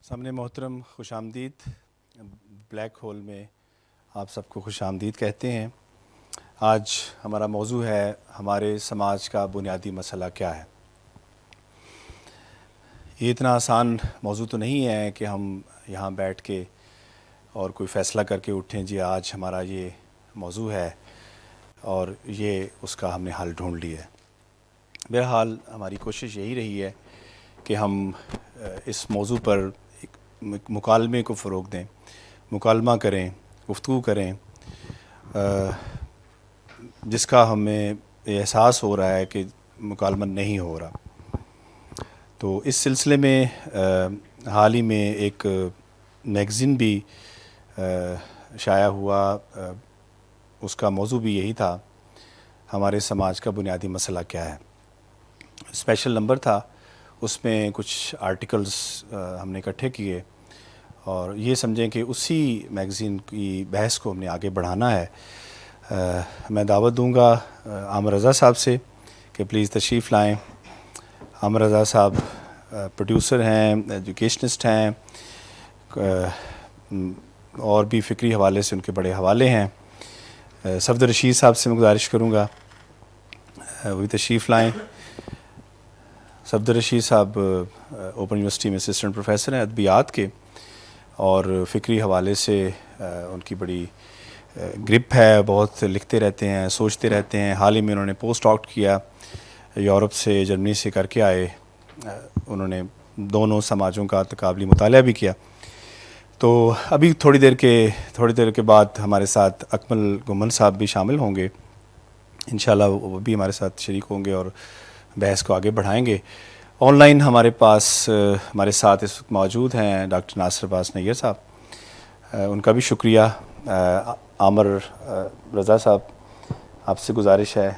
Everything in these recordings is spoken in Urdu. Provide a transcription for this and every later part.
سامنے محترم خوش آمدید. بلیک ہول میں آپ سب کو خوش آمدید کہتے ہیں. آج ہمارا موضوع ہے ہمارے سماج کا بنیادی مسئلہ کیا ہے. یہ اتنا آسان موضوع تو نہیں ہے کہ ہم یہاں بیٹھ کے اور کوئی فیصلہ کر کے اٹھیں جی آج ہمارا یہ موضوع ہے اور یہ اس کا ہم نے حل ڈھونڈ لیا ہے. بہرحال ہماری کوشش یہی رہی ہے کہ ہم اس موضوع پر ایک مکالمے کو فروغ دیں، مکالمہ کریں، گفتگو کریں، جس کا ہمیں احساس ہو رہا ہے کہ مکالمہ نہیں ہو رہا. تو اس سلسلے میں حال ہی میں ایک میگزین بھی شائع ہوا، اس کا موضوع بھی یہی تھا ہمارے سماج کا بنیادی مسئلہ کیا ہے. اسپیشل نمبر تھا، اس میں کچھ آرٹیکلز ہم نے اکٹھے کیے اور یہ سمجھیں کہ اسی میگزین کی بحث کو ہم نے آگے بڑھانا ہے. میں دعوت دوں گا عامر رضا صاحب سے کہ پلیز تشریف لائیں. عامر رضا صاحب پروڈیوسر ہیں، ایجوکیشنسٹ ہیں، اور بھی فکری حوالے سے ان کے بڑے حوالے ہیں. صفدر رشید صاحب سے میں گزارش کروں گا وہ بھی تشریف لائیں. صفدر رشید صاحب اوپن یونیورسٹی میں اسسٹنٹ پروفیسر ہیں ادبیات کے، اور فکری حوالے سے ان کی بڑی گرپ ہے، بہت لکھتے رہتے ہیں، سوچتے رہتے ہیں. حال ہی میں انہوں نے پوسٹ ڈاکٹ کیا، یورپ سے جرمنی سے کر کے آئے. انہوں نے دونوں سماجوں کا تقابلی مطالعہ بھی کیا. تو ابھی تھوڑی دیر کے بعد ہمارے ساتھ اکمل گمن صاحب بھی شامل ہوں گے. انشاءاللہ وہ بھی ہمارے ساتھ شریک ہوں گے اور بحث کو آگے بڑھائیں گے. آن لائن ہمارے پاس ہمارے ساتھ اس وقت موجود ہیں ڈاکٹر ناصر عباس نیر صاحب. ان کا بھی شکریہ. عامر رضا صاحب، آپ سے گزارش ہے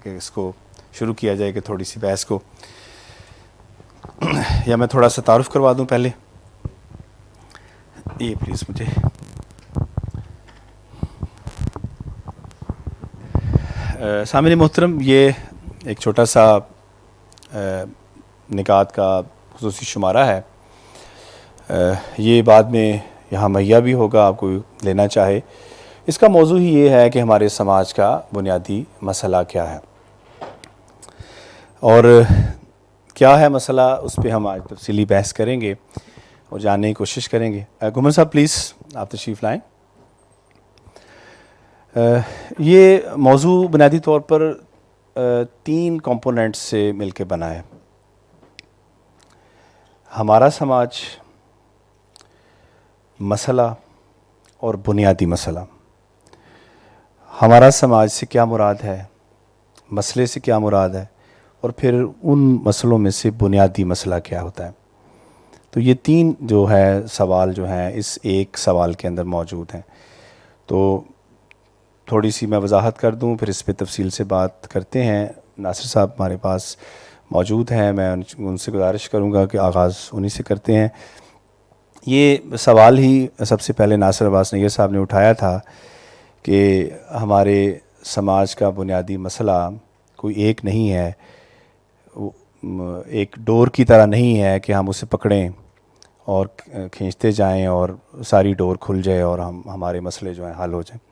کہ اس کو شروع کیا جائے کہ تھوڑی سی بحث کو، یا میں تھوڑا سا تعارف کروا دوں پہلے. یہ پلیز مجھے سامعین محترم، یہ ایک چھوٹا سا نکات کا خصوصی شمارہ ہے. یہ بعد میں یہاں مہیا بھی ہوگا آپ کو لینا چاہے. اس کا موضوع ہی یہ ہے کہ ہمارے سماج کا بنیادی مسئلہ کیا ہے، اور کیا ہے مسئلہ اس پہ ہم آج تفصیلی بحث کریں گے اور جاننے کی کوشش کریں گے. گمن صاحب پلیز آپ تشریف لائیں. یہ موضوع بنیادی طور پر 3 کمپوننٹس سے مل کے بنا ہے: ہمارا سماج، مسئلہ اور بنیادی مسئلہ. ہمارا سماج سے کیا مراد ہے، مسئلے سے کیا مراد ہے، اور پھر ان مسئلوں میں سے بنیادی مسئلہ کیا ہوتا ہے. تو یہ 3 جو ہے سوال جو ہیں اس ایک سوال کے اندر موجود ہیں. تو تھوڑی سی میں وضاحت کر دوں، پھر اس پہ تفصیل سے بات کرتے ہیں. ناصر صاحب ہمارے پاس موجود ہیں، میں ان سے گزارش کروں گا کہ آغاز انہی سے کرتے ہیں. یہ سوال ہی سب سے پہلے ناصر عباس نیر صاحب نے اٹھایا تھا کہ ہمارے سماج کا بنیادی مسئلہ کوئی ایک نہیں ہے، ایک ڈور کی طرح نہیں ہے کہ ہم اسے پکڑیں اور کھینچتے جائیں اور ساری ڈور کھل جائے اور ہمارے مسئلے جو ہیں حل ہو جائیں.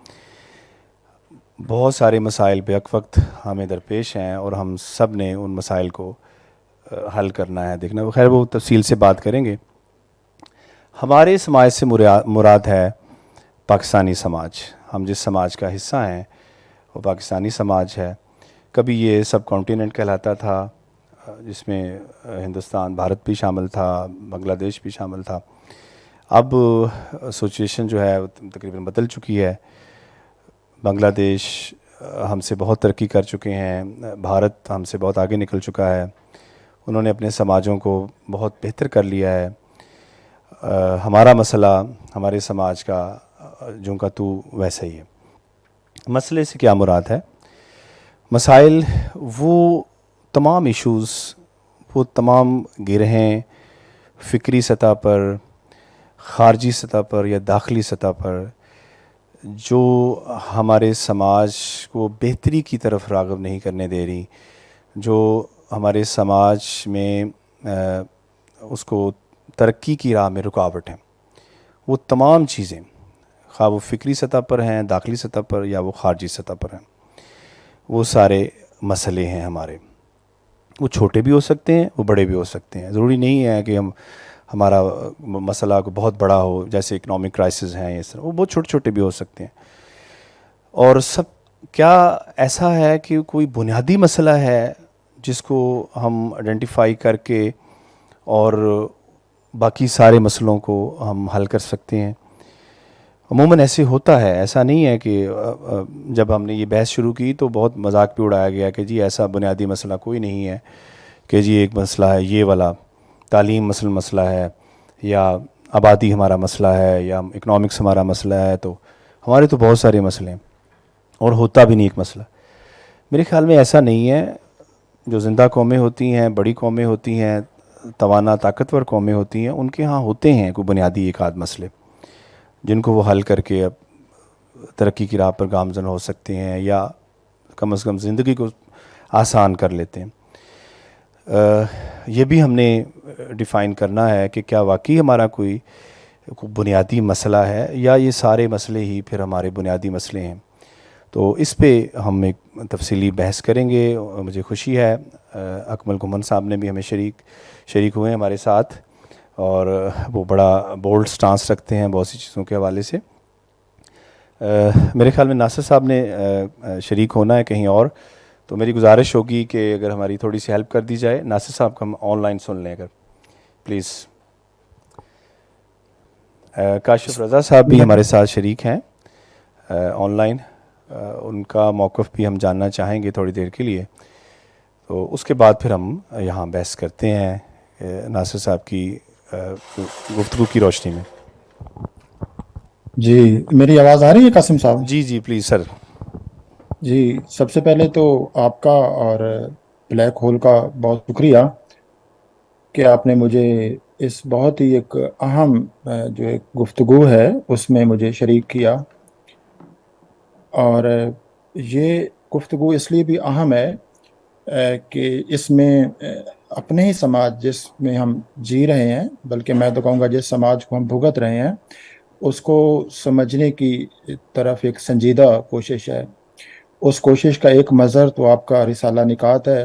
بہت سارے مسائل بیک وقت ہمیں درپیش ہیں اور ہم سب نے ان مسائل کو حل کرنا ہے، دیکھنا. خیر وہ تفصیل سے بات کریں گے. ہمارے سماج سے مراد ہے پاکستانی سماج. ہم جس سماج کا حصہ ہیں وہ پاکستانی سماج ہے. کبھی یہ سب کانٹیننٹ کہلاتا تھا، جس میں ہندوستان، بھارت بھی شامل تھا، بنگلہ دیش بھی شامل تھا. اب سچویشن جو ہے تقریباً بدل چکی ہے. بنگلہ دیش ہم سے بہت ترقی کر چکے ہیں، بھارت ہم سے بہت آگے نکل چکا ہے. انہوں نے اپنے سماجوں کو بہت بہتر کر لیا ہے. ہمارا مسئلہ، ہمارے سماج کا جوں کا تو ویسا ہی ہے. مسئلے سے کیا مراد ہے؟ مسائل وہ تمام ایشوز، وہ تمام گرہیں فکری سطح پر، خارجی سطح پر یا داخلی سطح پر جو ہمارے سماج کو بہتری کی طرف راغب نہیں کرنے دے رہی، جو ہمارے سماج میں اس کو ترقی کی راہ میں رکاوٹ ہیں، وہ تمام چیزیں، خواہ وہ فکری سطح پر ہیں، داخلی سطح پر، یا وہ خارجی سطح پر ہیں، وہ سارے مسئلے ہیں ہمارے. وہ چھوٹے بھی ہو سکتے ہیں، وہ بڑے بھی ہو سکتے ہیں. ضروری نہیں ہے کہ ہمارا مسئلہ کو بہت بڑا ہو، جیسے اکنامک کرائسس ہیں، اس طرح وہ بہت چھوٹے چھوٹے بھی ہو سکتے ہیں. اور سب کیا ایسا ہے کہ کوئی بنیادی مسئلہ ہے جس کو ہم آئیڈینٹیفائی کر کے اور باقی سارے مسئلوں کو ہم حل کر سکتے ہیں؟ عموماً ایسے ہوتا ہے. ایسا نہیں ہے کہ جب ہم نے یہ بحث شروع کی تو بہت مذاق بھی اڑایا گیا کہ جی ایسا بنیادی مسئلہ کوئی نہیں ہے، کہ جی ایک مسئلہ ہے یہ والا، تعلیم مسئلہ ہے، یا آبادی ہمارا مسئلہ ہے، یا اکنامکس ہمارا مسئلہ ہے. تو ہمارے تو بہت سارے مسئلے ہیں، اور ہوتا بھی نہیں ایک مسئلہ. میرے خیال میں ایسا نہیں ہے. جو زندہ قومیں ہوتی ہیں، بڑی قومیں ہوتی ہیں، توانا طاقتور قومیں ہوتی ہیں، ان کے ہاں ہوتے ہیں کوئی بنیادی ایک آدھ مسئلے جن کو وہ حل کر کے اب ترقی کی راہ پر گامزن ہو سکتے ہیں، یا کم از کم زندگی کو آسان کر لیتے ہیں. یہ بھی ہم نے ڈیفائن کرنا ہے کہ کیا واقعی ہمارا کوئی بنیادی مسئلہ ہے، یا یہ سارے مسئلے ہی پھر ہمارے بنیادی مسئلے ہیں. تو اس پہ ہم ایک تفصیلی بحث کریں گے. مجھے خوشی ہے اکمل گھمن صاحب نے بھی ہمیں شریک ہوئے ہیں ہمارے ساتھ، اور وہ بڑا بولڈ سٹانس رکھتے ہیں بہت سی چیزوں کے حوالے سے. میرے خیال میں ناصر صاحب نے شریک ہونا ہے کہیں اور، تو میری گزارش ہوگی کہ اگر ہماری تھوڑی سی ہیلپ کر دی جائے. ناصر صاحب کو ہم آن لائن سن لیں اگر پلیز. کاشف رضا صاحب بھی ہمارے ساتھ شریک ہیں آن لائن. ان کا موقف بھی ہم جاننا چاہیں گے تھوڑی دیر کے لیے. تو اس کے بعد پھر ہم یہاں بحث کرتے ہیں ناصر صاحب کی گفتگو کی روشنی میں. جی میری آواز آ رہی ہے قاسم صاحب؟ جی جی پلیز سر. جی سب سے پہلے تو آپ کا اور بلیک ہول کا بہت شکریہ کہ آپ نے مجھے اس بہت ہی ایک اہم جو ایک گفتگو ہے اس میں مجھے شریک کیا. اور یہ گفتگو اس لیے بھی اہم ہے کہ اس میں اپنے ہی سماج جس میں ہم جی رہے ہیں، بلکہ میں تو کہوں گا جس سماج کو ہم بھگت رہے ہیں، اس کو سمجھنے کی طرف ایک سنجیدہ کوشش ہے. اس کوشش کا ایک مظہر تو آپ کا رسالہ نکات ہے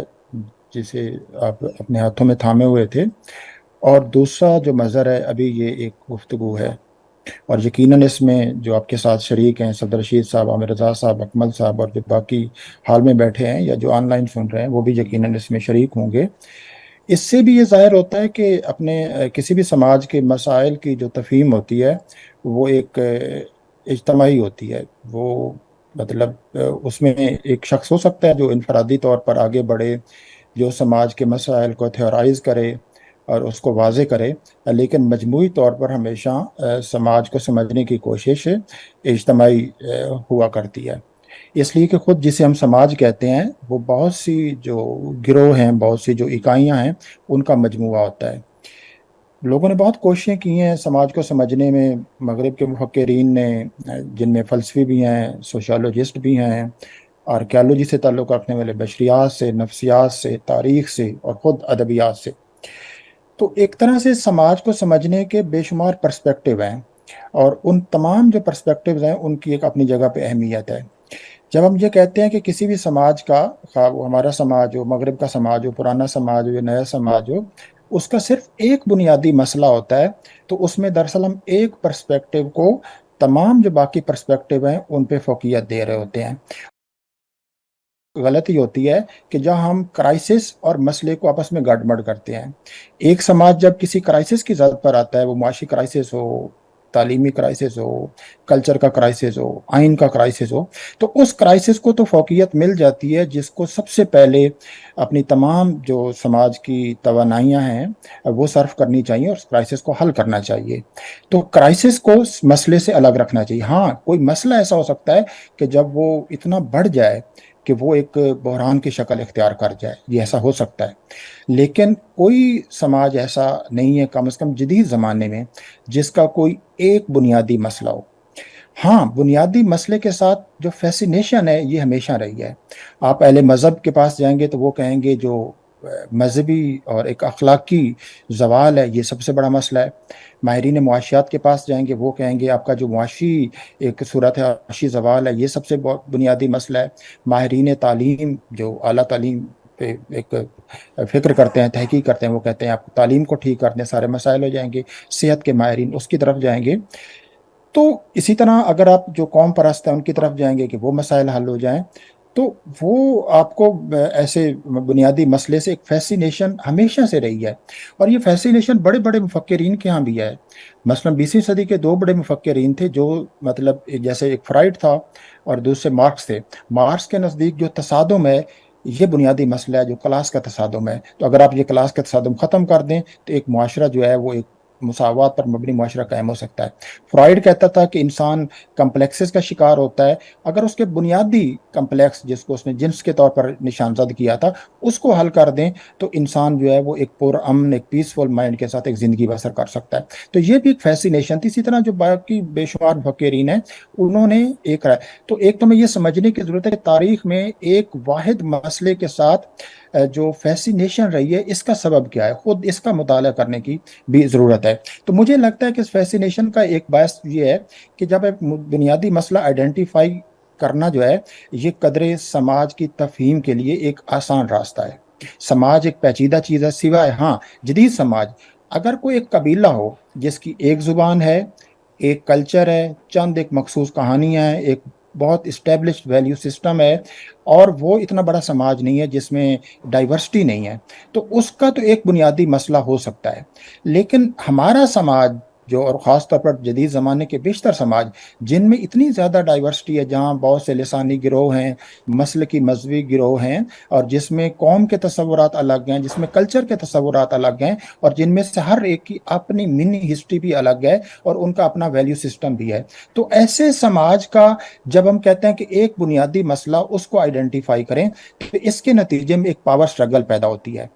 جسے آپ اپنے ہاتھوں میں تھامے ہوئے تھے، اور دوسرا جو مظہر ہے ابھی یہ ایک گفتگو ہے. اور یقیناً اس میں جو آپ کے ساتھ شریک ہیں صدر رشید صاحب، عامر رضا صاحب، اکمل صاحب، اور جو باقی حال میں بیٹھے ہیں یا جو آن لائن سن رہے ہیں وہ بھی یقیناً اس میں شریک ہوں گے. اس سے بھی یہ ظاہر ہوتا ہے کہ اپنے کسی بھی سماج کے مسائل کی جو تفہیم ہوتی ہے وہ ایک اجتماعی ہوتی ہے. وہ مطلب اس میں ایک شخص ہو سکتا ہے جو انفرادی طور پر آگے بڑھے، جو سماج کے مسائل کو تھیورائز کرے اور اس کو واضح کرے، لیکن مجموعی طور پر ہمیشہ سماج کو سمجھنے کی کوشش اجتماعی ہوا کرتی ہے. اس لیے کہ خود جسے ہم سماج کہتے ہیں وہ بہت سی جو گروہ ہیں، بہت سی جو اکائیاں ہیں، ان کا مجموعہ ہوتا ہے. لوگوں نے بہت کوششیں کی ہیں سماج کو سمجھنے میں. مغرب کے مفکرین نے، جن میں فلسفی بھی ہیں، سوشالوجسٹ بھی ہیں، آرکیالوجی سے تعلق رکھنے والے، بشریات سے، نفسیات سے، تاریخ سے، اور خود ادبیات سے، تو ایک طرح سے سماج کو سمجھنے کے بے شمار پرسپیکٹیو ہیں، اور ان تمام جو پرسپیکٹیوز ہیں ان کی ایک اپنی جگہ پہ اہمیت ہے. جب ہم یہ کہتے ہیں کہ کسی بھی سماج کا، خواہ وہ ہمارا سماج ہو، مغرب کا سماج ہو، پرانا سماج ہو یا نیا سماج ہو، اس کا صرف ایک بنیادی مسئلہ ہوتا ہے، تو اس میں دراصل ہم ایک پرسپیکٹیو کو تمام جو باقی پرسپیکٹیو ہیں ان پہ فوقیت دے رہے ہوتے ہیں. غلطی ہوتی ہے کہ جہاں ہم کرائسس اور مسئلے کو آپس میں گڑبڑ کرتے ہیں. ایک سماج جب کسی کرائسس کی زد پر آتا ہے، وہ معاشی کرائسس ہو، تعلیمی کرائسس ہو، کلچر کا کرائسس ہو، آئین کا کرائسس ہو، تو اس کرائسس کو تو فوقیت مل جاتی ہے جس کو سب سے پہلے اپنی تمام جو سماج کی توانائیاں ہیں وہ صرف کرنی چاہیے اور اس کرائسس کو حل کرنا چاہیے. تو کرائسس کو مسئلے سے الگ رکھنا چاہیے. ہاں کوئی مسئلہ ایسا ہو سکتا ہے کہ جب وہ اتنا بڑھ جائے کہ وہ ایک بحران کی شکل اختیار کر جائے، یہ ایسا ہو سکتا ہے، لیکن کوئی سماج ایسا نہیں ہے کم از کم جدید زمانے میں جس کا کوئی ایک بنیادی مسئلہ ہو. ہاں بنیادی مسئلے کے ساتھ جو فیسینیشن ہے یہ ہمیشہ رہی ہے. آپ اہل مذہب کے پاس جائیں گے تو وہ کہیں گے جو مذہبی اور ایک اخلاقی زوال ہے، یہ سب سے بڑا مسئلہ ہے۔ ماہرین معاشیات کے پاس جائیں گے، وہ کہیں گے آپ کا جو معاشی ایک صورت ہے، معاشی زوال ہے، یہ سب سے بہت بنیادی مسئلہ ہے۔ ماہرین تعلیم جو اعلیٰ تعلیم پہ ایک فکر کرتے ہیں، تحقیق کرتے ہیں، وہ کہتے ہیں آپ تعلیم کو ٹھیک کرنے سارے مسائل ہو جائیں گے۔ صحت کے ماہرین اس کی طرف جائیں گے۔ تو اسی طرح اگر آپ جو قوم پرست ہیں ان کی طرف جائیں گے کہ وہ مسائل حل ہو جائیں، تو وہ آپ کو ایسے بنیادی مسئلے سے ایک فیسینیشن ہمیشہ سے رہی ہے، اور یہ فیسینیشن بڑے بڑے مفکرین کے ہاں بھی ہے۔ مثلا 20ویں صدی کے دو بڑے مفکرین تھے جو مطلب جیسے ایک فرائڈ تھا اور دوسرے مارکس تھے۔ مارکس کے نزدیک جو تصادم ہے یہ بنیادی مسئلہ ہے، جو کلاس کا تصادم ہے۔ تو اگر آپ یہ کلاس کا تصادم ختم کر دیں تو ایک معاشرہ جو ہے وہ ایک مساوات پر مبنی معاشرہ قائم ہو سکتا ہے۔ فرائڈ کہتا تھا کہ انسان کمپلیکسز کا شکار ہوتا ہے، اگر اس کے بنیادی کمپلیکس جس کو اس نے جنس کے طور پر نشان زد کیا تھا اس کو حل کر دیں تو انسان جو ہے وہ ایک پر امن، ایک پیسفل مائنڈ کے ساتھ ایک زندگی بسر کر سکتا ہے۔ تو یہ بھی ایک فیسینیشن تھی۔ اسی طرح جو باقی بے شمار مفکرین ہیں انہوں نے ایک رائے، تو ایک تو میں یہ سمجھنے کی ضرورت ہے کہ تاریخ میں ایک واحد مسئلے کے ساتھ جو فیسینیشن رہی ہے اس کا سبب کیا ہے، خود اس کا مطالعہ کرنے کی بھی ضرورت ہے۔ تو مجھے لگتا ہے کہ اس فیسینیشن کا ایک باعث یہ ہے کہ جب ایک بنیادی مسئلہ آئیڈینٹیفائی کرنا جو ہے یہ قدر سماج کی تفہیم کے لیے ایک آسان راستہ ہے۔ سماج ایک پیچیدہ چیز ہے، سوائے ہاں جدید سماج، اگر کوئی ایک قبیلہ ہو جس کی ایک زبان ہے، ایک کلچر ہے، چند ایک مخصوص کہانیاں ہیں، ایک بہت اسٹیبلشڈ ویلیو سسٹم ہے، اور وہ اتنا بڑا سماج نہیں ہے جس میں ڈائیورسٹی نہیں ہے، تو اس کا تو ایک بنیادی مسئلہ ہو سکتا ہے۔ لیکن ہمارا سماج جو، اور خاص طور پر جدید زمانے کے بیشتر سماج جن میں اتنی زیادہ ڈائیورسٹی ہے، جہاں بہت سے لسانی گروہ ہیں، مسلکی مذہبی گروہ ہیں، اور جس میں قوم کے تصورات الگ ہیں، جس میں کلچر کے تصورات الگ ہیں، اور جن میں سے ہر ایک کی اپنی منی ہسٹری بھی الگ ہے اور ان کا اپنا ویلیو سسٹم بھی ہے، تو ایسے سماج کا جب ہم کہتے ہیں کہ ایک بنیادی مسئلہ اس کو آئیڈینٹیفائی کریں تو اس کے نتیجے میں ایک پاور سٹرگل پیدا ہوتی ہے،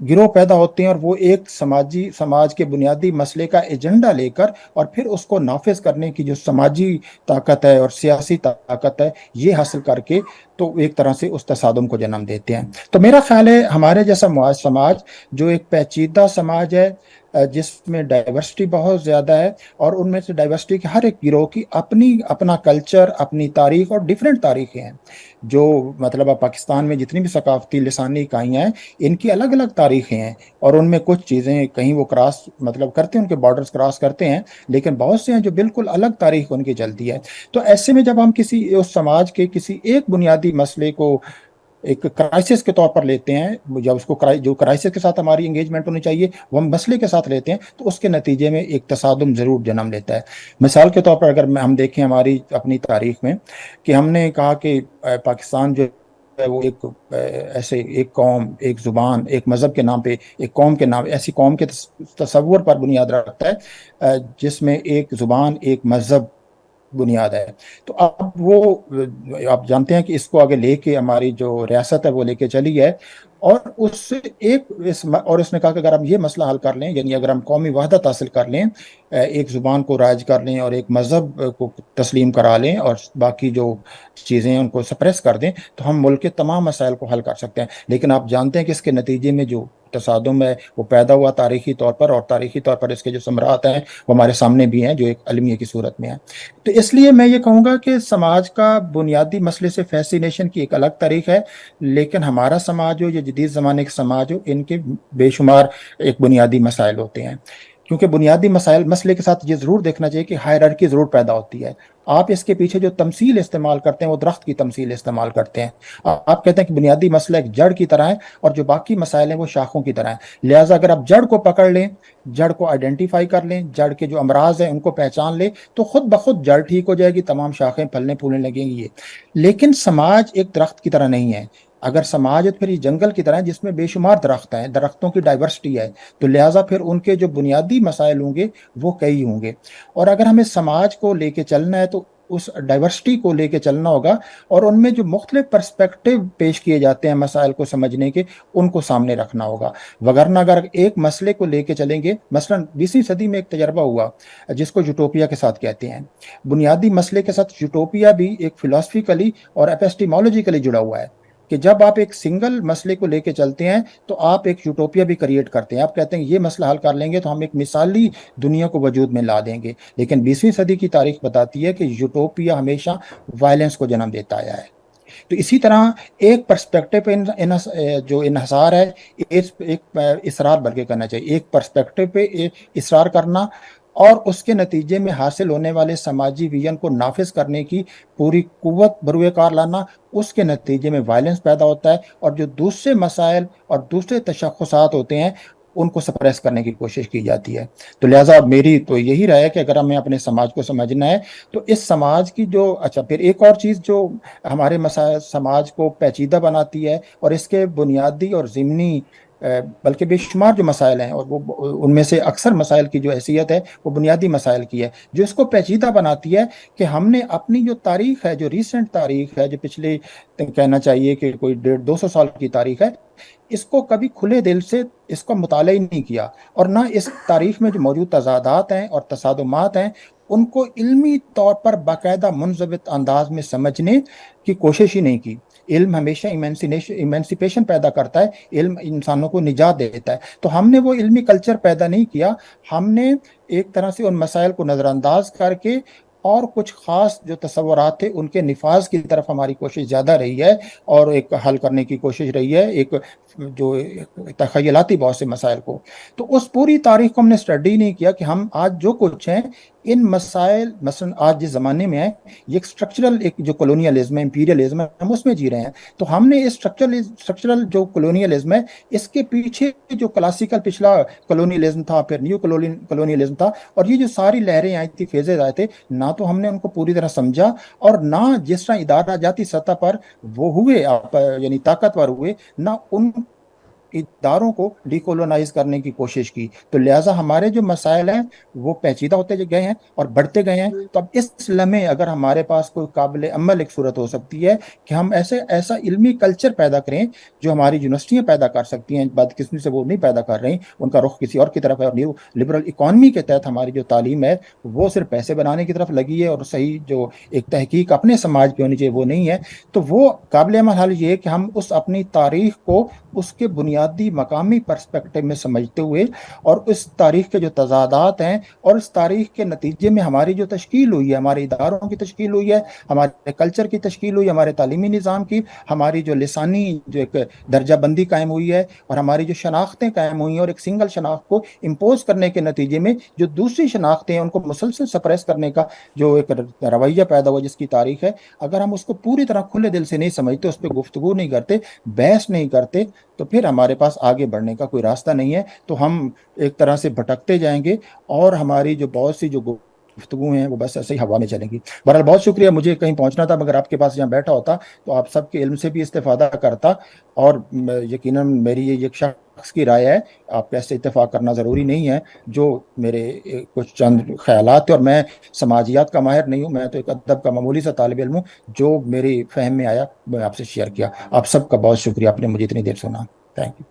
گروہ پیدا ہوتے ہیں، اور وہ ایک سماج کے بنیادی مسئلے کا ایجنڈا لے کر اور پھر اس کو نافذ کرنے کی جو سماجی طاقت ہے اور سیاسی طاقت ہے یہ حاصل کر کے تو ایک طرح سے اس تصادم کو جنم دیتے ہیں۔ تو میرا خیال ہے ہمارے جیسا سماج جو ایک پیچیدہ سماج ہے جس میں ڈائیورسٹی بہت زیادہ ہے، اور ان میں سے ڈائیورسٹی کے ہر ایک گروہ کی اپنا کلچر، اپنی تاریخ اور ڈیفرنٹ تاریخیں ہیں، جو مطلب اب پاکستان میں جتنی بھی ثقافتی لسانی اکائیاں ہیں ان کی الگ الگ تاریخیں ہیں، اور ان میں کچھ چیزیں کہیں وہ کراس مطلب کرتے ہیں، ان کے بارڈرز کراس کرتے ہیں، لیکن بہت سے ہیں جو بالکل الگ تاریخ ان کی چلتی ہے۔ تو ایسے میں جب ہم کسی اس سماج کے کسی ایک بنیادی مسئلے کو ایک کرائسس کے طور پر لیتے ہیں، جب اس کو جو کرائسس کے ساتھ ہماری انگیجمنٹ ہونی چاہیے وہ ہم مسئلے کے ساتھ لیتے ہیں، تو اس کے نتیجے میں ایک تصادم ضرور جنم لیتا ہے۔ مثال کے طور پر اگر ہم دیکھیں ہماری اپنی تاریخ میں کہ ہم نے کہا کہ پاکستان جو ہے وہ ایک ایسے ایک قوم، ایک زبان، ایک مذہب کے نام پہ، ایک قوم کے نام، ایسی قوم کے تصور پر بنیاد رکھتا ہے جس میں ایک زبان، ایک مذہب بنیاد ہے۔ تو اب وہ آپ جانتے ہیں کہ اس کو آگے لے کے ہماری جو ریاست ہے وہ لے کے چلی ہے، اور اس سے اور اس نے کہا کہ اگر ہم یہ مسئلہ حل کر لیں، یعنی اگر ہم قومی وحدت حاصل کر لیں، ایک زبان کو رائج کر لیں اور ایک مذہب کو تسلیم کرا لیں اور باقی جو چیزیں ہیں ان کو سپریس کر دیں، تو ہم ملک کے تمام مسائل کو حل کر سکتے ہیں۔ لیکن آپ جانتے ہیں کہ اس کے نتیجے میں جو تصادم ہے وہ پیدا ہوا تاریخی طور پر، اور تاریخی طور پر اس کے جو ثمرات ہیں وہ ہمارے سامنے بھی ہیں جو ایک المیہ کی صورت میں ہیں۔ تو اس لیے میں یہ کہوں گا کہ سماج کا بنیادی مسئلے سے فیسینیشن کی ایک الگ تاریخ ہے، لیکن ہمارا سماج ہو یا جدید زمانے کے سماج ہو، ان کے بے شمار ایک بنیادی مسائل ہوتے ہیں، کیونکہ بنیادی مسئلے کے ساتھ یہ ضرور دیکھنا چاہیے کہ ہائرارکی ضرور پیدا ہوتی ہے۔ آپ اس کے پیچھے جو تمثیل استعمال کرتے ہیں وہ درخت کی تمثیل استعمال کرتے ہیں، آپ کہتے ہیں کہ بنیادی مسئلہ ایک جڑ کی طرح ہے اور جو باقی مسائل ہیں وہ شاخوں کی طرح ہیں، لہٰذا اگر آپ جڑ کو پکڑ لیں، جڑ کو آئیڈینٹیفائی کر لیں، جڑ کے جو امراض ہیں ان کو پہچان لیں، تو خود بخود جڑ ٹھیک ہو جائے گی، تمام شاخیں پھلنے پھولنے لگیں گی۔ لیکن سماج ایک درخت کی طرح نہیں ہے، اگر سماج ہے تو پھر یہ جنگل کی طرح ہے جس میں بے شمار درخت ہیں، درختوں کی ڈائیورسٹی ہے، تو لہٰذا پھر ان کے جو بنیادی مسائل ہوں گے وہ کئی ہوں گے، اور اگر ہمیں سماج کو لے کے چلنا ہے تو اس ڈائیورسٹی کو لے کے چلنا ہوگا، اور ان میں جو مختلف پرسپیکٹو پیش کیے جاتے ہیں مسائل کو سمجھنے کے ان کو سامنے رکھنا ہوگا، وگرنہ اگر ایک مسئلے کو لے کے چلیں گے، مثلا 20ویں صدی میں ایک تجربہ ہوا جس کو یوٹوپیا کے ساتھ کہتے ہیں، بنیادی مسئلے کے ساتھ یوٹوپیا بھی ایک فلاسفیکلی اور اپیسٹیمولوجیکلی جڑا ہوا ہے، کہ جب آپ ایک سنگل مسئلے کو لے کے چلتے ہیں تو آپ ایک یوٹوپیا بھی کریٹ کرتے ہیں. آپ کہتے ہیں یہ مسئلہ حل کر لیں گے تو ہم ایک مثالی دنیا کو وجود میں لا دیں گے. لیکن 20ویں صدی کی تاریخ بتاتی ہے کہ یوٹوپیا ہمیشہ وائلنس کو جنم دیتا آیا ہے. تو اسی طرح ایک پرسپیکٹو پہ جو انحصار ہے، ایک اصرار بلکہ کرنا چاہیے، ایک پرسپیکٹو پہ اصرار کرنا اور اس کے نتیجے میں حاصل ہونے والے سماجی ویژن کو نافذ کرنے کی پوری قوت بروئے کار لانا، اس کے نتیجے میں وائلنس پیدا ہوتا ہے، اور جو دوسرے مسائل اور دوسرے تشخصات ہوتے ہیں ان کو سپریس کرنے کی کوشش کی جاتی ہے. تو لہٰذا میری تو یہی رائے ہے کہ اگر ہمیں اپنے سماج کو سمجھنا ہے تو اس سماج کی جو پھر ایک اور چیز جو ہمارے سماج کو پیچیدہ بناتی ہے اور اس کے بنیادی اور ضمنی بلکہ بے شمار جو مسائل ہیں، اور وہ ان میں سے اکثر مسائل کی جو حیثیت ہے وہ بنیادی مسائل کی ہے، جو اس کو پیچیدہ بناتی ہے کہ ہم نے اپنی جو تاریخ ہے، جو ریسنٹ تاریخ ہے، جو پچھلے کہنا چاہیے کہ کوئی 150-200 سال کی تاریخ ہے، اس کو کبھی کھلے دل سے اس کا مطالعہ ہی نہیں کیا، اور نہ اس تاریخ میں جو موجود تضادات ہیں اور تصادمات ہیں ان کو علمی طور پر باقاعدہ منضبط انداز میں سمجھنے کی کوشش ہی نہیں کی. علم ہمیشہ ایمینسیپیشن پیدا کرتا ہے، علم انسانوں کو نجات دیتا ہے. تو ہم نے وہ علمی کلچر پیدا نہیں کیا، ہم نے ایک طرح سے ان مسائل کو نظر انداز کر کے اور کچھ خاص جو تصورات تھے ان کے نفاذ کی طرف ہماری کوشش زیادہ رہی ہے، اور ایک حل کرنے کی کوشش رہی ہے ایک جو تخیلاتی بہت سے مسائل کو. تو اس پوری تاریخ کو ہم نے اسٹڈی نہیں کیا کہ ہم آج جو کچھ ہیں ان مسائل، مثلا آج جس زمانے میں ہیں یہ اسٹرکچرل ایک جو کولونیلزم ہے، امپیریلزم ہے، ہم اس میں جی رہے ہیں. تو ہم نے اس اسٹرکچرل جو کولونیلزم ہے اس کے پیچھے جو کلاسیکل پچھلا کولونیلزم تھا، پھر نیو کولونیلزم تھا، اور یہ جو ساری لہریں آئی تھی، فیزز آئے تھے، نہ تو ہم نے ان کو پوری طرح سمجھا، اور نہ جس طرح ادارہ جاتی سطح پر وہ ہوئے یعنی طاقتور ہوئے، نہ ان اداروں کو ڈیکولونائز کرنے کی کوشش کی. تو لہٰذا ہمارے جو مسائل ہیں وہ پیچیدہ ہوتے گئے ہیں اور بڑھتے گئے ہیں. تو اب اس لمحے اگر ہمارے پاس کوئی قابل عمل ایک صورت ہو سکتی ہے کہ ہم ایسا علمی کلچر پیدا کریں جو ہماری یونیورسٹیاں پیدا کر سکتی ہیں، بدقسمتی سے وہ نہیں پیدا کر رہی، ان کا رخ کسی اور کی طرف ہے، اور نیو لبرل اکانومی کے تحت ہماری جو تعلیم ہے وہ صرف پیسے بنانے کی طرف لگی ہے، اور صحیح جو ایک تحقیق اپنے سماج پہ ہونی چاہیے وہ نہیں ہے. تو وہ قابل عمل حل یہ ہے کہ ہم اس اپنی تاریخ کو اس کے بنیادی مقامی پرسپیکٹو میں سمجھتے ہوئے، اور اس تاریخ کے جو تضادات ہیں اور اس تاریخ کے نتیجے میں ہماری جو تشکیل ہوئی ہے، ہمارے اداروں کی تشکیل ہوئی ہے، ہمارے کلچر کی تشکیل ہوئی ہے، ہمارے تعلیمی نظام کی، ہماری جو لسانی جو ایک درجہ بندی قائم ہوئی ہے، اور ہماری جو شناختیں قائم ہوئی ہیں، اور ایک سنگل شناخت کو امپوز کرنے کے نتیجے میں جو دوسری شناختیں ہیں ان کو مسلسل سپریس کرنے کا جو ایک رویہ پیدا ہوا جس کی تاریخ ہے، اگر ہم اس کو پوری طرح کھلے دل سے نہیں سمجھتے، اس پہ گفتگو نہیں کرتے، بحث نہیں کرتے، تو پھر ہمارے پاس آگے بڑھنے کا کوئی راستہ نہیں ہے. تو ہم ایک طرح سے بھٹکتے جائیں گے، اور ہماری جو بہت سی جو گفتگو ہیں وہ بس ایسے ہی ہوا میں چلیں گی. بہرحال بہت شکریہ، مجھے کہیں پہنچنا تھا، مگر آپ کے پاس یہاں بیٹھا ہوتا تو آپ سب کے علم سے بھی استفادہ کرتا، اور یقیناً میری یہ ایک شخص کی رائے ہے، آپ کیسے اتفاق کرنا ضروری نہیں ہے، جو میرے کچھ چند خیالات ہیں، اور میں سماجیات کا ماہر نہیں ہوں، میں تو ایک ادب کا معمولی سا طالب علم ہوں، جو میری فہم میں آیا میں آپ سے شیئر کیا. آپ سب کا بہت شکریہ، آپ نے مجھے اتنی دیر سنا. Thank you.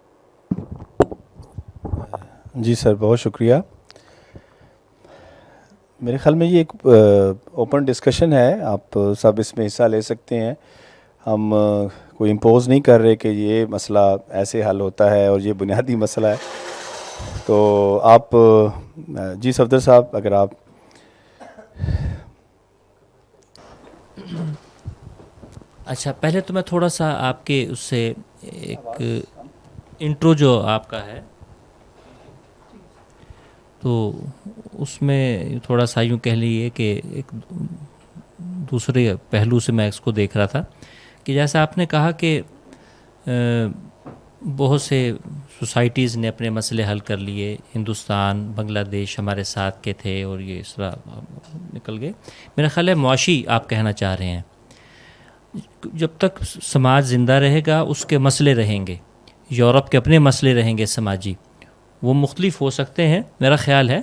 جی سر، بہت شکریہ. میرے خیال میں یہ ایک اوپن ڈسکشن ہے، آپ سب اس میں حصہ لے سکتے ہیں. ہم کوئی امپوز نہیں کر رہے کہ یہ مسئلہ ایسے حل ہوتا ہے اور یہ بنیادی مسئلہ ہے. تو آپ جی صفدر صاحب، اگر آپ اچھا، پہلے تو میں تھوڑا سا آپ کے اس سے ایک انٹرو جو آپ کا ہے تو اس میں تھوڑا سا یوں کہہ لیے کہ ایک دوسرے پہلو سے میں اس کو دیکھ رہا تھا کہ جیسا آپ نے کہا کہ بہت سے سوسائٹیز نے اپنے مسئلے حل کر لیے، ہندوستان، بنگلہ دیش ہمارے ساتھ کے تھے اور یہ اس طرح نکل گئے. میرا خیال ہے معاشی آپ کہنا چاہ رہے ہیں، جب تک سماج زندہ رہے گا اس کے مسئلے رہیں گے، یورپ کے اپنے مسئلے رہیں گے سماجی، وہ مختلف ہو سکتے ہیں. میرا خیال ہے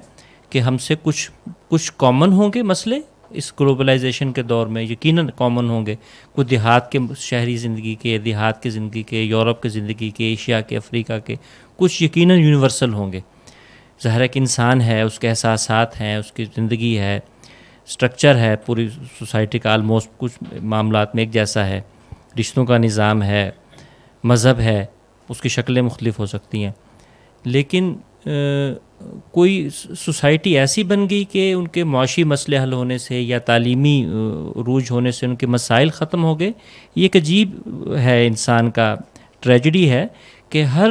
کہ ہم سے کچھ کامن ہوں گے مسئلے اس گلوبلائزیشن کے دور میں، یقیناً کامن ہوں گے. کچھ دیہات کے شہری زندگی کے، دیہات کے زندگی کے، یورپ کے زندگی کے، ایشیا کے، افریقہ کے، کچھ یقیناً یونیورسل ہوں گے. ظاہر ہے کہ انسان ہے، اس کے احساسات ہیں، اس کی زندگی ہے، سٹرکچر ہے پوری سوسائٹی کا، آلموسٹ کچھ معاملات میں ایک جیسا ہے، رشتوں کا نظام ہے، مذہب ہے، اس کی شکلیں مختلف ہو سکتی ہیں، لیکن کوئی سوسائٹی ایسی بن گئی کہ ان کے معاشی مسئلے حل ہونے سے یا تعلیمی عروج ہونے سے ان کے مسائل ختم ہو گئے. یہ ایک عجیب ہے انسان کا ٹریجڈی ہے کہ ہر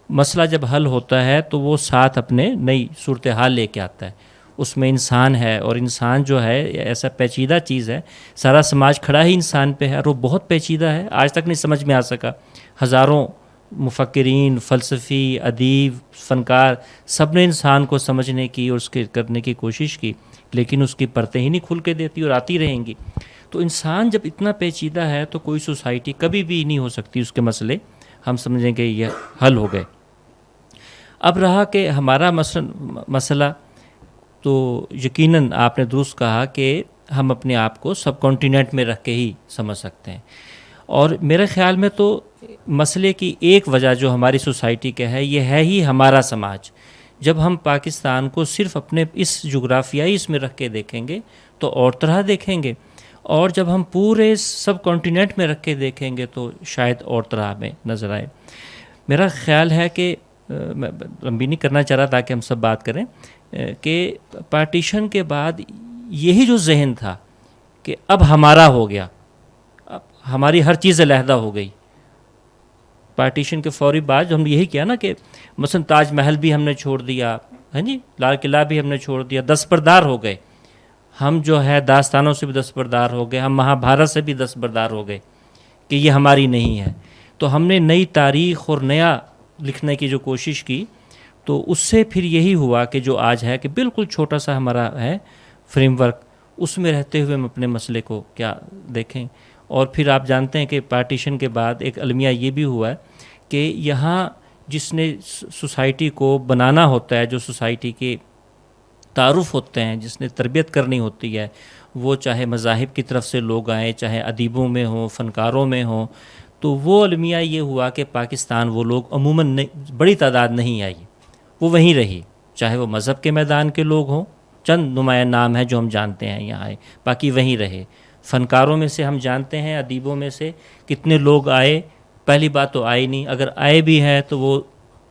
مسئلہ جب حل ہوتا ہے تو وہ ساتھ اپنے نئی صورتحال لے کے آتا ہے. اس میں انسان ہے، اور انسان جو ہے ایسا پیچیدہ چیز ہے، سارا سماج کھڑا ہی انسان پہ ہے، اور وہ بہت پیچیدہ ہے، آج تک نہیں سمجھ میں آ سکا. ہزاروں مفکرین، فلسفی، ادیب، فنکار، سب نے انسان کو سمجھنے کی اور اس کے کرنے کی کوشش کی، لیکن اس کی پرتیں ہی نہیں کھل کے دیتی اور آتی رہیں گی. تو انسان جب اتنا پیچیدہ ہے تو کوئی سوسائٹی کبھی بھی نہیں ہو سکتی اس کے مسئلے ہم سمجھیں کہ یہ حل ہو گئے. اب رہا کہ ہمارا مسئلہ، تو یقیناً آپ نے درست کہا کہ ہم اپنے آپ کو سب کانٹیننٹ میں رکھ کے ہی سمجھ سکتے ہیں. اور میرے خیال میں تو مسئلے کی ایک وجہ جو ہماری سوسائٹی کا ہے، یہ ہے ہی ہمارا سماج. جب ہم پاکستان کو صرف اپنے اس جغرافیائی اس میں رکھ کے دیکھیں گے تو اور طرح دیکھیں گے، اور جب ہم پورے سب کانٹیننٹ میں رکھ کے دیکھیں گے تو شاید اور طرح ہمیں نظر آئے. میرا خیال ہے کہ میں لمبی نہیں کرنا چاہ رہا تاکہ ہم سب بات کریں، کہ پارٹیشن کے بعد یہی جو ذہن تھا کہ اب ہمارا ہو گیا، اب ہماری ہر چیز علیحدہ ہو گئی. پارٹیشن کے فوری بعد ہم نے یہی کیا نا کہ مثلا تاج محل بھی ہم نے چھوڑ دیا، ہاں جی، لال قلعہ بھی ہم نے چھوڑ دیا، دستبردار ہو گئے. ہم جو ہے داستانوں سے بھی دستبردار ہو گئے، ہم مہابھارت سے بھی دستبردار ہو گئے کہ یہ ہماری نہیں ہے. تو ہم نے نئی تاریخ اور نیا لکھنے کی جو کوشش کی، تو اس سے پھر یہی ہوا کہ جو آج ہے کہ بالکل چھوٹا سا ہمارا ہے فریم ورک، اس میں رہتے ہوئے ہم اپنے مسئلے کو کیا دیکھیں. اور پھر آپ جانتے ہیں کہ پارٹیشن کے بعد ایک المیہ یہ بھی ہوا ہے کہ یہاں جس نے سوسائٹی کو بنانا ہوتا ہے، جو سوسائٹی کے تعارف ہوتے ہیں، جس نے تربیت کرنی ہوتی ہے، وہ چاہے مذاہب کی طرف سے لوگ آئیں، چاہے ادیبوں میں ہوں، فنکاروں میں ہوں، تو وہ المیہ یہ ہوا کہ پاکستان وہ لوگ عموماً بڑی تعداد نہیں آئی، وہ وہیں رہی. چاہے وہ مذہب کے میدان کے لوگ ہوں، چند نمایاں نام ہیں جو ہم جانتے ہیں یہاں آئے، باقی وہیں رہے. فنکاروں میں سے ہم جانتے ہیں، ادیبوں میں سے کتنے لوگ آئے، پہلی بات تو آئے نہیں، اگر آئے بھی ہیں تو وہ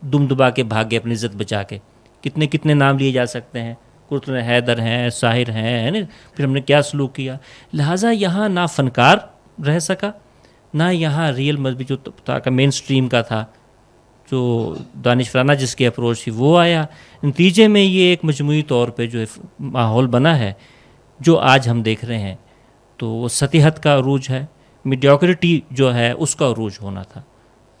دم دبا کے بھاگے اپنی عزت بچا کے. کتنے نام لیے جا سکتے ہیں، قرۃ حیدر ہیں، ساحر ہیں نا. پھر ہم نے کیا سلوک کیا. لہٰذا یہاں نہ فنکار رہ سکا، نہ یہاں ریئل مذہبی جو طبقہ مین سٹریم کا تھا، جو دانشورانہ جس کی اپروچ تھی، وہ آیا. نتیجے میں یہ ایک مجموعی طور پہ جو ماحول بنا ہے جو آج ہم دیکھ رہے ہیں، تو وہ سطحیت کا عروج ہے، میڈیوکریٹی جو ہے اس کا عروج ہونا تھا.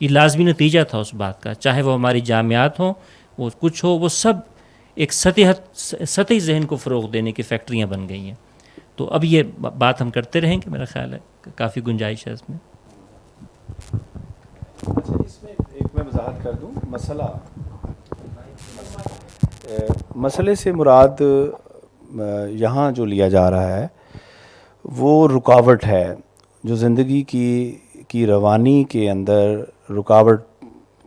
یہ لازمی نتیجہ تھا اس بات کا، چاہے وہ ہماری جامعات ہوں، وہ کچھ ہو، وہ سب ایک سطحی ذہن کو فروغ دینے کی فیکٹریاں بن گئی ہیں. تو اب یہ بات ہم کرتے رہیں گے، میرا خیال ہے کافی گنجائش ہے اس میں. اچھا، اس میں ایک میں وضاحت کر دوں. مسئلے سے مراد یہاں جو لیا جا رہا ہے وہ رکاوٹ ہے جو زندگی کی روانی کے اندر رکاوٹ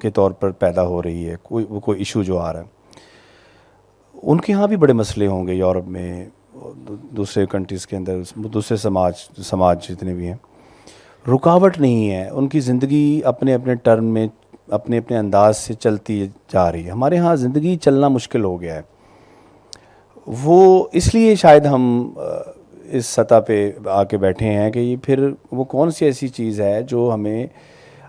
کے طور پر پیدا ہو رہی ہے. کوئی ایشو جو آ رہا ہے، ان کے ہاں بھی بڑے مسئلے ہوں گے، یورپ میں، دوسرے کنٹریز کے اندر، دوسرے سماج جتنے بھی ہیں. رکاوٹ نہیں ہے، ان کی زندگی اپنے اپنے ٹرن میں اپنے اپنے انداز سے چلتی جا رہی ہے. ہمارے ہاں زندگی چلنا مشکل ہو گیا ہے. وہ اس لیے شاید ہم اس سطح پہ آ کے بیٹھے ہیں کہ یہ پھر وہ کون سی ایسی چیز ہے جو ہمیں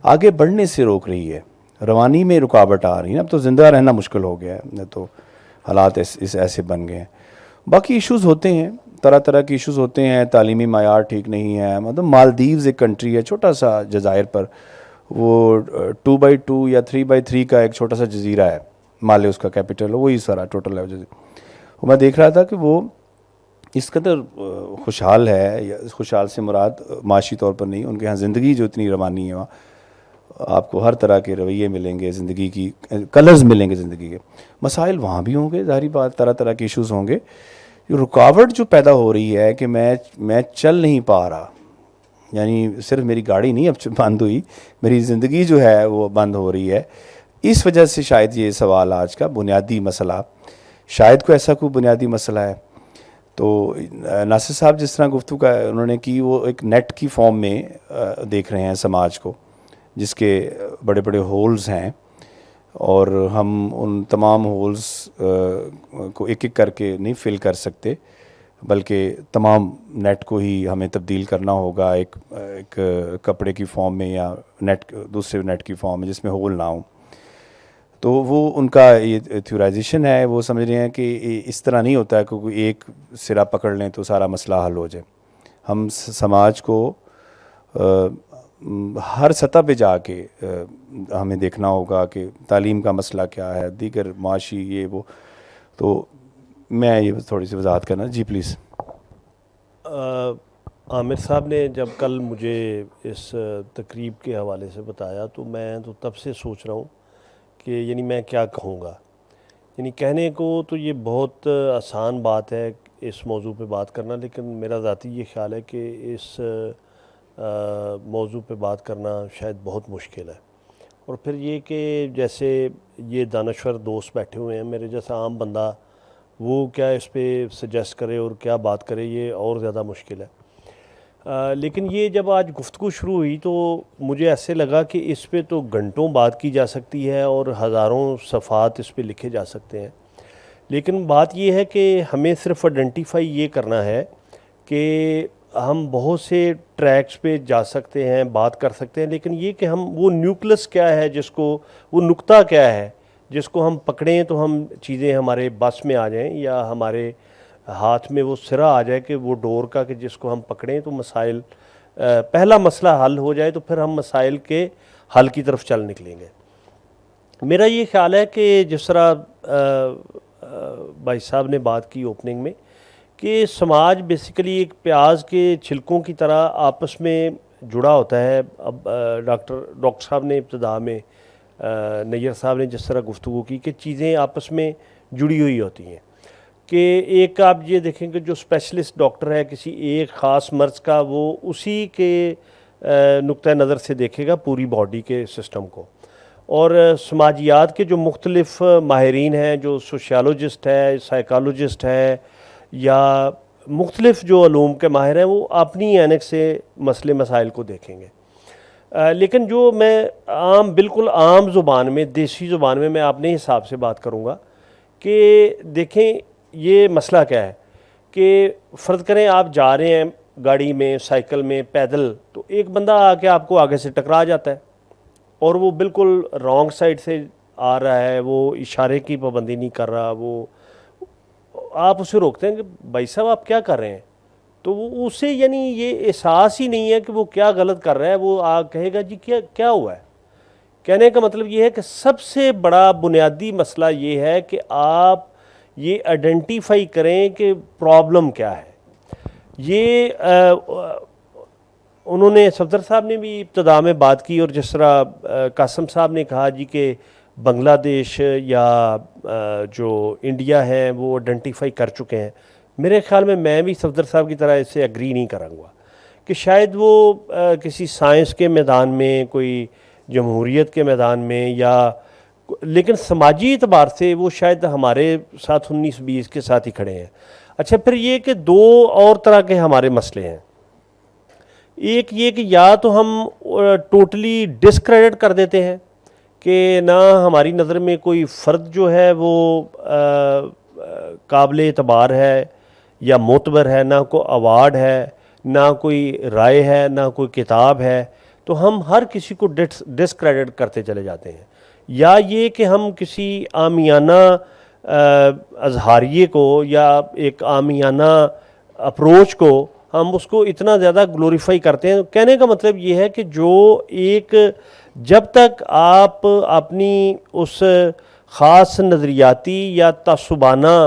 آگے بڑھنے سے روک رہی ہے. روانی میں رکاوٹ آ رہی ہے. اب تو زندہ رہنا مشکل ہو گیا ہے، تو حالات ایسے بن گئے ہیں. باقی ایشوز ہوتے ہیں، طرح طرح کے ایشوز ہوتے ہیں. تعلیمی معیار ٹھیک نہیں ہے. مطلب مالدیوز ایک کنٹری ہے، چھوٹا سا جزائر پر، وہ 2x2 یا 3x3 کا ایک چھوٹا سا جزیرہ ہے. مالے اس کا کیپٹل ہے، وہی سارا ٹوٹل ہے جزیرہ. میں دیکھ رہا تھا کہ وہ اس قدر خوشحال ہے، یا خوشحال سے مراد معاشی طور پر نہیں، ان کے ہاں زندگی جو اتنی روانی ہے، وہاں آپ کو ہر طرح کے رویے ملیں گے، زندگی کی کلرز ملیں گے زندگی کے. مسائل وہاں بھی ہوں گے، ظاہری بات، طرح طرح کے ایشوز ہوں گے. رکاوٹ جو پیدا ہو رہی ہے کہ میں چل نہیں پا رہا، یعنی صرف میری گاڑی نہیں اب بند ہوئی، میری زندگی جو ہے وہ بند ہو رہی ہے. اس وجہ سے شاید یہ سوال آج کا بنیادی مسئلہ، شاید کوئی ایسا کوئی بنیادی مسئلہ ہے. تو ناصر صاحب جس طرح گفتگو کا انہوں نے کی، وہ ایک نیٹ کی فارم میں دیکھ رہے ہیں سماج کو، جس کے بڑے بڑے ہولز ہیں، اور ہم ان تمام ہولز کو ایک ایک کر کے نہیں فل کر سکتے، بلکہ تمام نیٹ کو ہی ہمیں تبدیل کرنا ہوگا ایک کپڑے کی فارم میں یا دوسرے نیٹ کی فارم میں جس میں ہول نہ ہوں. تو وہ ان کا یہ تھیورائزیشن ہے. وہ سمجھ رہے ہیں کہ اس طرح نہیں ہوتا ہے کہ کوئی ایک سرا پکڑ لیں تو سارا مسئلہ حل ہو جائے. ہم سماج کو ہر سطح پہ جا کے ہمیں دیکھنا ہوگا کہ تعلیم کا مسئلہ کیا ہے، دیگر معاشی یہ وہ. تو میں یہ تھوڑی سی وضاحت کرنا. جی پلیز. عامر صاحب نے جب کل مجھے اس تقریب کے حوالے سے بتایا تو میں تو تب سے سوچ رہا ہوں کہ یعنی میں کیا کہوں گا. یعنی کہنے کو تو یہ بہت آسان بات ہے اس موضوع پہ بات کرنا، لیکن میرا ذاتی یہ خیال ہے کہ اس موضوع پہ بات کرنا شاید بہت مشکل ہے. اور پھر یہ کہ جیسے یہ دانشور دوست بیٹھے ہوئے ہیں، میرے جیسا عام بندہ وہ کیا اس پہ سجیسٹ کرے اور کیا بات کرے، یہ اور زیادہ مشکل ہے. لیکن یہ جب آج گفتگو شروع ہوئی تو مجھے ایسے لگا کہ اس پہ تو گھنٹوں بات کی جا سکتی ہے اور ہزاروں صفحات اس پہ لکھے جا سکتے ہیں. لیکن بات یہ ہے کہ ہمیں صرف آئیڈینٹیفائی یہ کرنا ہے کہ ہم بہت سے ٹریکس پہ جا سکتے ہیں، بات کر سکتے ہیں، لیکن یہ کہ ہم وہ نیوکلس کیا ہے جس کو، وہ نقطہ کیا ہے جس کو ہم پکڑیں تو ہم چیزیں ہمارے بس میں آ جائیں یا ہمارے ہاتھ میں وہ سرا آ جائے کہ وہ ڈور کا، کہ جس کو ہم پکڑیں تو مسائل، پہلا مسئلہ حل ہو جائے تو پھر ہم مسائل کے حل کی طرف چل نکلیں گے. میرا یہ خیال ہے کہ جس طرح بھائی صاحب نے بات کی اوپننگ میں کہ سماج بیسیکلی ایک پیاز کے چھلکوں کی طرح آپس میں جڑا ہوتا ہے. اب ڈاکٹر صاحب نے ابتدا میں، نیّر صاحب نے جس طرح گفتگو کی کہ چیزیں آپس میں جڑی ہوئی ہوتی ہیں، کہ ایک آپ یہ دیکھیں کہ جو اسپیشلسٹ ڈاکٹر ہے کسی ایک خاص مرض کا، وہ اسی کے نقطہ نظر سے دیکھے گا پوری باڈی کے سسٹم کو. اور سماجیات کے جو مختلف ماہرین ہیں، جو سوشیالوجسٹ ہے، سائیکالوجسٹ ہے، یا مختلف جو علوم کے ماہر ہیں، وہ اپنی اینک سے مسئلے مسائل کو دیکھیں گے. لیکن جو میں بالکل عام زبان میں، دیسی زبان میں اپنے حساب سے بات کروں گا کہ دیکھیں یہ مسئلہ کیا ہے. کہ فرض کریں آپ جا رہے ہیں گاڑی میں، سائیکل میں، پیدل، تو ایک بندہ آ کے آپ کو آگے سے ٹکرا جاتا ہے اور وہ بالکل رانگ سائڈ سے آ رہا ہے، وہ اشارے کی پابندی نہیں کر رہا، وہ آپ اسے روکتے ہیں کہ بھائی صاحب آپ کیا کر رہے ہیں، تو وہ اسے یعنی یہ احساس ہی نہیں ہے کہ وہ کیا غلط کر رہا ہے. وہ کہے گا جی کیا ہوا ہے. کہنے کا مطلب یہ ہے کہ سب سے بڑا بنیادی مسئلہ یہ ہے کہ آپ یہ آئیڈینٹیفائی کریں کہ پرابلم کیا ہے. یہ انہوں نے، صفدر صاحب نے بھی ابتدا میں بات کی، اور جس طرح قاسم صاحب نے کہا جی کہ بنگلہ دیش یا جو انڈیا ہے وہ آئیڈینٹیفائی کر چکے ہیں. میرے خیال میں بھی صفدر صاحب کی طرح اس سے اگری نہیں کروں گا کہ شاید وہ کسی سائنس کے میدان میں، کوئی جمہوریت کے میدان میں، یا لیکن سماجی اعتبار سے وہ شاید ہمارے ساتھ 19-20 کے ساتھ ہی کھڑے ہیں. اچھا، پھر یہ کہ دو اور طرح کے ہمارے مسئلے ہیں. ایک یہ کہ یا تو ہم ٹوٹلی ڈسکریڈٹ کر دیتے ہیں کہ نہ ہماری نظر میں کوئی فرد جو ہے وہ قابل اعتبار ہے یا معتبر ہے، نہ کوئی ایوارڈ ہے، نہ کوئی رائے ہے، نہ کوئی کتاب ہے، تو ہم ہر کسی کو ڈسکریڈٹ کرتے چلے جاتے ہیں. یا یہ کہ ہم کسی عامیانہ اظہاریے کو یا ایک عامیانہ اپروچ کو ہم اس کو اتنا زیادہ گلوریفائی کرتے ہیں. کہنے کا مطلب یہ ہے کہ جو ایک، جب تک آپ اپنی اس خاص نظریاتی یا تعصبانہ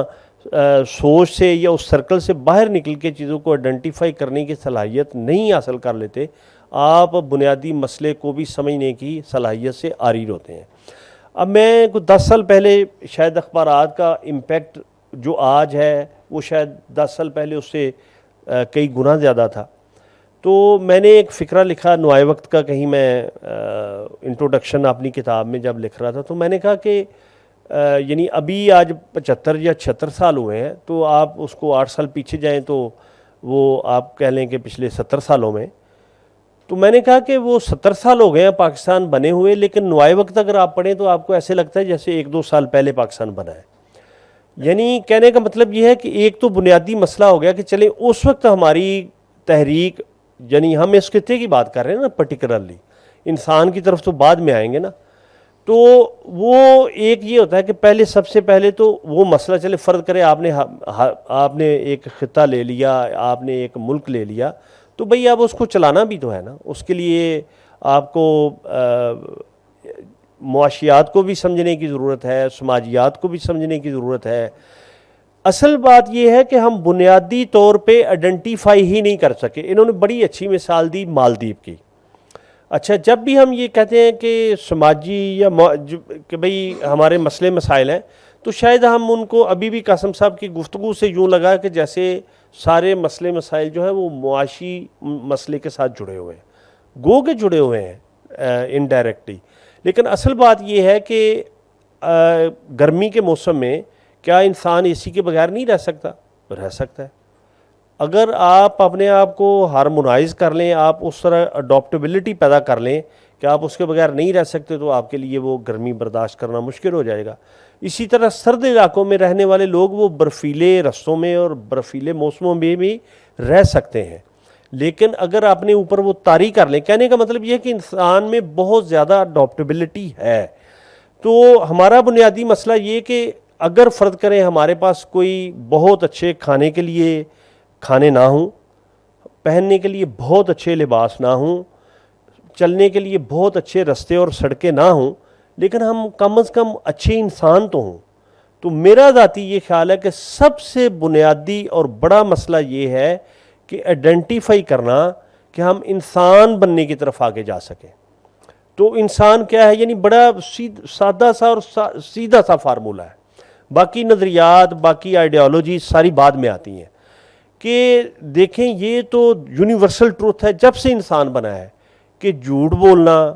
سوچ سے یا اس سرکل سے باہر نکل کے چیزوں کو آئیڈینٹیفائی کرنے کی صلاحیت نہیں حاصل کر لیتے، آپ بنیادی مسئلے کو بھی سمجھنے کی صلاحیت سے عاری ہوتے ہیں. اب میں 10 سال پہلے شاید اخبارات کا امپیکٹ جو آج ہے وہ شاید 10 سال پہلے اس سے کئی گنا زیادہ تھا. تو میں نے ایک فقرہ لکھا نوائے وقت کا، کہیں میں انٹروڈکشن اپنی کتاب میں جب لکھ رہا تھا، تو میں نے کہا کہ یعنی ابھی آج 75 یا 76 سال ہوئے ہیں، تو آپ اس کو 8 سال پیچھے جائیں تو وہ آپ کہہ لیں کہ پچھلے 70 سالوں میں، تو میں نے کہا کہ وہ 70 سال ہو گئے ہیں پاکستان بنے ہوئے، لیکن نوائے وقت اگر آپ پڑھیں تو آپ کو ایسے لگتا ہے جیسے 1-2 سال پہلے پاکستان بنا ہے. یعنی کہنے کا مطلب یہ ہے کہ ایک تو بنیادی مسئلہ ہو گیا کہ چلیں اس وقت ہماری تحریک، یعنی ہم اس خطے کی بات کر رہے ہیں نا پرٹیکولرلی، انسان کی طرف تو بعد میں آئیں گے نا. تو وہ ایک یہ ہوتا ہے کہ پہلے سب سے پہلے تو وہ مسئلہ چلے فرض کرے آپ نے ایک خطہ لے لیا، آپ نے ایک ملک لے لیا، تو بھئی اب اس کو چلانا بھی تو ہے نا. اس کے لیے آپ کو معاشیات کو بھی سمجھنے کی ضرورت ہے، سماجیات کو بھی سمجھنے کی ضرورت ہے. اصل بات یہ ہے کہ ہم بنیادی طور پہ آئیڈینٹیفائی ہی نہیں کر سکے. انہوں نے بڑی اچھی مثال دی مالدیپ کی. اچھا، جب بھی ہم یہ کہتے ہیں کہ سماجی یا کہ بھئی ہمارے مسئلے مسائل ہیں، تو شاید ہم ان کو ابھی بھی قاسم صاحب کی گفتگو سے یوں لگا کہ جیسے سارے مسئلے مسائل جو ہیں وہ معاشی مسئلے کے ساتھ جڑے ہوئے ہیں، گو کے جڑے ہوئے ہیں انڈائریکٹلی. لیکن اصل بات یہ ہے کہ گرمی کے موسم میں کیا انسان اے سی کے بغیر نہیں رہ سکتا؟ رہ سکتا ہے. اگر آپ اپنے آپ کو ہارمونائز کر لیں، آپ اس طرح اڈاپٹیبلٹی پیدا کر لیں کہ آپ اس کے بغیر نہیں رہ سکتے، تو آپ کے لیے وہ گرمی برداشت کرنا مشکل ہو جائے گا. اسی طرح سرد علاقوں میں رہنے والے لوگ وہ برفیلے رستوں میں اور برفیلے موسموں میں بھی رہ سکتے ہیں. لیکن اگر اپنے اوپر وہ طاری کر لیں، کہنے کا مطلب یہ ہے کہ انسان میں بہت زیادہ اڈاپٹیبلٹی ہے. تو ہمارا بنیادی مسئلہ یہ کہ اگر فرض کریں ہمارے پاس کوئی بہت اچھے کھانے کے لیے کھانے نہ ہوں، پہننے کے لیے بہت اچھے لباس نہ ہوں، چلنے کے لیے بہت اچھے رستے اور سڑکیں نہ ہوں، لیکن ہم کم از کم اچھے انسان تو ہوں. تو میرا ذاتی یہ خیال ہے کہ سب سے بنیادی اور بڑا مسئلہ یہ ہے کہ آئیڈینٹیفائی کرنا کہ ہم انسان بننے کی طرف آگے جا سکیں. تو انسان کیا ہے؟ یعنی بڑا سادہ سا اور سیدھا سا فارمولہ ہے. باقی نظریات، باقی آئیڈیالوجی ساری بعد میں آتی ہیں. کہ دیکھیں یہ تو یونیورسل ٹروتھ ہے جب سے انسان بنا ہے کہ جھوٹ بولنا،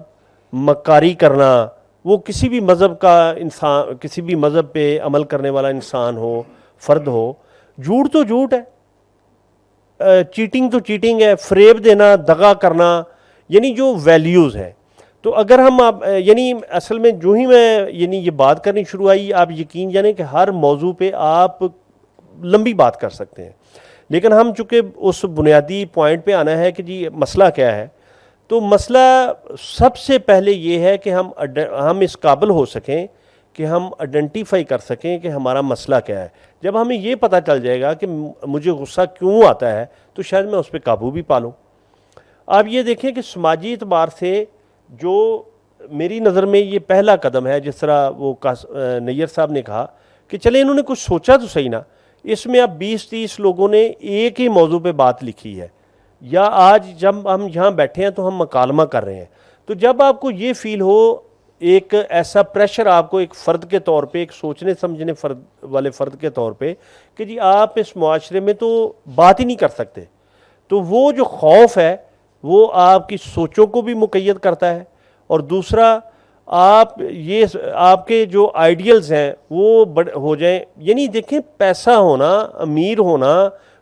مکاری کرنا، وہ کسی بھی مذہب کا انسان، کسی بھی مذہب پہ عمل کرنے والا انسان ہو، فرد ہو، جھوٹ تو جھوٹ ہے، چیٹنگ تو چیٹنگ ہے، فریب دینا، دغا کرنا، یعنی جو ویلیوز ہیں. تو اگر ہم یعنی اصل میں جو ہی میں یعنی یہ بات کرنی شروع آئی، آپ یقین جانیں کہ ہر موضوع پہ آپ لمبی بات کر سکتے ہیں. لیکن ہم چونکہ اس بنیادی پوائنٹ پہ آنا ہے کہ جی مسئلہ کیا ہے، تو مسئلہ سب سے پہلے یہ ہے کہ ہم اس قابل ہو سکیں کہ ہم آئیڈینٹیفائی کر سکیں کہ ہمارا مسئلہ کیا ہے. جب ہمیں یہ پتہ چل جائے گا کہ مجھے غصہ کیوں آتا ہے، تو شاید میں اس پہ قابو بھی پا لوں. آپ یہ دیکھیں کہ سماجی اعتبار سے جو میری نظر میں یہ پہلا قدم ہے، جس طرح وہ نیئر صاحب نے کہا کہ چلے انہوں نے کچھ سوچا تو صحیح نا. اس میں اب 20-30 لوگوں نے ایک ہی موضوع پہ بات لکھی ہے، یا آج جب ہم یہاں بیٹھے ہیں تو ہم مکالمہ کر رہے ہیں. تو جب آپ کو یہ فیل ہو، ایک ایسا پریشر آپ کو ایک فرد کے طور پہ، ایک سوچنے سمجھنے والے فرد کے طور پہ کہ جی آپ اس معاشرے میں تو بات ہی نہیں کر سکتے، تو وہ جو خوف ہے وہ آپ کی سوچوں کو بھی مقید کرتا ہے. اور دوسرا، آپ کے جو آئیڈیلز ہیں وہ ہو جائیں. یعنی دیکھیں، پیسہ ہونا، امیر ہونا،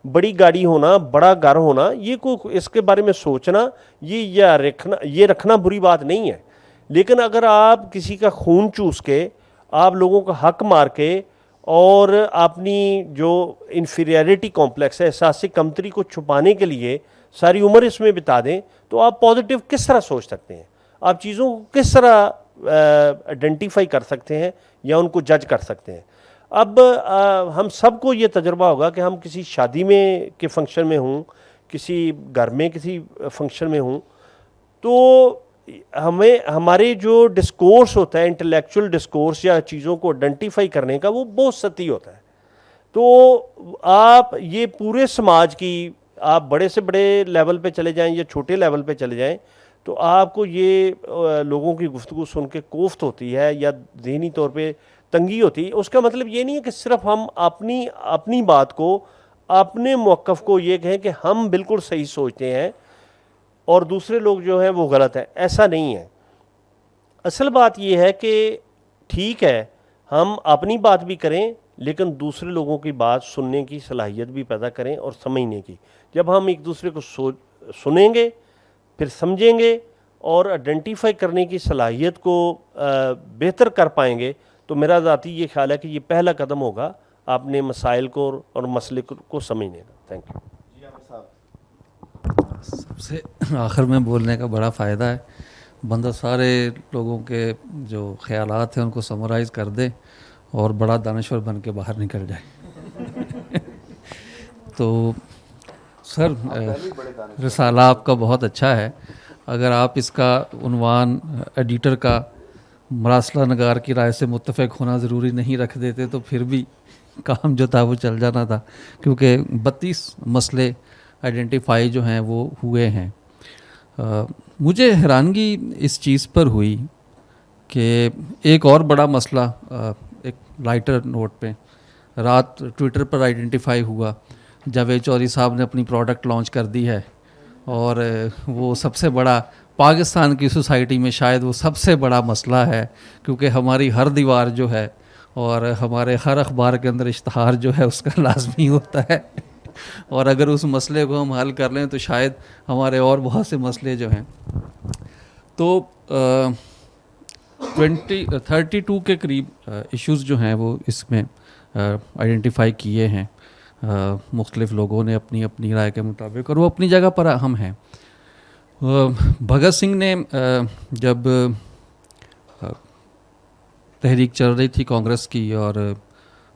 بڑی گاڑی ہونا، بڑا گھر ہونا، یہ کوئی اس کے بارے میں سوچنا، یہ رکھنا بری بات نہیں ہے. لیکن اگر آپ کسی کا خون چوس کے، آپ لوگوں کا حق مار کے، اور اپنی جو انفیریئرٹی کمپلیکس ہے، احساس کمتری کو چھپانے کے لیے ساری عمر اس میں بتا دیں، تو آپ پازیٹیو کس طرح سوچ سکتے ہیں؟ آپ چیزوں کو کس طرح آئیڈینٹیفائی کر سکتے ہیں یا ان کو جج کر سکتے ہیں؟ اب ہم سب کو یہ تجربہ ہوگا کہ ہم کسی شادی میں کے فنکشن میں ہوں، کسی گھر میں کسی فنکشن میں ہوں، تو ہمارے جو ڈسکورس ہوتا ہے، انٹلیکچول ڈسکورس یا چیزوں کو آئیڈینٹیفائی کرنے کا، وہ بہت سطحی ہوتا ہے. تو آپ یہ پورے سماج کی، آپ بڑے سے بڑے لیول پہ چلے جائیں یا چھوٹے لیول پہ چلے جائیں، تو آپ کو یہ لوگوں کی گفتگو سن کے کوفت ہوتی ہے یا ذہنی طور پہ تنگی ہوتی ہے. اس کا مطلب یہ نہیں ہے کہ صرف ہم اپنی بات کو، اپنے موقف کو یہ کہیں کہ ہم بالکل صحیح سوچتے ہیں اور دوسرے لوگ جو ہیں وہ غلط ہیں. ایسا نہیں ہے. اصل بات یہ ہے کہ ٹھیک ہے ہم اپنی بات بھی کریں، لیکن دوسرے لوگوں کی بات سننے کی صلاحیت بھی پیدا کریں اور سمجھنے کی. جب ہم ایک دوسرے کو سنیں گے، پھر سمجھیں گے اور آئیڈینٹیفائی کرنے کی صلاحیت کو بہتر کر پائیں گے تو میرا ذاتی یہ خیال ہے کہ یہ پہلا قدم ہوگا آپ نے مسائل کو اور مسئلے کو سمجھنے کا. Thank you. سب سے آخر میں بولنے کا بڑا فائدہ ہے, بندہ سارے لوگوں کے جو خیالات ہیں ان کو سمرائز کر دے اور بڑا دانشور بن کے باہر نکل جائے. تو سر رسالہ آپ کا بہت اچھا ہے. اگر آپ اس کا عنوان ایڈیٹر کا مراسلہ نگار کی رائے سے متفق ہونا ضروری نہیں رکھ دیتے تو پھر بھی کام جو تھا وہ چل جانا تھا, کیونکہ 32 مسئلے آئیڈینٹیفائی جو ہیں وہ ہوئے ہیں. مجھے حیرانگی اس چیز پر ہوئی کہ ایک اور بڑا مسئلہ ایک لائٹر نوٹ پہ رات ٹویٹر پر آئیڈینٹیفائی ہوا. جاوید چودھری صاحب نے اپنی پروڈکٹ لانچ کر دی ہے اور وہ سب سے بڑا پاکستان کی سوسائٹی میں شاید وہ سب سے بڑا مسئلہ ہے, کیونکہ ہماری ہر دیوار جو ہے اور ہمارے ہر اخبار کے اندر اشتہار جو ہے اس کا لازمی ہوتا ہے, اور اگر اس مسئلے کو ہم حل کر لیں تو شاید ہمارے اور بہت سے مسئلے جو ہیں. تو 32 کے قریب ایشوز جو ہیں وہ اس میں آئیڈینٹیفائی کیے ہیں مختلف لوگوں نے اپنی اپنی رائے کے مطابق, اور وہ اپنی جگہ پر اہم ہیں. بھگت سنگھ نے جب تحریک چل رہی تھی کانگریس کی اور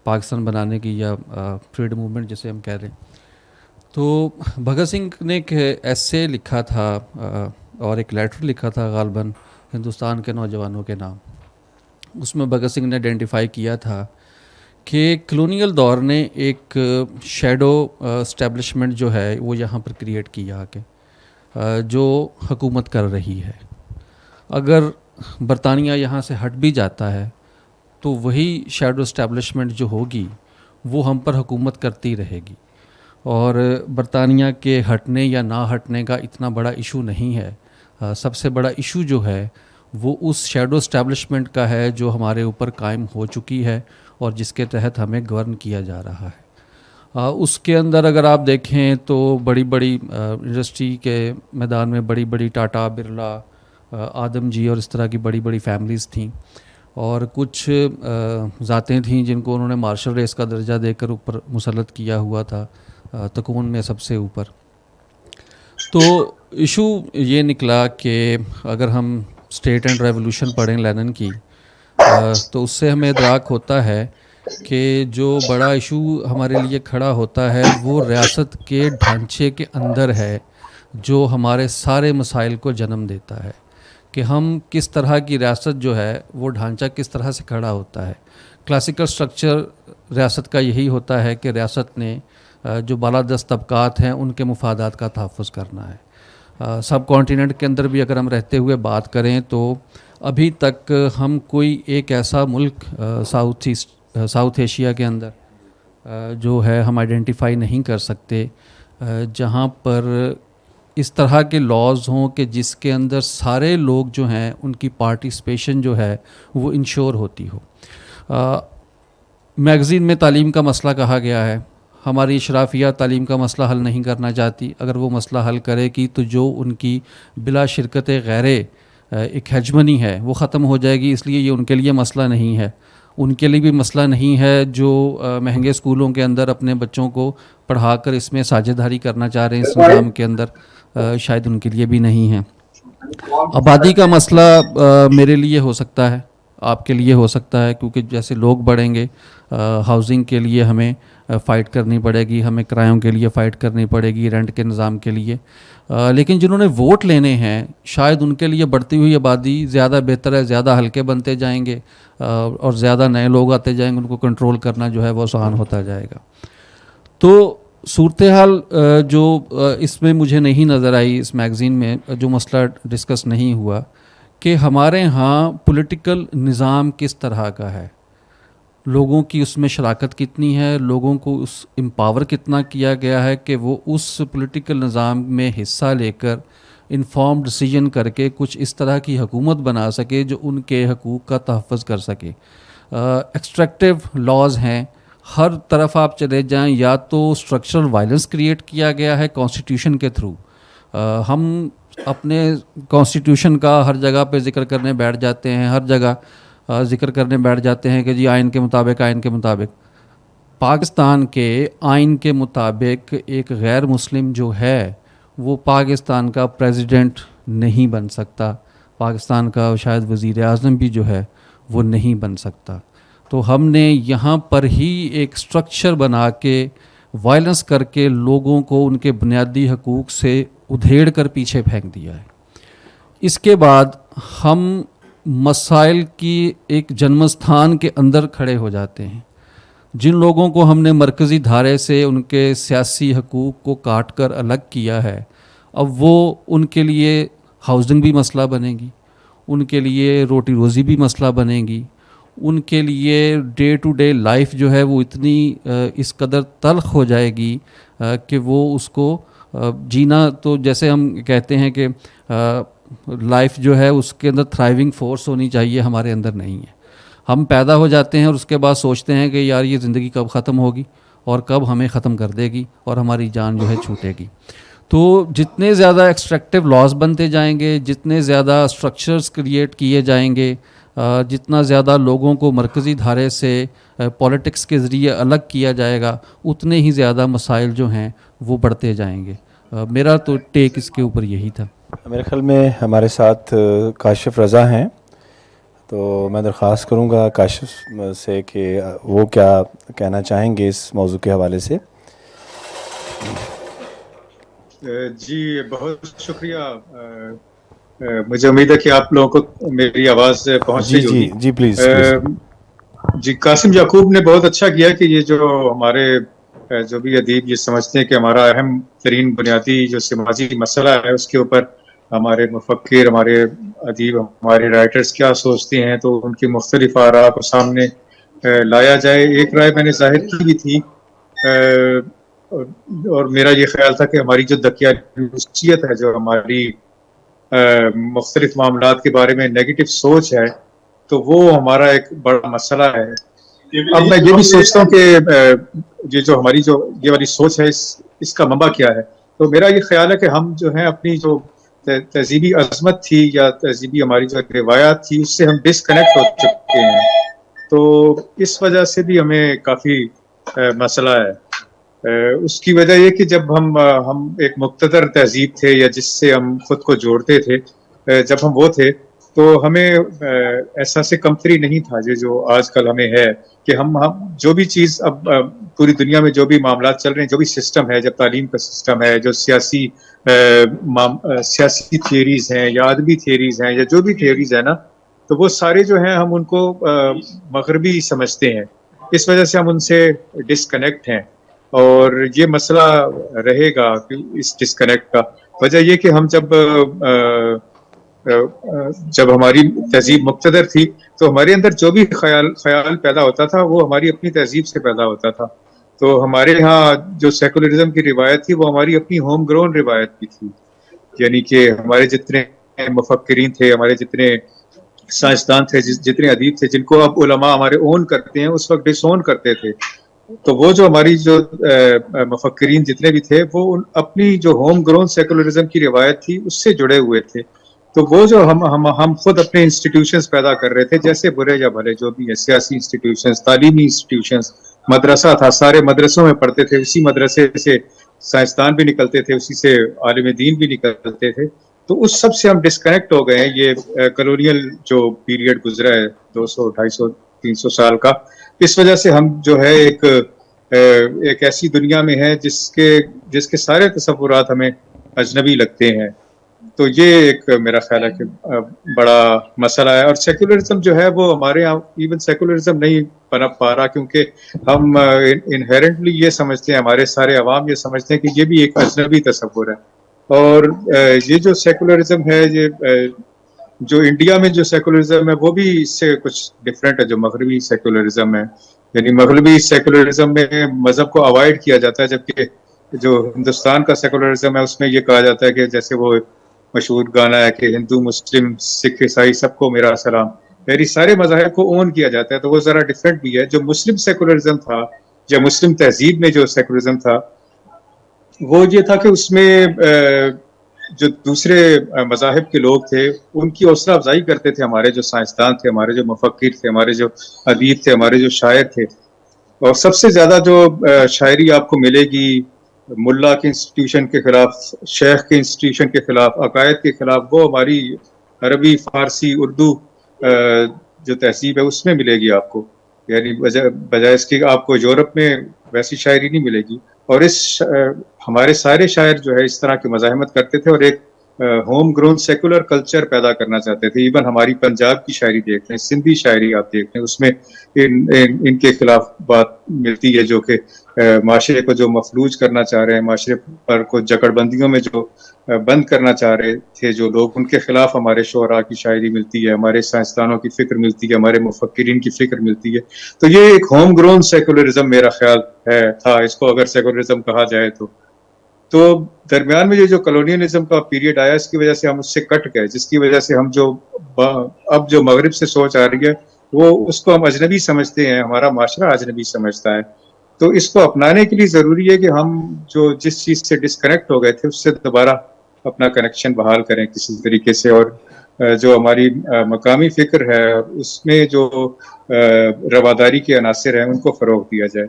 پاکستان بنانے کی یا فریڈم موومنٹ جسے ہم کہہ رہے ہیں, تو بھگت سنگھ نے ایک ایسے لکھا تھا اور ایک لیٹر لکھا تھا غالباً ہندوستان کے نوجوانوں کے نام. اس میں بھگت سنگھ نے آئیڈینٹیفائی کیا تھا کہ کلونیل دور نے ایک شیڈو اسٹیبلشمنٹ جو ہے وہ یہاں پر کریٹ کیا کہ جو حکومت کر رہی ہے. اگر برطانیہ یہاں سے ہٹ بھی جاتا ہے تو وہی شیڈو اسٹیبلشمنٹ جو ہوگی وہ ہم پر حکومت کرتی رہے گی, اور برطانیہ کے ہٹنے یا نہ ہٹنے کا اتنا بڑا ایشو نہیں ہے. سب سے بڑا ایشو جو ہے وہ اس شیڈو اسٹیبلشمنٹ کا ہے جو ہمارے اوپر قائم ہو چکی ہے اور جس کے تحت ہمیں گورن کیا جا رہا ہے. اس کے اندر اگر آپ دیکھیں تو بڑی بڑی انڈسٹری کے میدان میں بڑی بڑی ٹاٹا, برلا, آدم جی اور اس طرح کی بڑی بڑی فیملیز تھیں, اور کچھ ذاتیں تھیں جن کو انہوں نے مارشل ریس کا درجہ دے کر اوپر مسلط کیا ہوا تھا, تکون میں سب سے اوپر. تو ایشو یہ نکلا کہ اگر ہم اسٹیٹ اینڈ ریولوشن پڑھیں لینن کی تو اس سے ہمیں ادراک ہوتا ہے کہ جو بڑا ایشو ہمارے لیے کھڑا ہوتا ہے وہ ریاست کے ڈھانچے کے اندر ہے جو ہمارے سارے مسائل کو جنم دیتا ہے, کہ ہم کس طرح کی ریاست جو ہے وہ ڈھانچہ کس طرح سے کھڑا ہوتا ہے. کلاسیکل سٹرکچر ریاست کا یہی ہوتا ہے کہ ریاست نے جو بالادست طبقات ہیں ان کے مفادات کا تحفظ کرنا ہے. سب کانٹیننٹ کے اندر بھی اگر ہم رہتے ہوئے بات کریں تو ابھی تک ہم کوئی ایک ایسا ملک ساؤتھ ایشیا کے اندر جو ہے ہم آئیڈینٹیفائی نہیں کر سکتے جہاں پر اس طرح کے لاز ہوں کہ جس کے اندر سارے لوگ جو ہیں ان کی پارٹیسپیشن جو ہے وہ انشور ہوتی ہو. میگزین میں تعلیم کا مسئلہ کہا گیا ہے, ہماری اشرافیہ تعلیم کا مسئلہ حل نہیں کرنا چاہتی. اگر وہ مسئلہ حل کرے گی تو جو ان کی بلا شرکت غیر ایک ہیجمنی ہے وہ ختم ہو جائے گی, اس لیے یہ ان کے لیے مسئلہ نہیں ہے. ان کے لیے بھی مسئلہ نہیں ہے جو مہنگے اسکولوں کے اندر اپنے بچوں کو پڑھا کر اس میں ساجھیداری کرنا چاہ رہے ہیں اس نظام کے اندر, شاید ان کے لیے بھی نہیں ہے. آبادی کا مسئلہ میرے لیے ہو سکتا ہے, آپ کے لیے ہو سکتا ہے, کیونکہ جیسے لوگ بڑھیں گے ہاؤسنگ کے لیے ہمیں فائٹ کرنی پڑے گی, ہمیں کرایوں کے لیے فائٹ کرنی پڑے گی, رینٹ کے نظام کے لیے. لیکن جنہوں نے ووٹ لینے ہیں شاید ان کے لیے بڑھتی ہوئی آبادی زیادہ بہتر ہے, زیادہ ہلکے بنتے جائیں گے اور زیادہ نئے لوگ آتے جائیں گے, ان کو کنٹرول کرنا جو ہے وہ آسان ہوتا جائے گا. تو صورتحال جو اس میں مجھے نہیں نظر آئی اس میگزین میں, جو مسئلہ ڈسکس نہیں ہوا کہ ہمارے ہاں پولیٹیکل نظام کس طرح کا ہے, لوگوں کی اس میں شراکت کتنی ہے, لوگوں کو اس امپاور کتنا کیا گیا ہے کہ وہ اس پولیٹیکل نظام میں حصہ لے کر انفارم ڈیسیجن کر کے کچھ اس طرح کی حکومت بنا سکے جو ان کے حقوق کا تحفظ کر سکے. ایکسٹریکٹیو لاز ہیں ہر طرف آپ چلے جائیں, یا تو اسٹرکچرل وائلنس کریٹ کیا گیا ہے کانسٹیٹیوشن کے تھرو. ہم اپنے کانسٹیٹیوشن کا ہر جگہ پہ ذکر کرنے بیٹھ جاتے ہیں, ہر جگہ ذکر کرنے بیٹھ جاتے ہیں کہ جی آئین کے مطابق, آئین کے مطابق. پاکستان کے آئین کے مطابق ایک غیر مسلم جو ہے وہ پاکستان کا پریزیڈنٹ نہیں بن سکتا, پاکستان کا شاید وزیر اعظم بھی جو ہے وہ نہیں بن سکتا. تو ہم نے یہاں پر ہی ایک سٹرکچر بنا کے وائلنس کر کے لوگوں کو ان کے بنیادی حقوق سے ادھیڑ کر پیچھے پھینک دیا ہے. اس کے بعد ہم مسائل کی ایک جنمستھان کے اندر کھڑے ہو جاتے ہیں. جن لوگوں کو ہم نے مرکزی دھارے سے ان کے سیاسی حقوق کو کاٹ کر الگ کیا ہے, اب وہ ان کے لیے ہاؤسنگ بھی مسئلہ بنے گی, ان کے لیے روٹی روزی بھی مسئلہ بنے گی, ان کے لیے ڈے ٹو ڈے لائف جو ہے وہ اتنی اس قدر تلخ ہو جائے گی کہ وہ اس کو جینا, تو جیسے ہم کہتے ہیں کہ لائف جو ہے اس کے اندر تھرائیونگ فورس ہونی چاہیے, ہمارے اندر نہیں ہے. ہم پیدا ہو جاتے ہیں اور اس کے بعد سوچتے ہیں کہ یار یہ زندگی کب ختم ہوگی اور کب ہمیں ختم کر دے گی اور ہماری جان جو ہے چھوٹے گی. تو جتنے زیادہ ایکسٹریکٹیو لاز بنتے جائیں گے, جتنے زیادہ اسٹرکچرز کریٹ کیے جائیں گے, جتنا زیادہ لوگوں کو مرکزی دھارے سے پولیٹکس کے ذریعے الگ کیا جائے گا, اتنے ہی زیادہ مسائل جو ہیں وہ بڑھتے جائیں گے. میرا تو ٹیک اس کے اوپر یہی تھا. میرے خیال میں ہمارے ساتھ کاشف رضا ہیں, تو میں درخواست کروں گا کاشف سے کہ وہ کیا کہنا چاہیں گے اس موضوع کے حوالے سے. جی بہت شکریہ. مجھے امید ہے کہ آپ لوگوں کو میری آواز پہنچ رہی ہوگی. جی پلیز. جی قاسم یعقوب نے بہت اچھا کیا کہ یہ جو ہمارے جو بھی ادیب یہ سمجھتے ہیں کہ ہمارا اہم ترین بنیادی جو سماجی مسئلہ ہے اس کے اوپر ہمارے مفکر, ہمارے ادیب, ہمارے رائٹرز کیا سوچتے ہیں, تو ان کی مختلف آراء کو سامنے لایا جائے. ایک رائے میں نے ظاہر کی بھی تھی اور میرا یہ خیال تھا کہ ہماری جو دقیانوسیت ہے, جو ہماری مختلف معاملات کے بارے میں نیگیٹو سوچ ہے, تو وہ ہمارا ایک بڑا مسئلہ ہے. اب میں یہ بھی سوچتا ہوں کہ یہ جو ہماری جو یہ والی سوچ ہے اس کا منبع کیا ہے. تو میرا یہ خیال ہے کہ ہم جو ہیں اپنی جو تہذیبی عظمت تھی یا تہذیبی ہماری جو روایات تھی اس سے ہم ڈسکنیکٹ ہو چکے ہیں. تو اس وجہ سے بھی ہمیں کافی مسئلہ ہے. اس کی وجہ یہ کہ جب ہم ایک مقتدر تہذیب تھے یا جس سے ہم خود کو جوڑتے تھے, جب ہم وہ تھے تو ہمیں احساس کمتری نہیں تھا جو آج کل ہمیں ہے کہ ہم جو بھی چیز اب پوری دنیا میں جو بھی معاملات چل رہے ہیں, جو بھی سسٹم ہے, جب تعلیم کا سسٹم ہے, جو سیاسی تھیوریز ہیں یا ادبی تھیوریز ہیں یا جو بھی تھیوریز ہیں نا, تو وہ سارے جو ہیں ہم ان کو مغربی سمجھتے ہیں. اس وجہ سے ہم ان سے ڈسکنیکٹ ہیں اور یہ مسئلہ رہے گا. اس ڈسکنیکٹ کا وجہ یہ کہ ہم جب ہماری تہذیب مقتدر تھی تو ہمارے اندر جو بھی خیال پیدا ہوتا تھا وہ ہماری اپنی تہذیب سے پیدا ہوتا تھا. تو ہمارے ہاں جو سیکولرزم کی روایت تھی وہ ہماری اپنی ہوم گرون روایت بھی تھی. یعنی کہ ہمارے جتنے مفکرین تھے, ہمارے جتنے سائنسدان تھے, جتنے ادیب تھے, جن کو اب علماء ہمارے اون کرتے ہیں, اس وقت ڈس اون کرتے تھے. تو وہ جو ہماری جو مفکرین جتنے بھی تھے وہ اپنی جو ہوم گرون سیکولرزم کی روایت تھی اس سے جڑے ہوئے تھے. تو وہ جو ہم خود اپنے انسٹیٹیوشنز پیدا کر رہے تھے, جیسے برے یا بھلے جو بھی ہے, سیاسی انسٹیٹیوشنز, تعلیمی انسٹیٹیوشنز, مدرسہ تھا, سارے مدرسوں میں پڑھتے تھے, اسی مدرسے سے سائنسدان بھی نکلتے تھے, اسی سے عالم دین بھی نکلتے تھے. تو اس سب سے ہم ڈسکنیکٹ ہو گئے ہیں. یہ کلونیل جو پیریڈ گزرا ہے 200, 250, 300 سال کا, اس وجہ سے ہم جو ہے ایک ایسی دنیا میں ہیں جس کے سارے تصورات ہمیں اجنبی لگتے ہیں. تو یہ ایک میرا خیال ہے کہ بڑا مسئلہ ہے. اور سیکولرزم جو ہے وہ ہمارے یہاں ایون سیکولرزم نہیں پنپ پا رہا, کیونکہ ہم انہیرنٹلی یہ سمجھتے ہیں, ہمارے سارے عوام یہ سمجھتے ہیں کہ یہ بھی ایک اجنبی تصور ہے. اور یہ جو سیکولرزم ہے, یہ جو انڈیا میں جو سیکولرزم ہے وہ بھی اس سے کچھ ڈفرینٹ ہے جو مغربی سیکولرزم ہے. یعنی مغربی سیکولرزم میں مذہب کو اوائڈ کیا جاتا ہے, جبکہ جو ہندوستان کا سیکولرزم ہے اس میں یہ کہا جاتا ہے کہ جیسے وہ مشہور گانا ہے کہ ہندو, مسلم, سکھ, عیسائی سب کو میرا سلام, یعنی سارے مذاہب کو اون کیا جاتا ہے. تو وہ ذرا ڈفرینٹ بھی ہے. جو مسلم سیکولرزم تھا یا مسلم تہذیب میں جو سیکولرزم تھا وہ یہ تھا کہ اس میں جو دوسرے مذاہب کے لوگ تھے ان کی حوصلہ افزائی کرتے تھے، ہمارے جو سائنسدان تھے، ہمارے جو مفکر تھے، ہمارے جو ادیب تھے، ہمارے جو شاعر تھے. اور سب سے زیادہ جو شاعری آپ کو ملے گی ملا کے انسٹیٹیوشن کے خلاف، شیخ کے انسٹیٹیوشن کے خلاف، عقائد کے خلاف، وہ ہماری عربی، فارسی، اردو جو تہذیب ہے اس میں ملے گی آپ کو. یعنی بجائے اس کے آپ کو یورپ میں ویسی شاعری نہیں ملے گی. اور ہمارے سارے شاعر جو ہے اس طرح کی مزاحمت کرتے تھے اور ایک ہوم گرون سیکولر کلچر پیدا کرنا چاہتے تھے. ایون ہماری پنجاب کی شاعری دیکھ لیں، سندھی شاعری آپ دیکھ لیں، اس میں ان کے خلاف بات ملتی ہے جو کہ معاشرے کو جو مفلوج کرنا چاہ رہے ہیں، معاشرے پر کو جکڑ بندیوں میں جو بند کرنا چاہ رہے تھے جو لوگ، ان کے خلاف ہمارے شعراء کی شاعری ملتی ہے، ہمارے سائنسدانوں کی فکر ملتی ہے، ہمارے مفکرین کی فکر ملتی ہے. تو یہ ایک ہوم گرون سیکولرزم میرا خیال تھا، اس کو اگر سیکولرزم کہا جائے تو درمیان میں یہ جو کلونیلزم کا پیریڈ آیا، اس کی وجہ سے ہم اس سے کٹ گئے، جس کی وجہ سے ہم اب جو مغرب سے سوچ آ رہی ہے وہ اس کو ہم اجنبی سمجھتے ہیں، ہمارا معاشرہ اجنبی سمجھتا ہے. تو اس کو اپنانے کے لیے ضروری ہے کہ ہم جو جس چیز سے ڈسکنیکٹ ہو گئے تھے اس سے دوبارہ اپنا کنیکشن بحال کریں کسی طریقے سے، اور جو ہماری مقامی فکر ہے اس میں جو رواداری کے عناصر ہیں ان کو فروغ دیا جائے.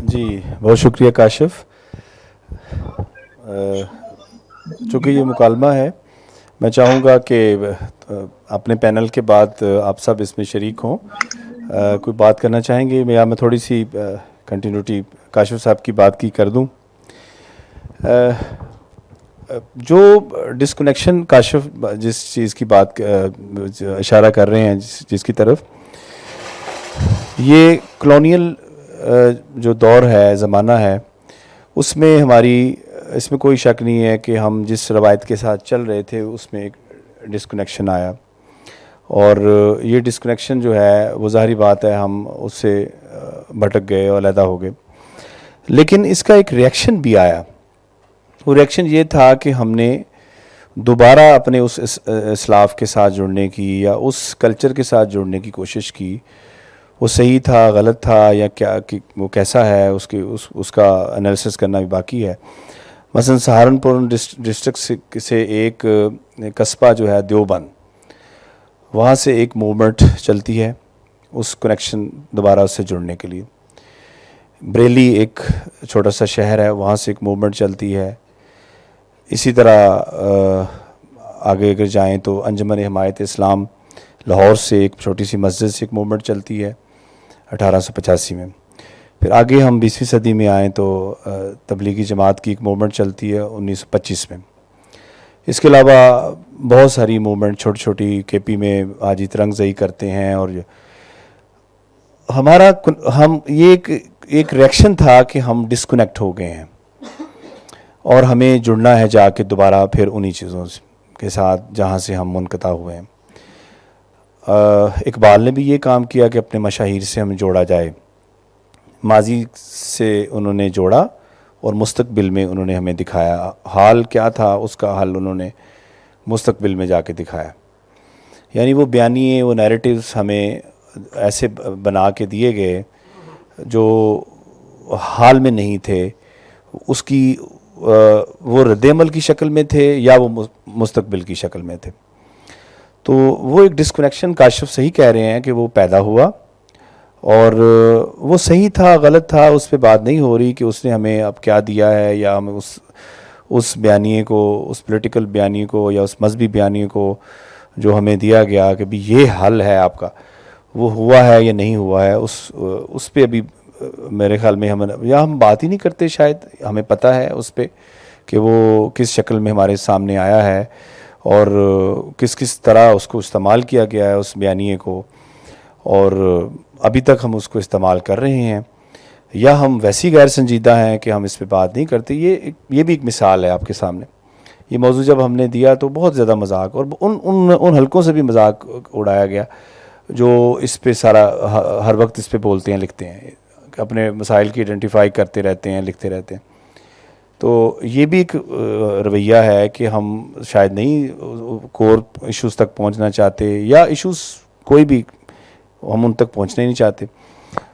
جی بہت شکریہ کاشف. چونکہ یہ مکالمہ ہے، میں چاہوں گا کہ اپنے پینل کے بعد آپ سب اس میں شریک ہوں. کوئی بات کرنا چاہیں گے یا میں تھوڑی سی کنٹینیوٹی کاشف صاحب کی بات کی کر دوں؟ جو ڈسکنیکشن کاشف جس چیز کی بات اشارہ کر رہے ہیں، جس کی طرف، یہ کلونیل جو دور ہے، زمانہ ہے، اس میں اس میں کوئی شک نہیں ہے کہ ہم جس روایت کے ساتھ چل رہے تھے اس میں ایک ڈسکنیکشن آیا. اور یہ ڈسکنیکشن جو ہے وہ ظاہری بات ہے ہم اس سے بھٹک گئے اور علیحدہ ہو گئے. لیکن اس کا ایک ریئیکشن بھی آیا. وہ ریئیکشن یہ تھا کہ ہم نے دوبارہ اپنے اس اسلاف کے ساتھ جڑنے کی یا اس کلچر کے ساتھ جڑنے کی کوشش کی. وہ صحیح تھا، غلط تھا، یا کیا وہ کیسا ہے، اس کا انالیسس کرنا بھی باقی ہے. مثلا سہارنپور ڈسٹرکٹ سے ایک قصبہ جو ہے دیوبند، وہاں سے ایک موومنٹ چلتی ہے اس کنیکشن دوبارہ اس سے جڑنے کے لیے. بریلی ایک چھوٹا سا شہر ہے، وہاں سے ایک موومنٹ چلتی ہے. اسی طرح آگے اگر جائیں تو انجمن حمایت اسلام لاہور سے ایک چھوٹی سی مسجد سے ایک موومنٹ چلتی ہے 1885 میں. پھر آگے ہم 20ویں صدی میں آئیں تو تبلیغی جماعت کی ایک موومنٹ چلتی ہے 1925 میں. اس کے علاوہ بہت ساری موومنٹ چھوٹی چھوٹی کے پی میں حاجی ترنگ زئی کرتے ہیں. اور یہ ایک ریئیکشن تھا کہ ہم ڈسکنیکٹ ہو گئے ہیں اور ہمیں جڑنا ہے جا کے دوبارہ پھر انہی چیزوں کے ساتھ جہاں سے ہم منقطع ہوئے ہیں. اقبال نے بھی یہ کام کیا کہ اپنے مشاہیر سے ہمیں جوڑا جائے. ماضی سے انہوں نے جوڑا اور مستقبل میں انہوں نے ہمیں دکھایا. حال کیا تھا اس کا حل انہوں نے مستقبل میں جا کے دکھایا. یعنی وہ بیانیے، وہ نیریٹیوز ہمیں ایسے بنا کے دیے گئے جو حال میں نہیں تھے، اس کی وہ رد عمل کی شکل میں تھے یا وہ مستقبل کی شکل میں تھے. تو وہ ایک ڈسکنیکشن کاشف صحیح کہہ رہے ہیں کہ وہ پیدا ہوا، اور وہ صحیح تھا غلط تھا اس پہ بات نہیں ہو رہی کہ اس نے ہمیں اب کیا دیا ہے، یا ہمیں اس بیانیے کو، اس پولیٹیکل بیانیے کو یا اس مذہبی بیانیے کو جو ہمیں دیا گیا کہ بھی یہ حل ہے آپ کا، وہ ہوا ہے یا نہیں ہوا ہے، اس پہ ابھی میرے خیال میں ہم بات ہی نہیں کرتے. شاید ہمیں پتہ ہے اس پہ کہ وہ کس شکل میں ہمارے سامنے آیا ہے اور کس طرح اس کو استعمال کیا گیا ہے اس بیانیے کو، اور ابھی تک ہم اس کو استعمال کر رہے ہیں، یا ہم ویسی غیر سنجیدہ ہیں کہ ہم اس پہ بات نہیں کرتے. یہ بھی ایک مثال ہے آپ کے سامنے. یہ موضوع جب ہم نے دیا تو بہت زیادہ مذاق، اور ان حلقوں سے بھی مذاق اڑایا گیا جو اس پہ سارا ہر وقت اس پہ بولتے ہیں، لکھتے ہیں، اپنے مسائل کی آئیڈینٹیفائی کرتے رہتے ہیں، لکھتے رہتے ہیں. تو یہ بھی ایک رویہ ہے کہ ہم شاید نہیں کور ایشوز تک پہنچنا چاہتے، یا ایشوز کوئی بھی ہم ان تک پہنچنا ہی نہیں چاہتے.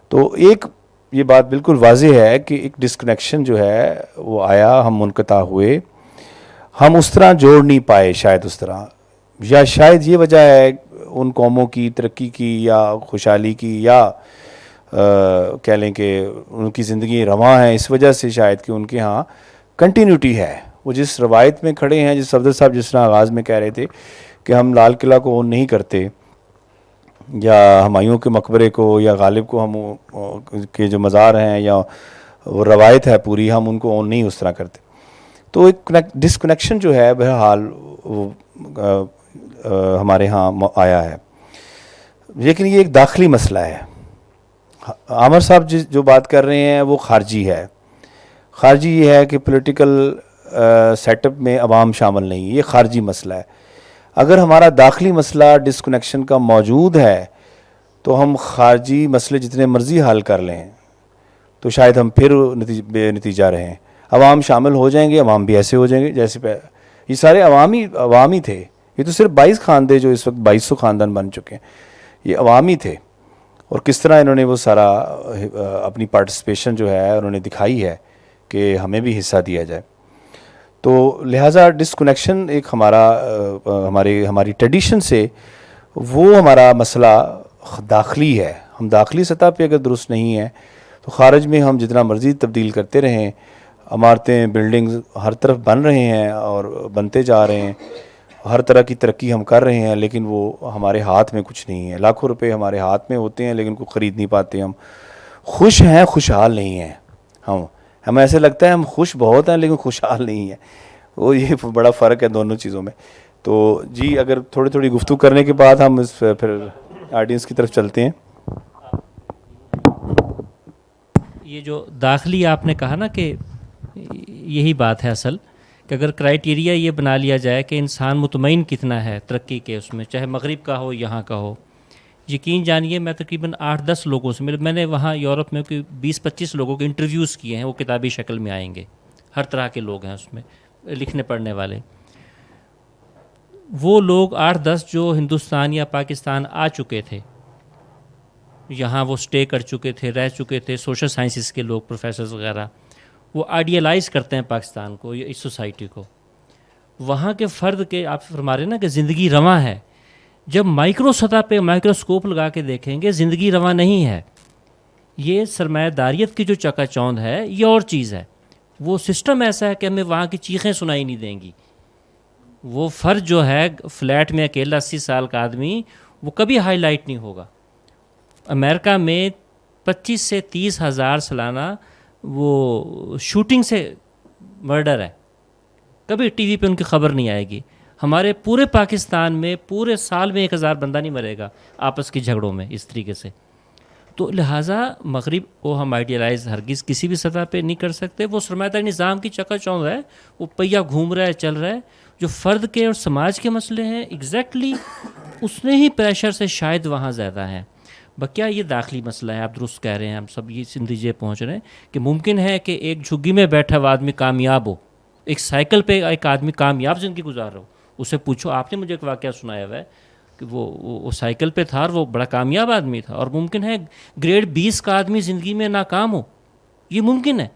تو ایک یہ بات بالکل واضح ہے کہ ایک ڈسکنیکشن جو ہے وہ آیا, ہم منقطع ہوئے, ہم اس طرح جوڑ نہیں پائے شاید اس طرح, یا شاید یہ وجہ ہے ان قوموں کی ترقی کی یا خوشحالی کی, یا کہہ لیں کہ ان کی زندگی رواں ہے اس وجہ سے شاید کہ ان کے ہاں کنٹینیوٹی ہے. وہ جس روایت میں کھڑے ہیں, جس صفدر صاحب جس طرح آغاز میں کہہ رہے تھے کہ ہم لال قلعہ کو اون نہیں کرتے, یا ہمایوں کے مقبرے کو یا غالب کو ہم کے جو مزار ہیں یا وہ روایت ہے پوری, ہم ان کو اون نہیں اس طرح کرتے. تو ایک ڈسکنیکشن جو ہے بہرحال وہ ہمارے ہاں آیا ہے, لیکن یہ ایک داخلی مسئلہ ہے. عامر صاحب جو بات کر رہے ہیں وہ خارجی ہے. خارجی یہ ہے کہ پولیٹیکل سیٹ اپ میں عوام شامل نہیں, یہ خارجی مسئلہ ہے. اگر ہمارا داخلی مسئلہ ڈسکنیکشن کا موجود ہے تو ہم خارجی مسئلے جتنے مرضی حل کر لیں تو شاید ہم پھر بے نتیجہ رہیں. عوام شامل ہو جائیں گے, عوام بھی ایسے ہو جائیں گے جیسے یہ سارے عوامی تھے. یہ تو صرف 22 خاندے جو اس وقت 2200 خاندان بن چکے ہیں, یہ عوامی تھے. اور کس طرح انہوں نے وہ سارا اپنی پارٹیسپیشن جو ہے انہوں نے دکھائی ہے کہ ہمیں بھی حصہ دیا جائے. تو لہٰذا ڈسکنیکشن ایک ہماری ٹریڈیشن سے وہ ہمارا مسئلہ داخلی ہے. ہم داخلی سطح پہ اگر درست نہیں ہیں تو خارج میں ہم جتنا مرضی تبدیل کرتے رہیں, عمارتیں بلڈنگز ہر طرف بن رہے ہیں اور بنتے جا رہے ہیں, ہر طرح کی ترقی ہم کر رہے ہیں, لیکن وہ ہمارے ہاتھ میں کچھ نہیں ہے. لاکھوں روپے ہمارے ہاتھ میں ہوتے ہیں لیکن کوئی خرید نہیں پاتے. ہم خوش ہیں, خوشحال نہیں ہیں. ہمیں ایسے لگتا ہے ہم خوش بہت ہیں لیکن خوشحال نہیں ہیں. وہ یہ بڑا فرق ہے دونوں چیزوں میں. تو جی اگر تھوڑی گفتگو کرنے کے بعد ہم پھر آڈینس کی طرف چلتے ہیں. یہ جو داخلی آپ نے کہا نا کہ یہی بات ہے اصل, کہ اگر کرائیٹیریا یہ بنا لیا جائے کہ انسان مطمئن کتنا ہے ترقی کے, اس میں چاہے مغرب کا ہو یہاں کا ہو, یقین جانیے میں تقریباً 8-10 لوگوں سے میں نے وہاں یورپ میں کوئی 20-25 لوگوں کے انٹرویوز کیے ہیں, وہ کتابی شکل میں آئیں گے, ہر طرح کے لوگ ہیں اس میں لکھنے پڑھنے والے. وہ لوگ 8-10 جو ہندوستان یا پاکستان آ چکے تھے, یہاں وہ سٹے کر چکے تھے, رہ چکے تھے, سوشل سائنسز کے لوگ پروفیسرز وغیرہ, وہ آئیڈیلائز کرتے ہیں پاکستان کو یا اس سوسائٹی کو. وہاں کے فرد کے آپ فرما رہے ہیں نا کہ زندگی رواں ہے, جب مائکرو سطح پہ مائکروسکوپ لگا کے دیکھیں گے زندگی رواں نہیں ہے. یہ سرمایہ داریت کی جو چکا چوند ہے یہ اور چیز ہے. وہ سسٹم ایسا ہے کہ ہمیں وہاں کی چیخیں سنائی نہیں دیں گی. وہ فرد جو ہے فلیٹ میں اکیلا 80 سال کا آدمی, وہ کبھی ہائی لائٹ نہیں ہوگا. امریکہ میں 25 سے 30 ہزار سالانہ وہ شوٹنگ سے مرڈر ہے, کبھی ٹی وی پہ ان کی خبر نہیں آئے گی. ہمارے پورے پاکستان میں پورے سال میں 1000 بندہ نہیں مرے گا آپس کی جھگڑوں میں اس طریقے سے. تو لہٰذا مغرب کو ہم آئیڈیلائز ہرگز کسی بھی سطح پہ نہیں کر سکتے. وہ سرمایہ داری نظام کی چکا چوند ہے, وہ پہیا گھوم رہا ہے, چل رہا ہے. جو فرد کے اور سماج کے مسئلے ہیں ایگزیکٹلی اس نے ہی پریشر سے شاید وہاں زیادہ ہیں. بکیا یہ داخلی مسئلہ ہے, آپ درست کہہ رہے ہیں, ہم سب یہ نتیجے پہنچ رہے ہیں کہ ممکن ہے کہ ایک جھگی میں بیٹھا ہوا آدمی کامیاب ہو, ایک سائیکل پہ ایک آدمی کامیاب زندگی گزار رہا ہو. اسے پوچھو, آپ نے مجھے ایک واقعہ سنایا ہوا ہے کہ وہ سائیکل پہ تھا اور وہ بڑا کامیاب آدمی تھا, اور ممکن ہے گریڈ 20 کا آدمی زندگی میں ناکام ہو, یہ ممکن ہے.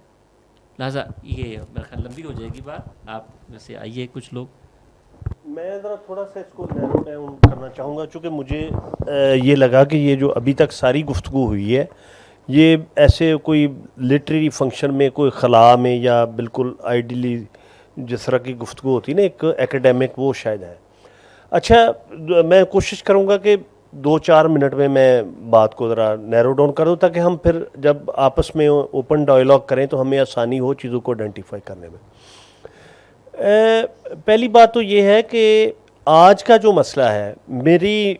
لہٰذا یہ میرا خیال لمبی ہو جائے گی بات, آپ ویسے آئیے کچھ لوگ. میں ذرا تھوڑا سا اس کو نیرو ڈاؤن کرنا چاہوں گا, چونکہ مجھے یہ لگا کہ یہ جو ابھی تک ساری گفتگو ہوئی ہے یہ ایسے کوئی لٹریری فنکشن میں, کوئی خلا میں, یا بالکل آئیڈیلی جس طرح کی گفتگو ہوتی ہے نا ایک ایکیڈیمک, وہ شاید ہے. اچھا میں کوشش کروں گا کہ 2-4 منٹ میں بات کو ذرا نیرو ڈاؤن کر دوں تاکہ ہم پھر جب آپس میں اوپن ڈائیلاگ کریں تو ہمیں آسانی ہو چیزوں کو آئیڈینٹیفائی کرنے میں. پہلی بات تو یہ ہے کہ آج کا جو مسئلہ ہے, میری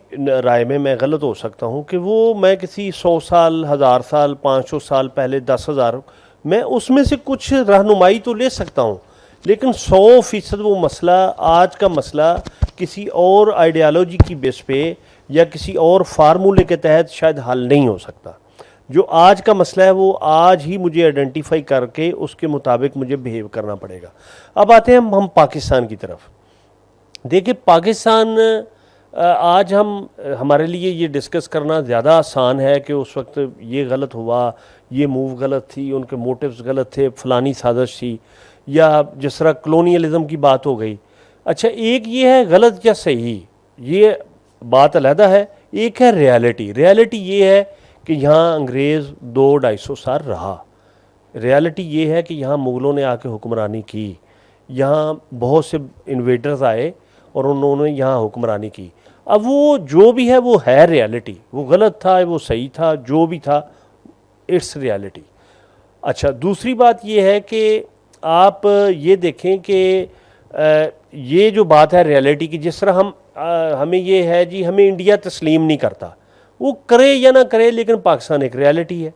رائے میں غلط ہو سکتا ہوں کہ وہ میں کسی 100 سال, 1000 سال, 500 سال پہلے, 10,000, میں اس میں سے کچھ رہنمائی تو لے سکتا ہوں, لیکن 100% وہ مسئلہ, آج کا مسئلہ کسی اور آئیڈیالوجی کی بیس پہ یا کسی اور فارمولے کے تحت شاید حل نہیں ہو سکتا. جو آج کا مسئلہ ہے وہ آج ہی مجھے آئیڈینٹیفائی کر کے اس کے مطابق مجھے بیہیو کرنا پڑے گا. اب آتے ہیں ہم پاکستان کی طرف. دیکھیں پاکستان آج ہمارے لیے یہ ڈسکس کرنا زیادہ آسان ہے کہ اس وقت یہ غلط ہوا, یہ موو غلط تھی, ان کے موٹیوز غلط تھے, فلانی سازش تھی, یا جس طرح کلونیلزم کی بات ہو گئی. اچھا ایک یہ ہے غلط یا صحیح, یہ بات علیحدہ ہے. ایک ہے ریالٹی. ریالٹی یہ ہے کہ یہاں انگریز 200-250 سال رہا. ریالٹی یہ ہے کہ یہاں مغلوں نے آ کے حکمرانی کی, یہاں بہت سے انویڈرز آئے اور انہوں نے یہاں حکمرانی کی. اب وہ جو بھی ہے وہ ہے ریالٹی, وہ غلط تھا وہ صحیح تھا, جو بھی تھا اٹس ریالٹی. اچھا دوسری بات یہ ہے کہ آپ یہ دیکھیں کہ یہ جو بات ہے ریالٹی کی, جس طرح ہمیں یہ ہے جی ہمیں انڈیا تسلیم نہیں کرتا, وہ کرے یا نہ کرے لیکن پاکستان ایک ریالٹی ہے.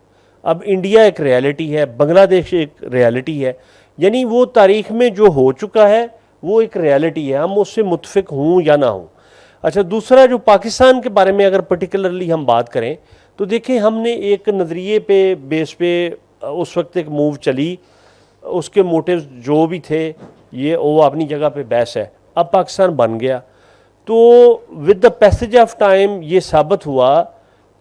اب انڈیا ایک ریالٹی ہے, بنگلہ دیش ایک ریالٹی ہے, یعنی وہ تاریخ میں جو ہو چکا ہے وہ ایک ریالٹی ہے, ہم اس سے متفق ہوں یا نہ ہوں. اچھا دوسرا جو پاکستان کے بارے میں اگر پرٹیکولرلی ہم بات کریں تو دیکھیں ہم نے ایک نظریے پہ بیس پہ اس وقت ایک موو چلی, اس کے موٹیوز جو بھی تھے یہ وہ اپنی جگہ پہ بحث ہے. اب پاکستان بن گیا تو with the passage of time یہ ثابت ہوا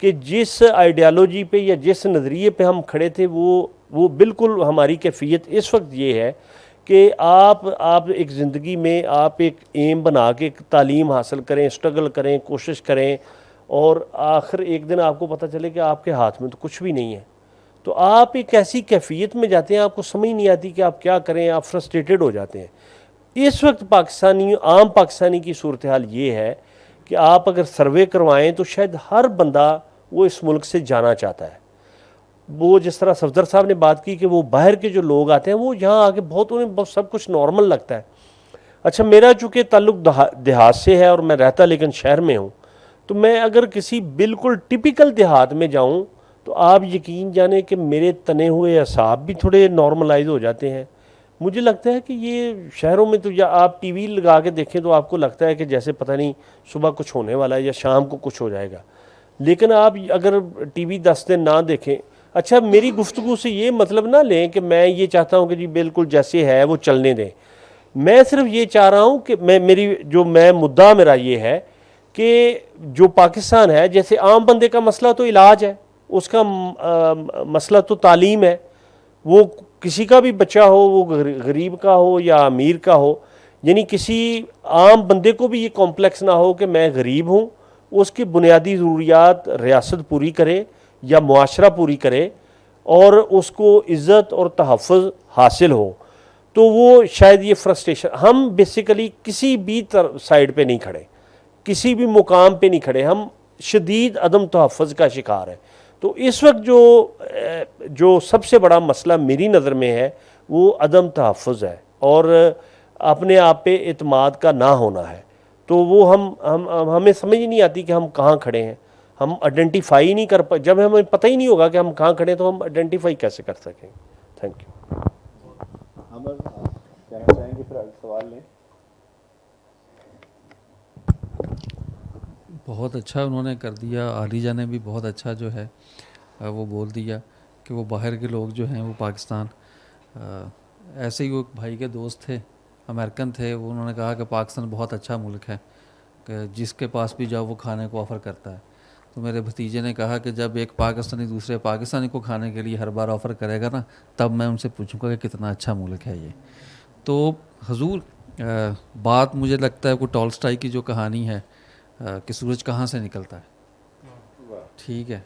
کہ جس آئیڈیالوجی پہ یا جس نظریے پہ ہم کھڑے تھے وہ بالکل ہماری کیفیت اس وقت یہ ہے کہ آپ ایک زندگی میں آپ ایک ایم بنا کے ایک تعلیم حاصل کریں, اسٹرگل کریں, کوشش کریں, اور آخر ایک دن آپ کو پتہ چلے کہ آپ کے ہاتھ میں تو کچھ بھی نہیں ہے, تو آپ ایک ایسی کیفیت میں جاتے ہیں آپ کو سمجھ نہیں آتی کہ آپ کیا کریں, آپ فرسٹریٹڈ ہو جاتے ہیں. اس وقت عام پاکستانی کی صورتحال یہ ہے کہ آپ اگر سروے کروائیں تو شاید ہر بندہ وہ اس ملک سے جانا چاہتا ہے. وہ جس طرح صفدر صاحب نے بات کی کہ وہ باہر کے جو لوگ آتے ہیں وہ یہاں آ کے انہیں سب کچھ نارمل لگتا ہے. اچھا میرا چونکہ تعلق دیہات سے ہے اور میں رہتا لیکن شہر میں ہوں, تو میں اگر کسی بالکل ٹپیکل دیہات میں جاؤں تو آپ یقین جانیں کہ میرے تنے ہوئے اعصاب بھی تھوڑے نارملائز ہو جاتے ہیں. مجھے لگتا ہے کہ یہ شہروں میں تو یا آپ ٹی وی لگا کے دیکھیں تو آپ کو لگتا ہے کہ جیسے پتہ نہیں صبح کچھ ہونے والا ہے یا شام کو کچھ ہو جائے گا, لیکن آپ اگر ٹی وی 10 دن نہ دیکھیں. اچھا میری گفتگو سے یہ مطلب نہ لیں کہ میں یہ چاہتا ہوں کہ جی بالکل جیسے ہے وہ چلنے دیں. میں صرف یہ چاہ رہا ہوں کہ میں مدعا میرا یہ ہے کہ جو پاکستان ہے, جیسے عام بندے کا مسئلہ تو علاج ہے, اس کا مسئلہ تو تعلیم ہے. وہ کسی کا بھی بچہ ہو, وہ غریب کا ہو یا امیر کا ہو, یعنی کسی عام بندے کو بھی یہ کمپلیکس نہ ہو کہ میں غریب ہوں. اس کی بنیادی ضروریات ریاست پوری کرے یا معاشرہ پوری کرے اور اس کو عزت اور تحفظ حاصل ہو, تو وہ شاید یہ فرسٹریشن. ہم بیسیکلی کسی بھی سائیڈ پہ نہیں کھڑے, کسی بھی مقام پہ نہیں کھڑے, ہم شدید عدم تحفظ کا شکار ہیں. تو اس وقت جو سب سے بڑا مسئلہ میری نظر میں ہے وہ عدم تحفظ ہے اور اپنے آپ پہ اعتماد کا نہ ہونا ہے. تو وہ ہمیں سمجھ ہی نہیں آتی کہ ہم کہاں کھڑے ہیں, ہم آئیڈینٹیفائی ہی نہیں کر جب ہمیں پتہ ہی نہیں ہوگا کہ ہم کہاں کھڑے ہیں تو ہم آئیڈینٹیفائی کیسے کر سکیں. Thank you. کہنا چاہیں گے پھر سوال لیں. بہت اچھا انہوں نے کر دیا, عالیجہ نے بھی بہت اچھا جو ہے وہ بول دیا کہ وہ باہر کے لوگ جو ہیں وہ پاکستان, ایسے ہی وہ بھائی کے دوست تھے امریکن تھے, وہ انہوں نے کہا کہ پاکستان بہت اچھا ملک ہے کہ جس کے پاس بھی جاؤ وہ کھانے کو آفر کرتا ہے. تو میرے بھتیجے نے کہا کہ جب ایک پاکستانی دوسرے پاکستانی کو کھانے کے لیے ہر بار آفر کرے گا نا, تب میں ان سے پوچھوں گا کہ کتنا اچھا ملک ہے یہ. تو حضور بات مجھے لگتا ہے کوئی ٹالسٹائی کی جو کہانی ہے کہ سورج کہاں سے نکلتا ہے, ٹھیک ہے,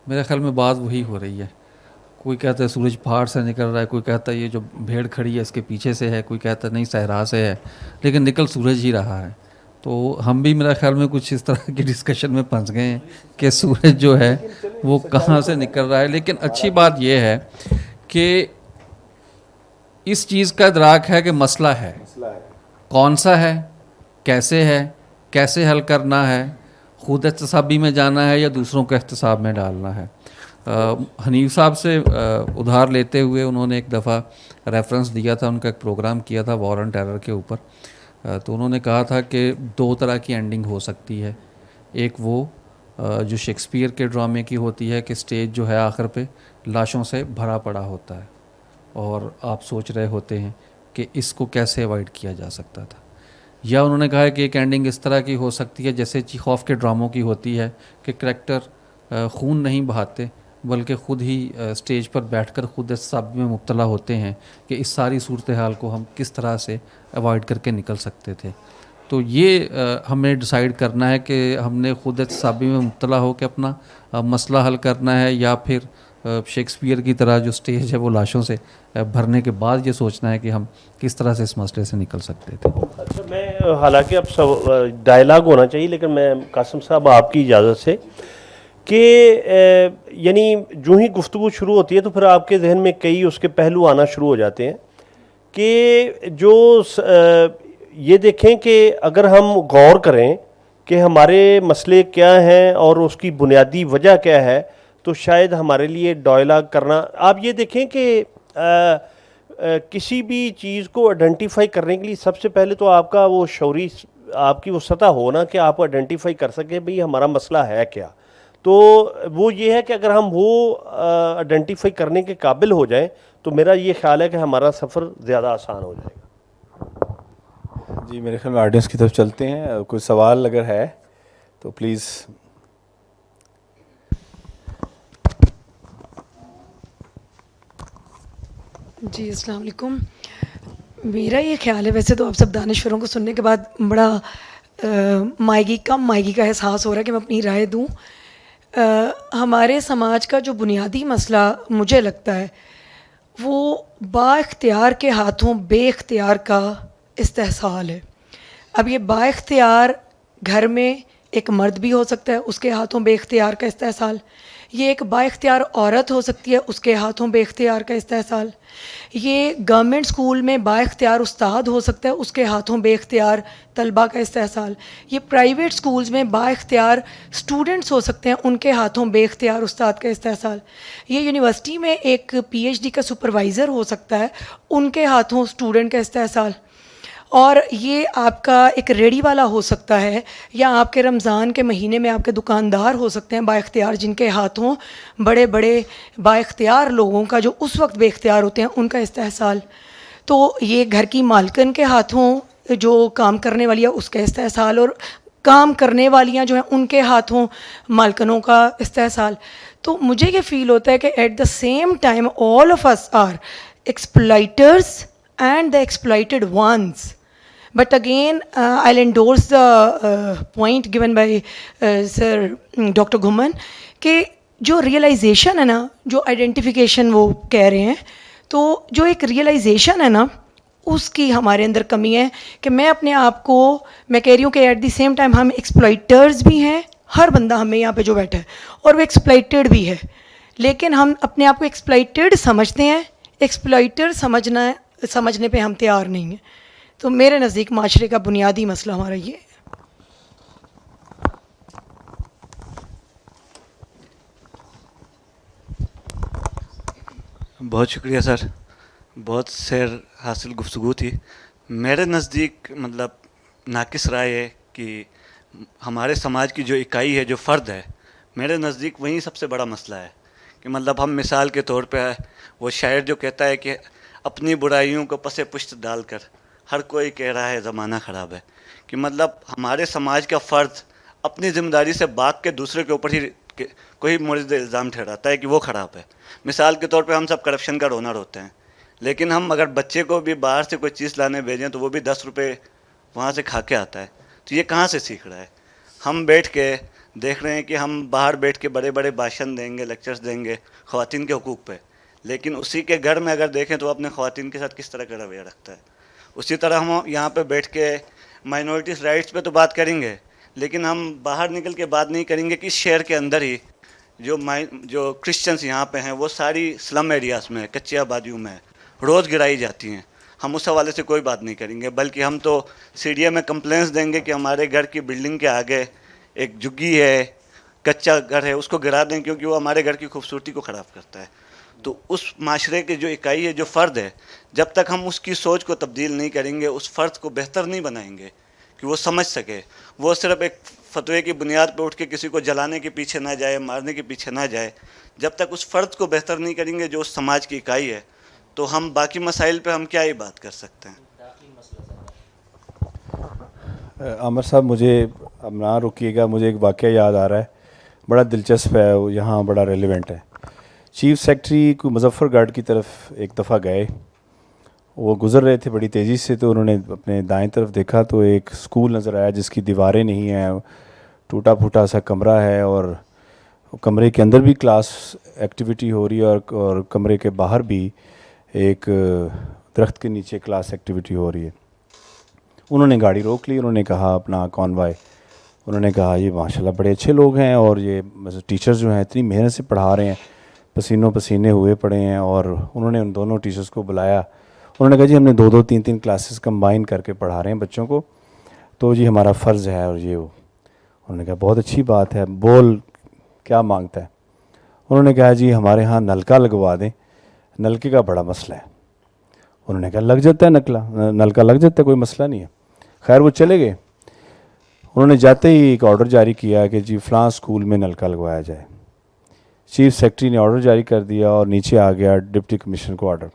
میرے خیال میں بات وہی ہو رہی ہے. کوئی کہتا ہے سورج پہاڑ سے نکل رہا ہے, کوئی کہتا ہے یہ جو بھیڑ کھڑی ہے اس کے پیچھے سے ہے, کوئی کہتا ہے نہیں صحرا سے ہے, لیکن نکل سورج ہی رہا ہے. تو ہم بھی میرا خیال میں کچھ اس طرح کی ڈسکشن میں پھنس گئے ہیں کہ سورج جو ہے وہ کہاں سے نکل رہا ہے. لیکن اچھی بات یہ ہے کہ اس چیز کا ادراک ہے کہ مسئلہ ہے, کون سا ہے, کیسے حل کرنا ہے, خود احتسابی میں جانا ہے یا دوسروں کو احتساب میں ڈالنا ہے. حنیف صاحب سے ادھار لیتے ہوئے انہوں نے ایک دفعہ ریفرنس دیا تھا, ان کا ایک پروگرام کیا تھا وار اینڈ ٹیرر کے اوپر. تو انہوں نے کہا تھا کہ 2 طرح کی اینڈنگ ہو سکتی ہے. ایک وہ جو شیکسپیئر کے ڈرامے کی ہوتی ہے کہ سٹیج جو ہے آخر پہ لاشوں سے بھرا پڑا ہوتا ہے اور آپ سوچ رہے ہوتے ہیں کہ اس کو کیسے اوائڈ کیا جا سکتا تھا. یا انہوں نے کہا ہے کہ ایک اینڈنگ اس طرح کی ہو سکتی ہے جیسے چیخوف کے ڈراموں کی ہوتی ہے کہ کریکٹر خون نہیں بہاتے بلکہ خود ہی اسٹیج پر بیٹھ کر خود اعصابی میں مبتلا ہوتے ہیں کہ اس ساری صورتحال کو ہم کس طرح سے اوائڈ کر کے نکل سکتے تھے. تو یہ ہمیں ڈیسائیڈ کرنا ہے کہ ہم نے خود اعصابی میں مبتلا ہو کے اپنا مسئلہ حل کرنا ہے یا پھر شیکسپیئر کی طرح جو سٹیج ہے وہ لاشوں سے بھرنے کے بعد یہ سوچنا ہے کہ ہم کس طرح سے اس مسئلے سے نکل سکتے تھے. اچھا، میں حالانکہ اب ڈائلاگ ہونا چاہیے لیکن میں قاسم صاحب آپ کی اجازت سے کہ یعنی جو ہی گفتگو شروع ہوتی ہے تو پھر آپ کے ذہن میں کئی اس کے پہلو آنا شروع ہو جاتے ہیں کہ جو یہ دیکھیں کہ اگر ہم غور کریں کہ ہمارے مسئلے کیا ہیں اور اس کی بنیادی وجہ کیا ہے تو شاید ہمارے لیے ڈائلاگ کرنا، آپ یہ دیکھیں کہ کسی بھی چیز کو آئیڈینٹیفائی کرنے کے لیے سب سے پہلے تو آپ کا وہ شعوری آپ کی وہ سطح ہو نا کہ آپ آئیڈینٹیفائی کر سکیں بھئی ہمارا مسئلہ ہے کیا. تو وہ یہ ہے کہ اگر ہم وہ آئیڈینٹیفائی کرنے کے قابل ہو جائیں تو میرا یہ خیال ہے کہ ہمارا سفر زیادہ آسان ہو جائے گا. جی میرے خیال میں آڈینس کی طرف چلتے ہیں. کوئی سوال اگر ہے تو پلیز. جی السلام علیکم. میرا یہ خیال ہے، ویسے تو آپ سب دانشوروں کو سننے کے بعد بڑا کم مائیگی کا احساس ہو رہا ہے کہ میں اپنی رائے دوں. ہمارے سماج کا جو بنیادی مسئلہ مجھے لگتا ہے وہ با اختیار کے ہاتھوں بے اختیار کا استحصال ہے. اب یہ با اختیار گھر میں ایک مرد بھی ہو سکتا ہے، اس کے ہاتھوں بے اختیار کا استحصال. یہ ایک با اختیار عورت ہو سکتی ہے، اس کے ہاتھوں بے اختیار کا استحصال. یہ گورنمنٹ اسکول میں با اختیار استاد ہو سکتا ہے، اس کے ہاتھوں بے اختیار طلباء کا استحصال. یہ پرائیویٹ اسکولز میں با اختیار اسٹوڈنٹس ہو سکتے ہیں، ان کے ہاتھوں بے اختیار استاد کا استحصال. یہ یونیورسٹی میں ایک پی ایچ ڈی کا سپروائزر ہو سکتا ہے، ان کے ہاتھوں اسٹوڈنٹ کا استحصال. اور یہ آپ کا ایک ریڑھی والا ہو سکتا ہے، یا آپ کے رمضان کے مہینے میں آپ کے دکاندار ہو سکتے ہیں با اختیار، جن کے ہاتھوں بڑے بڑے با اختیار لوگوں کا جو اس وقت بے اختیار ہوتے ہیں ان کا استحصال. تو یہ گھر کی مالکن کے ہاتھوں جو کام کرنے والی ہے اس کا استحصال، اور کام کرنے والیاں جو ہیں ان کے ہاتھوں مالکنوں کا استحصال. تو مجھے یہ فیل ہوتا ہے کہ at the same time all of us are exploiters and the exploited ones. But again, I'll endorse the point given by Sir Dr. Ghuman کہ جو ریئلائزیشن ہے نا، جو آئیڈینٹیفیکیشن وہ کہہ رہے ہیں، تو جو ایک ریئلائزیشن ہے نا اس کی ہمارے اندر کمی ہے کہ میں اپنے آپ کو، میں کہہ رہی ہوں کہ ایٹ دی سیم ٹائم ہم ایکسپلائٹرز بھی ہیں، ہر بندہ ہمیں یہاں پہ جو بیٹھا ہے، اور وہ ایکسپلائٹڈ بھی ہے. لیکن ہم اپنے آپ کو ایکسپلائٹڈ سمجھتے ہیں، ایکسپلائٹر سمجھنے پہ ہم تیار نہیں ہیں. تو میرے نزدیک معاشرے کا بنیادی مسئلہ ہمارا یہ ہے. بہت شکریہ سر، بہت سیر حاصل گفتگو تھی. میرے نزدیک مطلب ناقص رائے ہے کہ ہمارے سماج کی جو اکائی ہے، جو فرد ہے، میرے نزدیک وہیں سب سے بڑا مسئلہ ہے. کہ مطلب ہم مثال کے طور پہ وہ شاعر جو کہتا ہے کہ اپنی برائیوں کو پس پشت ڈال کر ہر کوئی کہہ رہا ہے زمانہ خراب ہے. کہ مطلب ہمارے سماج کا فرد اپنی ذمہ داری سے بھاگ کے دوسرے کے اوپر ہی کوئی مورد الزام ٹھہراتا ہے کہ وہ خراب ہے. مثال کے طور پہ ہم سب کرپشن کا رونا روتے ہیں، لیکن ہم اگر بچے کو بھی باہر سے کوئی چیز لانے بھیجیں تو وہ بھی 10 روپے وہاں سے کھا کے آتا ہے. تو یہ کہاں سے سیکھ رہا ہے؟ ہم بیٹھ کے دیکھ رہے ہیں کہ ہم باہر بیٹھ کے بڑے بڑے بھاشن دیں گے، لیکچرز دیں گے خواتین کے حقوق پہ، لیکن اسی کے گھر میں اگر دیکھیں تو اپنے خواتین کے ساتھ کس طرح کا رویہ رکھتا ہے. اسی طرح ہم یہاں پہ بیٹھ کے مائنورٹیز رائٹس پہ تو بات کریں گے، لیکن ہم باہر نکل کے بات نہیں کریں گے کہ اس شہر کے اندر ہی جو کرسچنس یہاں پہ ہیں وہ ساری سلم ایریاز میں، کچی آبادیوں میں روز گرائی جاتی ہیں. ہم اس حوالے سے کوئی بات نہیں کریں گے، بلکہ ہم تو سی ڈی اے میں کمپلینس دیں گے کہ ہمارے گھر کی بلڈنگ کے آگے ایک جھگی ہے، کچا گھر ہے، اس کو گرا دیں کیونکہ وہ ہمارے گھر کی خوبصورتی کو خراب کرتا ہے. تو اس معاشرے کے جو اکائی ہے، جو فرد ہے، جب تک ہم اس کی سوچ کو تبدیل نہیں کریں گے، اس فرد کو بہتر نہیں بنائیں گے کہ وہ سمجھ سکے. وہ صرف ایک فتوے کی بنیاد پہ اٹھ کے کسی کو جلانے کے پیچھے نہ جائے، مارنے کے پیچھے نہ جائے. جب تک اس فرد کو بہتر نہیں کریں گے جو اس سماج کی اکائی ہے، تو ہم باقی مسائل پہ ہم کیا ہی بات کر سکتے ہیں. عامر صاحب مجھے اب نہ رکیے گا, مجھے ایک واقعہ یاد آ رہا ہے, بڑا دلچسپ ہے, وہ یہاں بڑا ریلیونٹ ہے. چیف سیکٹری کو مظفر گڑھ کی طرف ایک دفعہ گئے, وہ گزر رہے تھے بڑی تیزی سے, تو انہوں نے اپنے دائیں طرف دیکھا تو ایک اسکول نظر آیا جس کی دیواریں نہیں ہیں, ٹوٹا پھوٹا سا کمرہ ہے, اور کمرے کے اندر بھی کلاس ایکٹیویٹی ہو رہی ہے, اور کمرے کے باہر بھی ایک درخت کے نیچے کلاس ایکٹیویٹی ہو رہی ہے. انہوں نے گاڑی روک لی, انہوں نے کہا اپنا کانوائے, انہوں نے کہا یہ ماشاءاللہ بڑے اچھے لوگ ہیں, اور یہ ٹیچرز جو ہیں اتنی محنت سے پڑھا رہے ہیں, پسینوں پسینے ہوئے پڑے ہیں. اور انہوں نے ان دونوں ٹیچرز کو بلایا, انہوں نے کہا جی ہم نے 2 3 کلاسز کمبائن کر کے پڑھا رہے ہیں بچوں کو, تو جی ہمارا فرض ہے. اور یہ انہوں نے کہا بہت اچھی بات ہے, بول کیا مانگتا ہے. انہوں نے کہا جی ہمارے ہاں نلکا لگوا دیں, نلکے کا بڑا مسئلہ ہے. انہوں نے کہا لگ جاتا ہے نلکا لگ جاتا ہے, کوئی مسئلہ نہیں ہے. خیر وہ چلے گئے. انہوں نے جاتے ہی ایک آرڈر جاری کیا کہ جی فلاں اسکول میں نلکا لگوایا جائے. چیف سیکٹری نے آرڈر جاری کر دیا, اور نیچے آ گیا ڈپٹی کمشنر کو آرڈر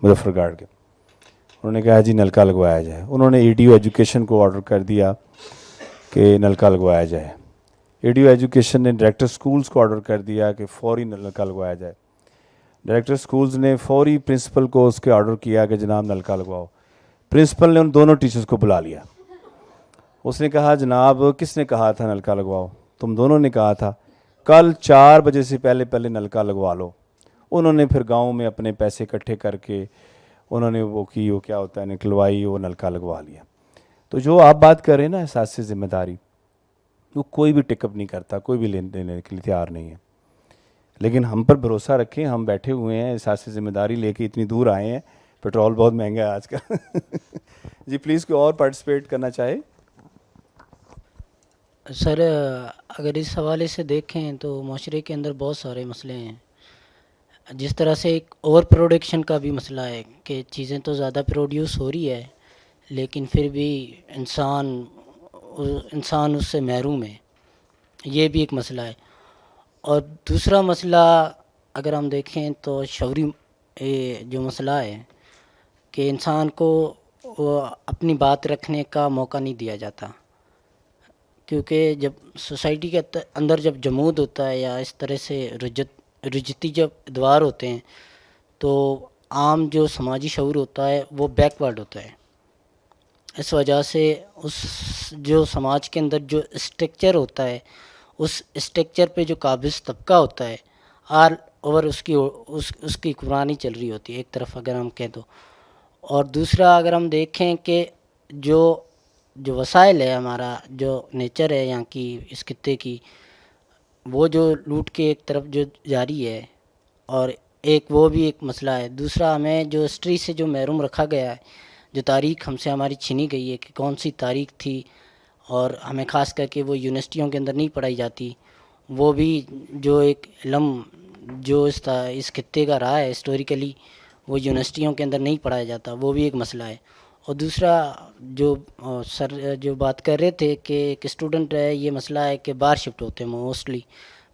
مظفر گڑھ کے. انہوں نے کہا جی نلکا لگوایا جائے. انہوں نے EDO ایجوکیشن کو آرڈر کر دیا کہ نلکا لگوایا جائے. EDO ایجوکیشن نے ڈائریکٹر اسکولز کو آرڈر کر دیا کہ فوری نلکا لگوایا جائے. ڈائریکٹر اسکولز نے فوری پرنسپل کو اس کے آرڈر کیا کہ جناب نلکا لگواؤ. پرنسپل نے ان دونوں ٹیچرز کو بلا لیا. اس نے کہا جناب کس نے کہا تھا نلکا لگواؤ؟ تم دونوں نے کہا تھا, کل 4 بجے سے پہلے نلکا لگوا لو. انہوں نے پھر گاؤں میں اپنے پیسے اکٹھے کر کے انہوں نے وہ کیا ہوتا ہے نکلوائی, وہ نلکا لگوا لیا. تو جو آپ بات کر رہے ہیں نا احساس سے ذمہ داری, وہ کوئی بھی ٹک اپ نہیں کرتا, کوئی بھی لینے کے لیے تیار نہیں ہے. لیکن ہم پر بھروسہ رکھیں, ہم بیٹھے ہوئے ہیں احساس سے ذمہ داری لے کے اتنی دور آئے ہیں, پیٹرول بہت مہنگا ہے آج کل. جی پلیز کوئی اور پارٹیسپیٹ کرنا چاہے. سر اگر اس حوالے سے دیکھیں تو معاشرے کے اندر بہت سارے مسئلے ہیں. جس طرح سے ایک اوور پروڈکشن کا بھی مسئلہ ہے کہ چیزیں تو زیادہ پروڈیوس ہو رہی ہے لیکن پھر بھی انسان اس سے محروم ہے, یہ بھی ایک مسئلہ ہے. اور دوسرا مسئلہ اگر ہم دیکھیں تو شعوری جو مسئلہ ہے کہ انسان کو اپنی بات رکھنے کا موقع نہیں دیا جاتا, کیونکہ جب سوسائٹی کے اندر جب جمود ہوتا ہے یا اس طرح سے رجتی جب ادوار ہوتے ہیں تو عام جو سماجی شعور ہوتا ہے وہ بیکورڈ ہوتا ہے. اس وجہ سے اس جو سماج کے اندر جو اسٹرکچر ہوتا ہے اس اسٹرکچر پہ جو قابض طبقہ ہوتا ہے آل اوور اس کی حکمرانی چل رہی ہوتی ہے ایک طرف اگر ہم کہیں تو. اور دوسرا اگر ہم دیکھیں کہ جو وسائل ہے, ہمارا جو نیچر ہے یہاں کی اس خطے کی, وہ جو لوٹ کے ایک طرف جو جاری ہے, اور وہ بھی ایک مسئلہ ہے. دوسرا ہمیں جو ہسٹری سے جو محروم رکھا گیا ہے, جو تاریخ ہم سے ہماری چھینی گئی ہے کہ کون سی تاریخ تھی, اور ہمیں خاص کر کے وہ یونیورسٹیوں کے اندر نہیں پڑھائی جاتی, وہ بھی جو ایک علم جو اس خطے کا رہا ہے ہسٹوریکلی وہ یونیورسٹیوں کے اندر نہیں پڑھایا جاتا, وہ بھی ایک مسئلہ ہے. اور دوسرا جو سر جو بات کر رہے تھے کہ ایک اسٹوڈنٹ ہے, یہ مسئلہ ہے کہ باہر شفٹ ہوتے ہیں موسٹلی.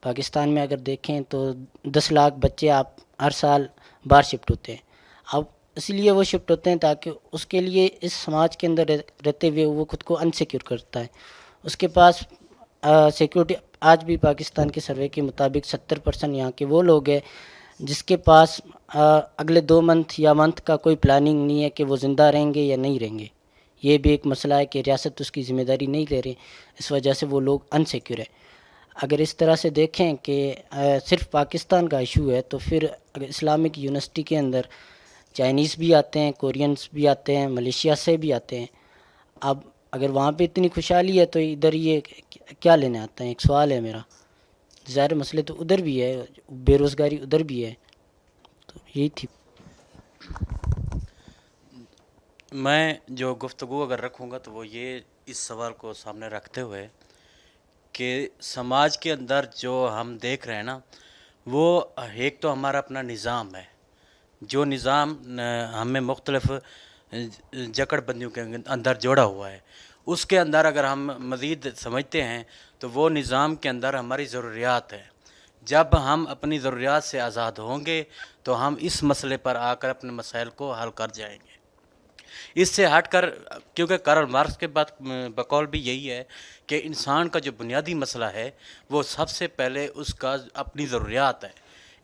پاکستان میں اگر دیکھیں تو 10 لاکھ بچے ہر سال باہر شفٹ ہوتے ہیں. اب اس لیے وہ شفٹ ہوتے ہیں تاکہ اس کے لیے اس سماج کے اندر رہتے ہوئے وہ خود کو انسیکیور کرتا ہے. اس کے پاس سیکیورٹی آج بھی پاکستان کے سروے کے مطابق 70% یہاں کے وہ لوگ ہیں جس کے پاس اگلے 2 منتھ یا منتھ کا کوئی پلاننگ نہیں ہے کہ وہ زندہ رہیں گے یا نہیں رہیں گے. یہ بھی ایک مسئلہ ہے کہ ریاست اس کی ذمہ داری نہیں لے رہی, اس وجہ سے وہ لوگ انسیکیور ہے. اگر اس طرح سے دیکھیں کہ صرف پاکستان کا ایشو ہے تو پھر اگر اسلامک یونیورسٹی کے اندر چائنیز بھی آتے ہیں, کورینس بھی آتے ہیں, ملیشیا سے بھی آتے ہیں. اب اگر وہاں پہ اتنی خوشحالی ہے تو ادھر یہ کیا لینے آتے ہیں, ایک سوال ہے میرا. ظاہر مسئلے تو ادھر بھی ہے, بے روزگاری ادھر بھی ہے. تو یہی تھی. میں جو گفتگو اگر رکھوں گا تو وہ یہ اس سوال کو سامنے رکھتے ہوئے کہ سماج کے اندر جو ہم دیکھ رہے ہیں نا, وہ ایک تو ہمارا اپنا نظام ہے, جو نظام ہمیں مختلف جکڑ بندیوں کے اندر جوڑا ہوا ہے. اس کے اندر اگر ہم مزید سمجھتے ہیں تو وہ نظام کے اندر ہماری ضروریات ہے. جب ہم اپنی ضروریات سے آزاد ہوں گے تو ہم اس مسئلے پر آ کر اپنے مسائل کو حل کر جائیں گے. اس سے ہٹ کر، کیونکہ کارل مارکس کے بعد بقول بھی یہی ہے کہ انسان کا جو بنیادی مسئلہ ہے وہ سب سے پہلے اس کا اپنی ضروریات ہے.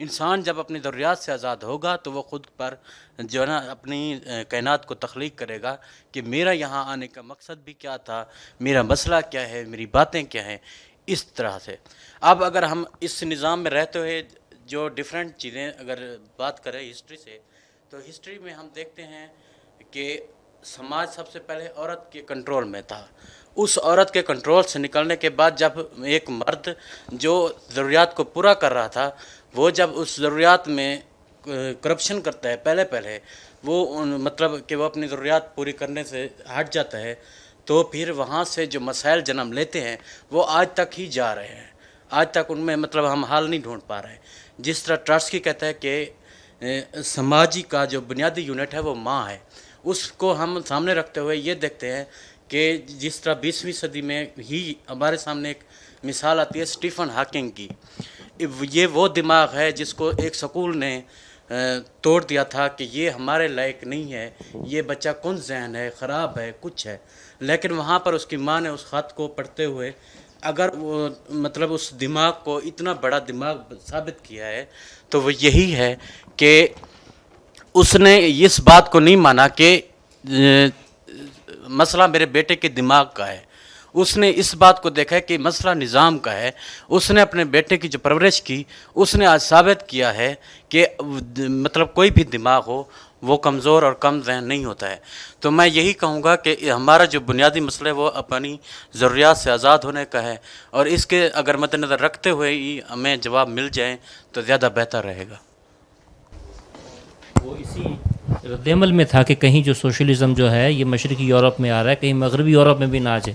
انسان جب اپنی ضروریات سے آزاد ہوگا تو وہ خود پر جو ہے نا اپنی کائنات کو تخلیق کرے گا کہ میرا یہاں آنے کا مقصد بھی کیا تھا، میرا مسئلہ کیا ہے، میری باتیں کیا ہیں. اس طرح سے اب اگر ہم اس نظام میں رہتے ہوئے جو ڈیفرنٹ چیزیں اگر بات کریں ہسٹری سے، تو ہسٹری میں ہم دیکھتے ہیں کہ سماج سب سے پہلے عورت کے کنٹرول میں تھا. اس عورت کے کنٹرول سے نکلنے کے بعد جب ایک مرد جو ضروریات کو پورا کر رہا تھا، وہ جب اس ضروریات میں کرپشن کرتا ہے پہلے وہ مطلب کہ وہ اپنی ضروریات پوری کرنے سے ہٹ جاتا ہے، تو پھر وہاں سے جو مسائل جنم لیتے ہیں وہ آج تک ہی جا رہے ہیں. آج تک ان میں مطلب ہم حل نہیں ڈھونڈ پا رہے ہیں. جس طرح ٹرسکی کہتا ہے کہ سماجی کا جو بنیادی یونٹ ہے وہ ماں ہے، اس کو ہم سامنے رکھتے ہوئے یہ دیکھتے ہیں کہ جس طرح 20ویں صدی میں ہی ہمارے سامنے ایک مثال آتی ہے اسٹیفن ہاکنگ کی. یہ وہ دماغ ہے جس کو ایک سکول نے توڑ دیا تھا کہ یہ ہمارے لائق نہیں ہے، یہ بچہ کن ذہن ہے، خراب ہے، کچھ ہے. لیکن وہاں پر اس کی ماں نے اس خط کو پڑھتے ہوئے اگر وہ مطلب اس دماغ کو اتنا بڑا دماغ ثابت کیا ہے تو وہ یہی ہے کہ اس نے اس بات کو نہیں مانا کہ مسئلہ میرے بیٹے کے دماغ کا ہے. اس نے اس بات کو دیکھا کہ مسئلہ نظام کا ہے. اس نے اپنے بیٹے کی جو پرورش کی، اس نے آج ثابت کیا ہے کہ مطلب کوئی بھی دماغ ہو وہ کمزور اور کم ذہن نہیں ہوتا ہے. تو میں یہی کہوں گا کہ ہمارا جو بنیادی مسئلہ ہے وہ اپنی ضروریات سے آزاد ہونے کا ہے، اور اس کے اگر مد نظر رکھتے ہوئے ہی ہمیں جواب مل جائیں تو زیادہ بہتر رہے گا. وہ اسی رد عمل میں تھا کہ کہیں جو سوشلزم جو ہے یہ مشرقی یورپ میں آ رہا ہے، کہیں مغربی یورپ میں بھی نہ آ جائے،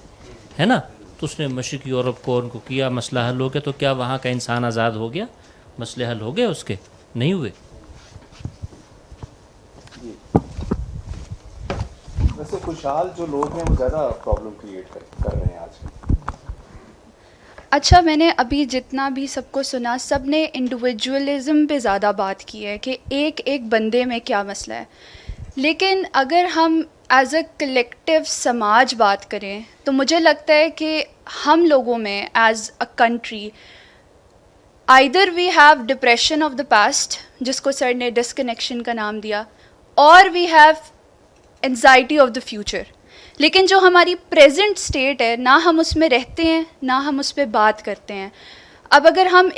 ہے نا. تو اس نے مشرقی یورپ کو ان کو کیا، مسئلہ حل ہو گیا. تو کیا وہاں کا انسان آزاد ہو گیا؟ مسئلے حل ہو گئے اس کے؟ نہیں ہوئے. ویسے خوشحال جو لوگ ہیں وہ زیادہ پرابلم کریٹ کر رہے ہیں آج کل. اچھا، میں نے ابھی جتنا بھی سب کو سنا، سب نے انڈیویجولزم پہ زیادہ بات کی ہے کہ ایک ایک بندے میں کیا مسئلہ ہے. لیکن اگر ہم ایز اے کلیکٹیو سماج بات کریں تو مجھے لگتا ہے کہ ہم لوگوں میں as a country either we have depression of the past, جس کو سر نے ڈسکنیکشن کا نام دیا، اور we have anxiety of the future. لیکن جو ہماری پریزنٹ اسٹیٹ ہے، نہ ہم اس میں رہتے ہیں نہ ہم اس پہ بات کرتے ہیں. اب اگر ہم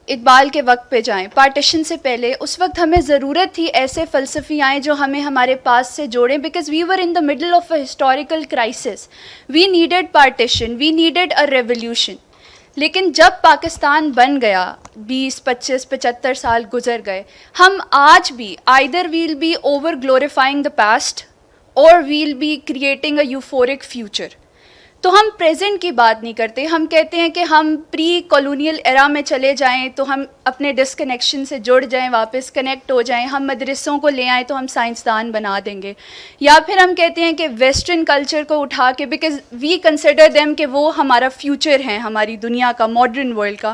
اقبال کے وقت پہ جائیں، پارٹیشن سے پہلے، اس وقت ہمیں ضرورت تھی ایسے فلسفی آئیں جو ہمیں ہمارے پاس سے جوڑیں، because we were in the middle of a historical crisis. We needed partition, we needed a revolution. لیکن جب پاکستان بن گیا، 20 25 75 سال گزر گئے، ہم آج بھی either we'll be over glorifying the past اور we'll be creating a euphoric future. تو ہم پریزنٹ کی بات نہیں کرتے. ہم کہتے ہیں کہ ہم پری کالونیل ایرا میں چلے جائیں تو ہم اپنے ڈسکنیکشن سے جڑ جائیں، واپس کنیکٹ ہو جائیں، ہم مدرسوں کو لے آئیں تو ہم سائنسدان بنا دیں گے. یا پھر ہم کہتے ہیں کہ ویسٹرن کلچر کو اٹھا کے، بیکاز وی کنسیڈر دیم کہ وہ ہمارا فیوچر ہیں، ہماری دنیا کا، ماڈرن ورلڈ کا،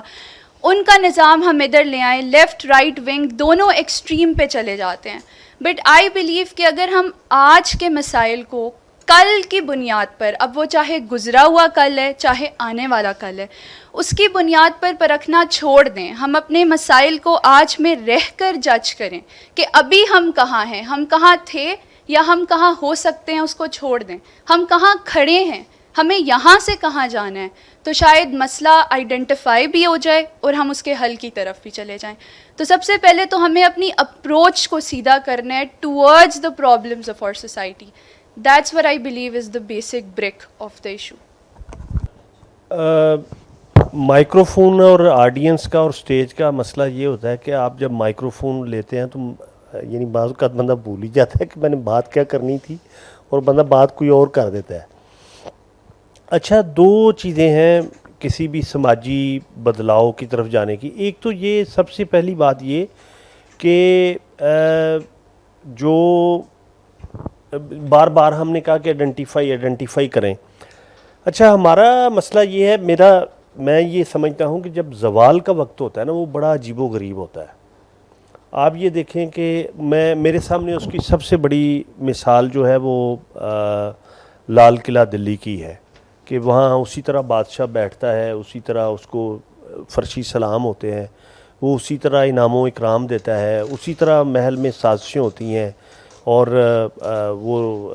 ان کا نظام ہم ادھر لے آئیں. لیفٹ رائٹ ونگ دونوں ایکسٹریم پہ چلے جاتے ہیں. بٹ آئی بلیو کہ اگر ہم آج کے مسائل کو کل کی بنیاد پر، اب وہ چاہے گزرا ہوا کل ہے چاہے آنے والا کل ہے، اس کی بنیاد پر پرکھنا چھوڑ دیں. ہم اپنے مسائل کو آج میں رہ کر جج کریں کہ ابھی ہم کہاں ہیں، ہم کہاں تھے یا ہم کہاں ہو سکتے ہیں، اس کو چھوڑ دیں. ہم کہاں کھڑے ہیں، ہمیں یہاں سے کہاں جانا ہے، تو شاید مسئلہ آئیڈینٹیفائی بھی ہو جائے اور ہم اس کے حل کی طرف بھی چلے جائیں. تو سب سے پہلے تو ہمیں اپنی اپروچ کو سیدھا کرنا ہے towards the problems of our society. That's what I believe is the basic brick of the issue. Micro phone اور آڈینس کا اور سٹیج کا مسئلہ یہ ہوتا ہے کہ آپ جب مائکرو فون لیتے ہیں تو یعنی بعض اوقات بندہ بھول ہی جاتا ہے کہ میں نے بات کیا کرنی تھی اور بندہ بات کوئی اور کر دیتا ہے. اچھا، دو چیزیں ہیں کسی بھی سماجی بدلاؤ کی طرف جانے کی. ایک تو یہ سب سے پہلی بات یہ کہ جو بار بار ہم نے کہا کہ آئیڈینٹیفائی کریں. اچھا، ہمارا مسئلہ یہ ہے، میں یہ سمجھتا ہوں کہ جب زوال کا وقت ہوتا ہے نا، وہ بڑا عجیب و غریب ہوتا ہے. آپ یہ دیکھیں کہ میرے سامنے اس کی سب سے بڑی مثال جو ہے وہ لال قلعہ دلی کی ہے کہ وہاں اسی طرح بادشاہ بیٹھتا ہے, اسی طرح اس کو فرشی سلام ہوتے ہیں, وہ اسی طرح انعام و اکرام دیتا ہے, اسی طرح محل میں سازشیں ہوتی ہیں اور وہ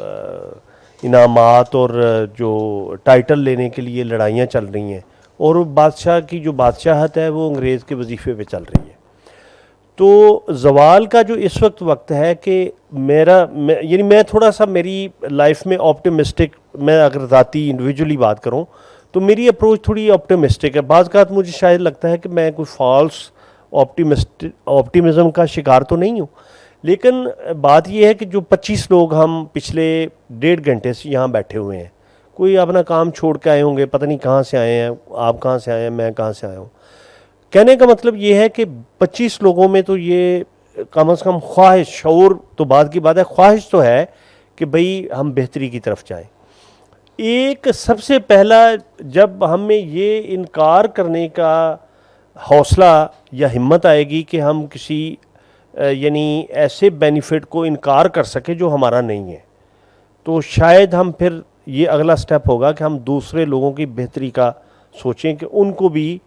انعامات اور جو ٹائٹل لینے کے لیے لڑائیاں چل رہی ہیں, اور بادشاہ کی جو بادشاہت ہے وہ انگریز کے وظیفے پہ چل رہی ہے. تو زوال کا جو اس وقت ہے کہ یعنی میں تھوڑا سا میری لائف میں آپٹیمسٹک, میں اگر ذاتی انڈیویجولی بات کروں تو میری اپروچ تھوڑی آپٹیمسٹک ہے. بعض اوقات مجھے شاید لگتا ہے کہ میں کوئی فالس آپٹیمزم کا شکار تو نہیں ہوں, لیکن بات یہ ہے کہ جو 25 لوگ ہم پچھلے 1.5 گھنٹے سے یہاں بیٹھے ہوئے ہیں, کوئی اپنا کام چھوڑ کے آئے ہوں گے, پتہ نہیں کہاں سے آئے ہیں, آپ کہاں سے آئے ہیں, میں کہاں سے آیا ہوں. کہنے کا مطلب یہ ہے کہ 25 لوگوں میں تو یہ کم از کم خواہش, شعور تو بعد کی بات ہے, خواہش تو ہے کہ بھئی ہم بہتری کی طرف جائیں. ایک سب سے پہلا جب ہمیں یہ انکار کرنے کا حوصلہ یا ہمت آئے گی کہ ہم کسی یعنی ایسے بینیفٹ کو انکار کر سکیں جو ہمارا نہیں ہے, تو شاید ہم پھر یہ اگلا سٹیپ ہوگا کہ ہم دوسرے لوگوں کی بہتری کا سوچیں کہ ان کو بھی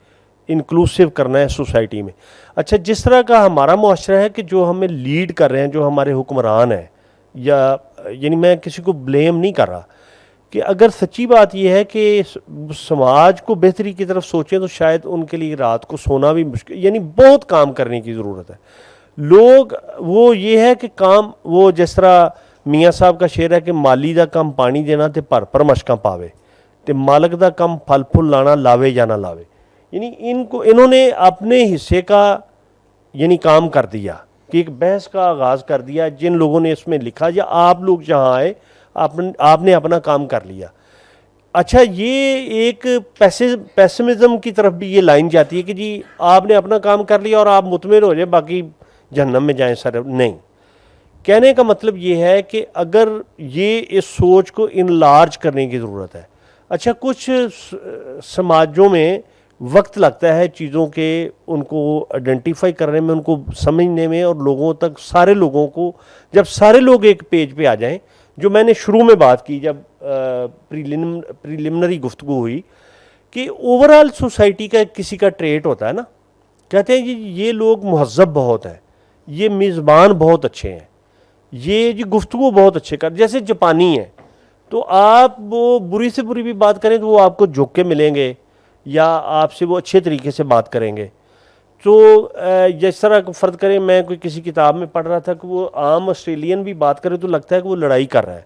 انکلوسیو کرنا ہے سوسائٹی میں. اچھا, جس طرح کا ہمارا معاشرہ ہے کہ جو ہمیں لیڈ کر رہے ہیں, جو ہمارے حکمران ہیں, یا یعنی میں کسی کو بلیم نہیں کر رہا, کہ اگر سچی بات یہ ہے کہ سماج کو بہتری کی طرف سوچیں تو شاید ان کے لیے رات کو سونا بھی مشکل, یعنی بہت کام کرنے کی ضرورت ہے. لوگ وہ یہ ہے کہ کام, وہ جس طرح میاں صاحب کا شعر ہے کہ مالی دا کم پانی دینا تے پر مشکاں پاوے, تے مالک دا کم پھل پھل لانا لاوے یا نہ لاوے. یعنی انہوں نے اپنے حصے کا یعنی کام کر دیا, کہ ایک بحث کا آغاز کر دیا. جن لوگوں نے اس میں لکھا, یا آپ لوگ جہاں آئے آپ نے اپنا کام کر لیا. اچھا, یہ ایک پیسمزم کی طرف بھی یہ لائن جاتی ہے کہ جی آپ نے اپنا کام کر لیا اور آپ مطمئن ہو جائیں, باقی جہنم میں جائیں سر. نہیں, کہنے کا مطلب یہ ہے کہ اگر یہ اس سوچ کو انلارج کرنے کی ضرورت ہے. اچھا, کچھ سماجوں میں وقت لگتا ہے چیزوں کے ان کو آئیڈینٹیفائی کرنے میں, ان کو سمجھنے میں, اور لوگوں تک, سارے لوگوں کو, جب سارے لوگ ایک پیج پہ آ جائیں, جو میں نے شروع میں بات کی جب پریلیمنری گفتگو ہوئی, کہ اوورآل سوسائٹی کا کسی کا ٹریٹ ہوتا ہے نا, کہتے ہیں جی یہ لوگ مہذب بہت ہیں, یہ میزبان بہت اچھے ہیں, یہ جی گفتگو بہت اچھے کر, جیسے جاپانی ہیں, تو آپ وہ بری سے بری بھی بات کریں تو وہ آپ کو جھک کے ملیں گے, یا آپ سے وہ اچھے طریقے سے بات کریں گے. تو جس طرح فرض کریں, میں کوئی کسی کتاب میں پڑھ رہا تھا کہ وہ عام آسٹریلین بھی بات کرے تو لگتا ہے کہ وہ لڑائی کر رہا ہے.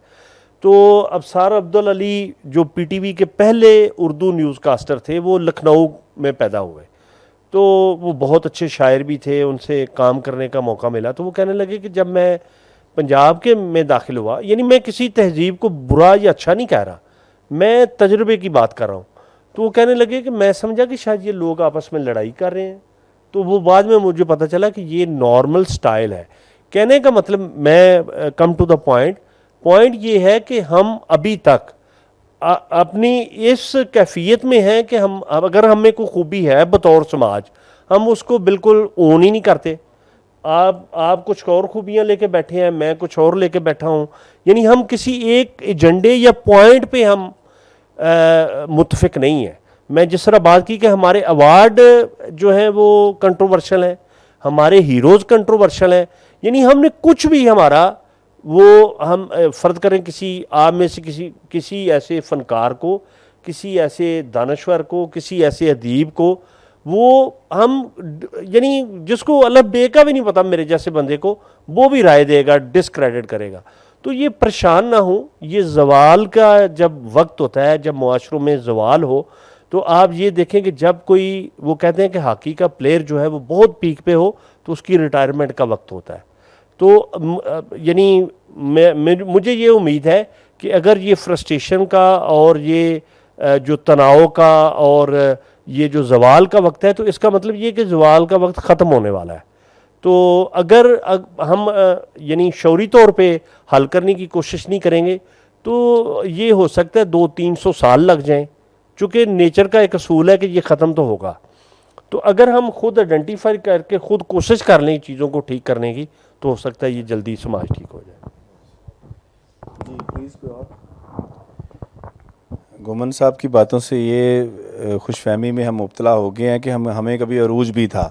تو ابصار عبدالعلی جو پی ٹی وی کے پہلے اردو نیوز کاسٹر تھے, وہ لکھنؤ میں پیدا ہوئے, تو وہ بہت اچھے شاعر بھی تھے, ان سے کام کرنے کا موقع ملا. تو وہ کہنے لگے کہ جب میں پنجاب کے میں داخل ہوا, یعنی میں کسی تہذیب کو برا یا اچھا نہیں کہہ رہا, میں تجربے کی بات کر رہا ہوں. تو وہ کہنے لگے کہ میں سمجھا کہ شاید یہ لوگ آپس میں لڑائی کر رہے ہیں. تو وہ بعد میں مجھے پتہ چلا کہ یہ نارمل سٹائل ہے. کہنے کا مطلب, میں کم ٹو دا پوائنٹ یہ ہے کہ ہم ابھی تک اپنی اس کیفیت میں ہیں کہ ہم, اگر ہمیں کوئی خوبی ہے بطور سماج, ہم اس کو بالکل اون ہی نہیں کرتے. آپ کچھ اور خوبیاں لے کے بیٹھے ہیں, میں کچھ اور لے کے بیٹھا ہوں, یعنی ہم کسی ایک ایجنڈے یا پوائنٹ پہ ہم متفق نہیں ہیں. میں جس طرح بات کی کہ ہمارے ایوارڈ جو ہیں وہ کنٹروورشل ہیں, ہمارے ہیروز کنٹروورشل ہیں, یعنی ہم نے کچھ بھی ہمارا وہ ہم فرض کریں کسی آپ میں سے کسی ایسے فنکار کو, کسی ایسے دانشور کو, کسی ایسے ادیب کو, وہ ہم یعنی جس کو الف بے کا بھی نہیں پتا میرے جیسے بندے کو, وہ بھی رائے دے گا, ڈسکریڈٹ کرے گا. تو یہ پریشان نہ ہوں, یہ زوال کا جب وقت ہوتا ہے, جب معاشروں میں زوال ہو, تو آپ یہ دیکھیں کہ جب کوئی, وہ کہتے ہیں کہ ہاکی کا پلیئر جو ہے وہ بہت پیک پہ ہو تو اس کی ریٹائرمنٹ کا وقت ہوتا ہے. تو یعنی مجھے یہ امید ہے کہ اگر یہ فرسٹریشن کا اور یہ جو تناؤ کا اور یہ جو زوال کا وقت ہے, تو اس کا مطلب یہ کہ زوال کا وقت ختم ہونے والا ہے. تو اگر ہم یعنی شعوری طور پہ حل کرنے کی کوشش نہیں کریں گے تو یہ ہو سکتا ہے 200-300 سال لگ جائیں, چونکہ نیچر کا ایک اصول ہے کہ یہ ختم تو ہوگا. تو اگر ہم خود آئیڈینٹیفائی کر کے خود کوشش کر لیں چیزوں کو ٹھیک کرنے کی تو ہو سکتا ہے یہ جلدی سماج ٹھیک ہو جائے. جی پلیز کوئی اور. گومن صاحب کی باتوں سے یہ خوش فہمی میں ہم مبتلا ہو گئے ہیں کہ ہمیں کبھی عروج بھی تھا,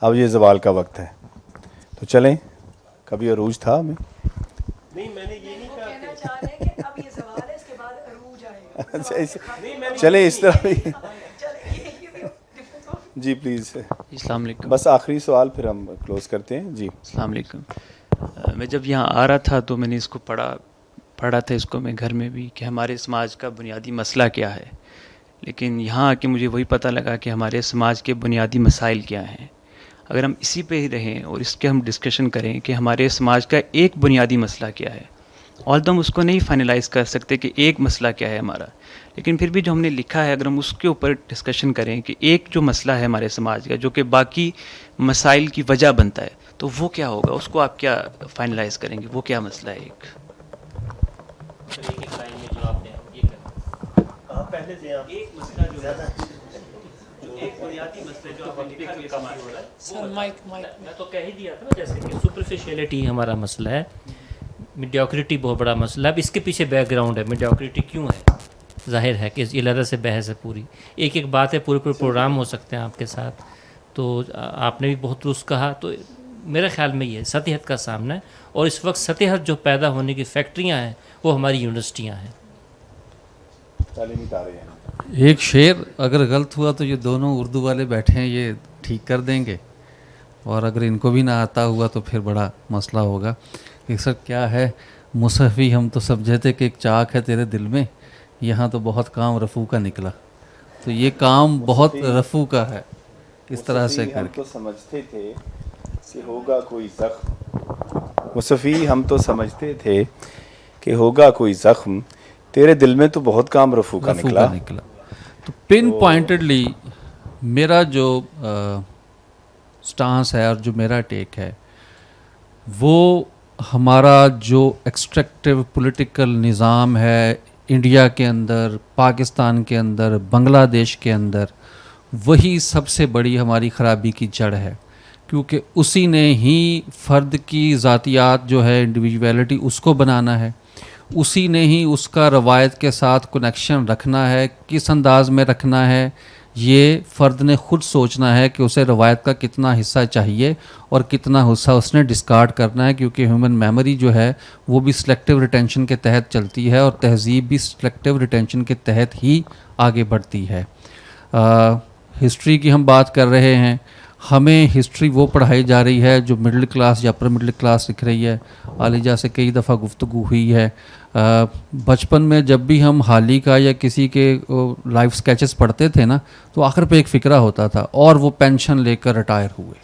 اب یہ زوال کا وقت ہے. تو چلیں, کبھی عروج تھا ہمیں. نہیں, میں نے یہ نہیں کہنا چاہ رہے ہیں کہ اب یہ سوال ہے, اس کے بعد عروج آئے گا. چلیں اس طرح بھی. جی پلیز. السلام علیکم. بس آخری سوال پھر ہم کلوز کرتے ہیں. جی السلام علیکم. میں جب یہاں آ رہا تھا تو میں نے اس کو پڑھا تھا اس کو میں گھر میں بھی کہ ہمارے سماج کا بنیادی مسئلہ کیا ہے, لیکن یہاں آ کے مجھے وہی پتہ لگا کہ ہمارے سماج کے بنیادی مسائل کیا ہیں. اگر ہم اسی پہ ہی رہیں اور اس کے ہم ڈسکشن کریں کہ ہمارے سماج کا ایک بنیادی مسئلہ کیا ہے, اور ہم اس کو نہیں فائنلائز کر سکتے کہ ایک مسئلہ کیا ہے ہمارا, لیکن پھر بھی جو ہم نے لکھا ہے اگر ہم اس کے اوپر ڈسکشن کریں کہ ایک جو مسئلہ ہے ہمارے سماج کا جو کہ باقی مسائل کی وجہ بنتا ہے, تو وہ کیا ہوگا, اس کو آپ کیا فائنلائز کریں گے, وہ کیا مسئلہ ہے ایک. میں تو کہہ ہی دیا تھا جیسے کہ سپرفیشیلٹی ہمارا مسئلہ ہے, میڈیوکریٹی بہت بڑا مسئلہ ہے. اب اس کے پیچھے بیک گراؤنڈ ہے, میڈیوکریٹی کیوں ہے, ظاہر ہے کہ یہ علیحدہ سے بحث ہے پوری, ایک بات ہے, پورے پروگرام ہو سکتے ہیں آپ کے ساتھ. تو آپ نے بھی بہت درست کہا. تو میرے خیال میں یہ سطح حد کا سامنا ہے, اور اس وقت سطح حد جو پیدا ہونے کی فیکٹریاں ہیں وہ ہماری یونیورسٹیاں ہیں, تعلیمی ادارے ہیں. ایک شعر اگر غلط ہوا تو یہ دونوں اردو والے بیٹھے ہیں یہ ٹھیک کر دیں گے, اور اگر ان کو بھی نہ آتا ہوا تو پھر بڑا مسئلہ ہوگا. کہ سر کیا ہے مصحفی ہم تو سمجھے کہ ایک چاک ہے تیرے دل میں, یہاں تو بہت کام رفو کا نکلا. تو یہ کام بہت رفو کا ہے, اس طرح سے کر کے. ہم تو سمجھتے تھے کہ ہوگا کوئی زخم, مصحفی ہم تو سمجھتے تھے کہ ہوگا کوئی زخم, تیرے دل میں تو بہت کام رفو کا نکلا. تو پن پوائنٹڈلی میرا جو سٹانس ہے اور جو میرا ٹیک ہے وہ ہمارا جو ایکسٹریکٹیو پولیٹیکل نظام ہے انڈیا کے اندر, پاکستان کے اندر, بنگلہ دیش کے اندر, وہی سب سے بڑی ہماری خرابی کی جڑ ہے. کیونکہ اسی نے ہی فرد کی ذاتیات جو ہے انڈیویجویلٹی اس کو بنانا ہے, اسی نے ہی اس کا روایت کے ساتھ کنیکشن رکھنا ہے, کس انداز میں رکھنا ہے یہ فرد نے خود سوچنا ہے کہ اسے روایت کا کتنا حصہ چاہیے اور کتنا حصہ اس نے ڈسکارڈ کرنا ہے. کیونکہ ہیومن میموری جو ہے وہ بھی سلیکٹیو ریٹینشن کے تحت چلتی ہے, اور تہذیب بھی سلیکٹیو ریٹینشن کے تحت ہی آگے بڑھتی ہے. ہسٹری کی ہم بات کر رہے ہیں, ہمیں ہسٹری وہ پڑھائی جا رہی ہے جو مڈل کلاس یا اپر مڈل کلاس لکھ رہی ہے. عالیجہ سے کئی دفعہ گفتگو ہوئی ہے. بچپن میں جب بھی ہم حالی کا یا کسی کے لائف سکیچز پڑھتے تھے نا, تو آخر پہ ایک فقرہ ہوتا تھا, اور وہ پینشن لے کر ریٹائر ہوئے.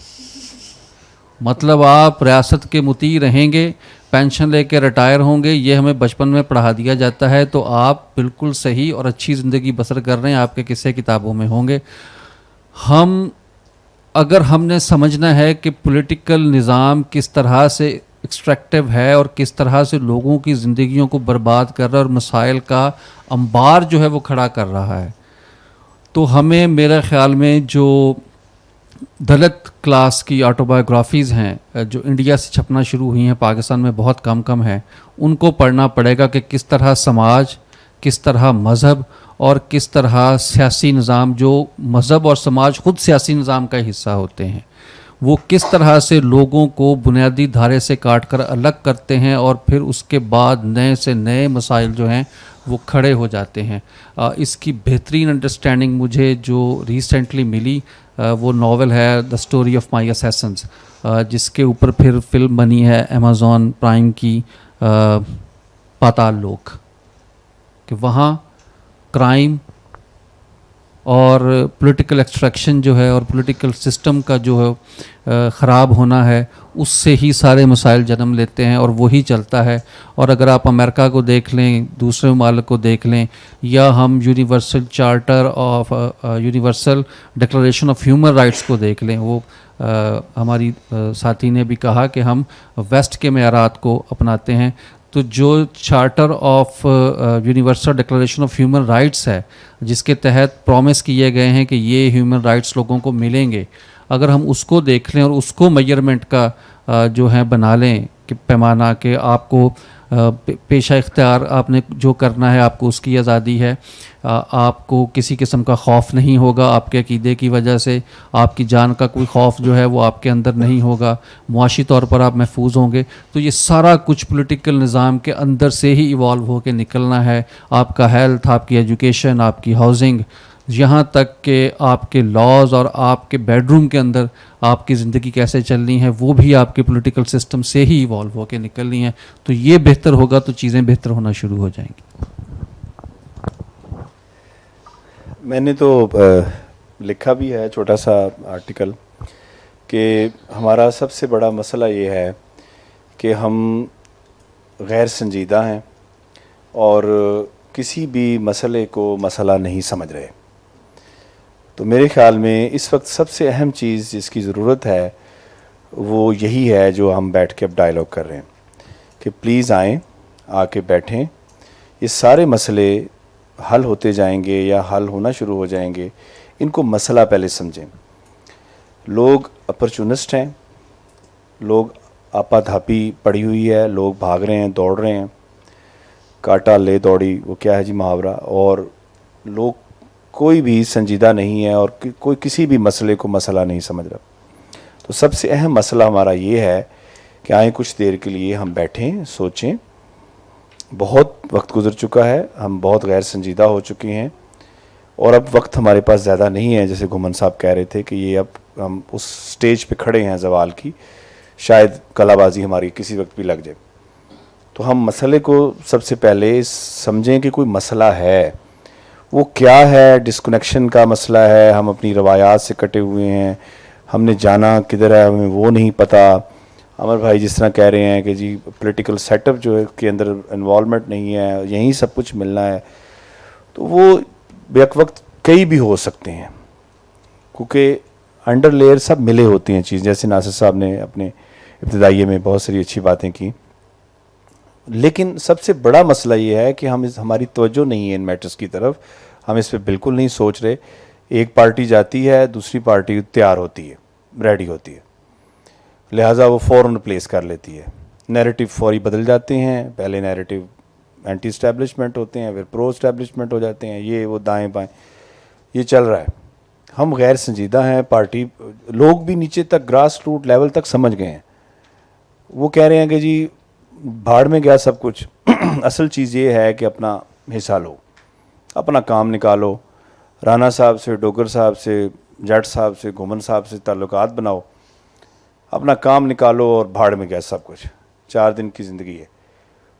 مطلب آپ ریاست کے مطیع رہیں گے, پینشن لے کے ریٹائر ہوں گے, یہ ہمیں بچپن میں پڑھا دیا جاتا ہے. تو آپ بالکل صحیح اور اچھی زندگی بسر کر رہے ہیں, آپ کے قصے کتابوں میں ہوں گے. اگر ہم نے سمجھنا ہے کہ پولیٹیکل نظام کس طرح سے ایکسٹریکٹیو ہے اور کس طرح سے لوگوں کی زندگیوں کو برباد کر رہا ہے اور مسائل کا انبار جو ہے وہ کھڑا کر رہا ہے, تو ہمیں میرے خیال میں جو دلت کلاس کی آٹوبایوگرافیز ہیں جو انڈیا سے چھپنا شروع ہوئی ہیں, پاکستان میں بہت کم ہیں, ان کو پڑھنا پڑے گا کہ کس طرح سماج, کس طرح مذہب اور کس طرح سیاسی نظام, جو مذہب اور سماج خود سیاسی نظام کا حصہ ہوتے ہیں, وہ کس طرح سے لوگوں کو بنیادی دھارے سے کاٹ کر الگ کرتے ہیں, اور پھر اس کے بعد نئے سے نئے مسائل جو ہیں وہ کھڑے ہو جاتے ہیں. اس کی بہترین انڈرسٹینڈنگ مجھے جو ریسنٹلی ملی وہ ناول ہے دا اسٹوری آف مائی اسیسنز, جس کے اوپر پھر فلم بنی ہے امیزون پرائم کی, پاتال لوک, کہ وہاں کرائم اور پولیٹیکل ایکسٹریکشن جو ہے اور پولیٹیکل سسٹم کا جو ہے خراب ہونا ہے, اس سے ہی سارے مسائل جنم لیتے ہیں اور وہی چلتا ہے. اور اگر آپ امریکہ کو دیکھ لیں, دوسرے ممالک کو دیکھ لیں, یا ہم universal charter of universal declaration of human rights کو دیکھ لیں, وہ ہماری ساتھی نے بھی کہا کہ ہم ویسٹ کے معیارات کو اپناتے ہیں, تو جو charter of universal declaration of human rights ہے جس کے تحت پرومس کیے گئے ہیں کہ یہ ہیومن رائٹس لوگوں کو ملیں گے، اگر ہم اس کو دیکھ لیں اور اس کو میجرمنٹ کا جو ہے بنا لیں کہ پیمانہ کہ آپ کو پیشہ اختیار آپ نے جو کرنا ہے آپ کو اس کی آزادی ہے، آپ کو کسی قسم کا خوف نہیں ہوگا آپ کے عقیدے کی وجہ سے، آپ کی جان کا کوئی خوف جو ہے وہ آپ کے اندر نہیں ہوگا، معاشی طور پر آپ محفوظ ہوں گے، تو یہ سارا کچھ پولیٹیکل نظام کے اندر سے ہی ایوالو ہو کے نکلنا ہے. آپ کا ہیلتھ، آپ کی ایجوکیشن، آپ کی ہاؤسنگ، یہاں تک کہ آپ کے لاز اور آپ کے بیڈ روم کے اندر آپ کی زندگی کیسے چلنی ہے وہ بھی آپ کے پولیٹیکل سسٹم سے ہی ایوالو ہو کے نکلنی ہے. تو یہ بہتر ہوگا تو چیزیں بہتر ہونا شروع ہو جائیں گی. میں نے تو لکھا بھی ہے چھوٹا سا آرٹیکل کہ ہمارا سب سے بڑا مسئلہ یہ ہے کہ ہم غیر سنجیدہ ہیں اور کسی بھی مسئلے کو مسئلہ نہیں سمجھ رہے. تو میرے خیال میں اس وقت سب سے اہم چیز جس کی ضرورت ہے وہ یہی ہے جو ہم بیٹھ کے اب ڈائیلاگ کر رہے ہیں کہ پلیز آئیں، آ کے بیٹھیں، یہ سارے مسئلے حل ہوتے جائیں گے یا حل ہونا شروع ہو جائیں گے. ان کو مسئلہ پہلے سمجھیں. لوگ اپرچونسٹ ہیں، لوگ آپا دھاپی پڑی ہوئی ہے، لوگ بھاگ رہے ہیں، دوڑ رہے ہیں، کاٹا لے دوڑی، وہ کیا ہے جی محاورہ، اور لوگ کوئی بھی سنجیدہ نہیں ہے اور کوئی کسی بھی مسئلے کو مسئلہ نہیں سمجھ رہا. تو سب سے اہم مسئلہ ہمارا یہ ہے کہ آئیں کچھ دیر کے لیے ہم بیٹھیں، سوچیں. بہت وقت گزر چکا ہے، ہم بہت غیر سنجیدہ ہو چکے ہیں اور اب وقت ہمارے پاس زیادہ نہیں ہے. جیسے گھومن صاحب کہہ رہے تھے کہ یہ اب ہم اس سٹیج پہ کھڑے ہیں زوال کی، شاید کلا بازی ہماری کسی وقت بھی لگ جائے. تو ہم مسئلے کو سب سے پہلے سمجھیں کہ کوئی مسئلہ ہے، وہ کیا ہے. ڈسکنیکشن کا مسئلہ ہے، ہم اپنی روایات سے کٹے ہوئے ہیں، ہم نے جانا کدھر ہے ہمیں وہ نہیں پتہ. عمر بھائی جس طرح کہہ رہے ہیں کہ جی پولیٹیکل سیٹ اپ جو ہے کے اندر انوالومنٹ نہیں ہے، یہیں سب کچھ ملنا ہے. تو وہ بیک وقت کئی بھی ہو سکتے ہیں کیونکہ انڈر لیئر سب ملے ہوتی ہیں چیز. جیسے ناصر صاحب نے اپنے ابتدائیے میں بہت ساری اچھی باتیں کی، لیکن سب سے بڑا مسئلہ یہ ہے کہ ہماری توجہ نہیں ہے ان میٹرز کی طرف. ہم اس پہ بالکل نہیں سوچ رہے. ایک پارٹی جاتی ہے، دوسری پارٹی تیار ہوتی ہے، ریڈی ہوتی ہے، لہٰذا وہ فوراً پلیس کر لیتی ہے. نیریٹو فوری بدل جاتے ہیں. پہلے نیریٹو اینٹی اسٹیبلشمنٹ ہوتے ہیں، پھر پرو اسٹیبلشمنٹ ہو جاتے ہیں، یہ وہ دائیں بائیں یہ چل رہا ہے. ہم غیر سنجیدہ ہیں. پارٹی لوگ بھی نیچے تک گراس روٹ لیول تک سمجھ گئے ہیں. وہ کہہ رہے ہیں کہ جی بھاڑ میں گیا سب کچھ. اصل چیز یہ ہے کہ اپنا حصہ لو، اپنا کام نکالو. رانا صاحب سے، ڈوگر صاحب سے، جٹ صاحب سے، گھومن صاحب سے تعلقات بناؤ، اپنا کام نکالو اور بھاڑ میں گیا سب کچھ. 4 دن کی زندگی ہے.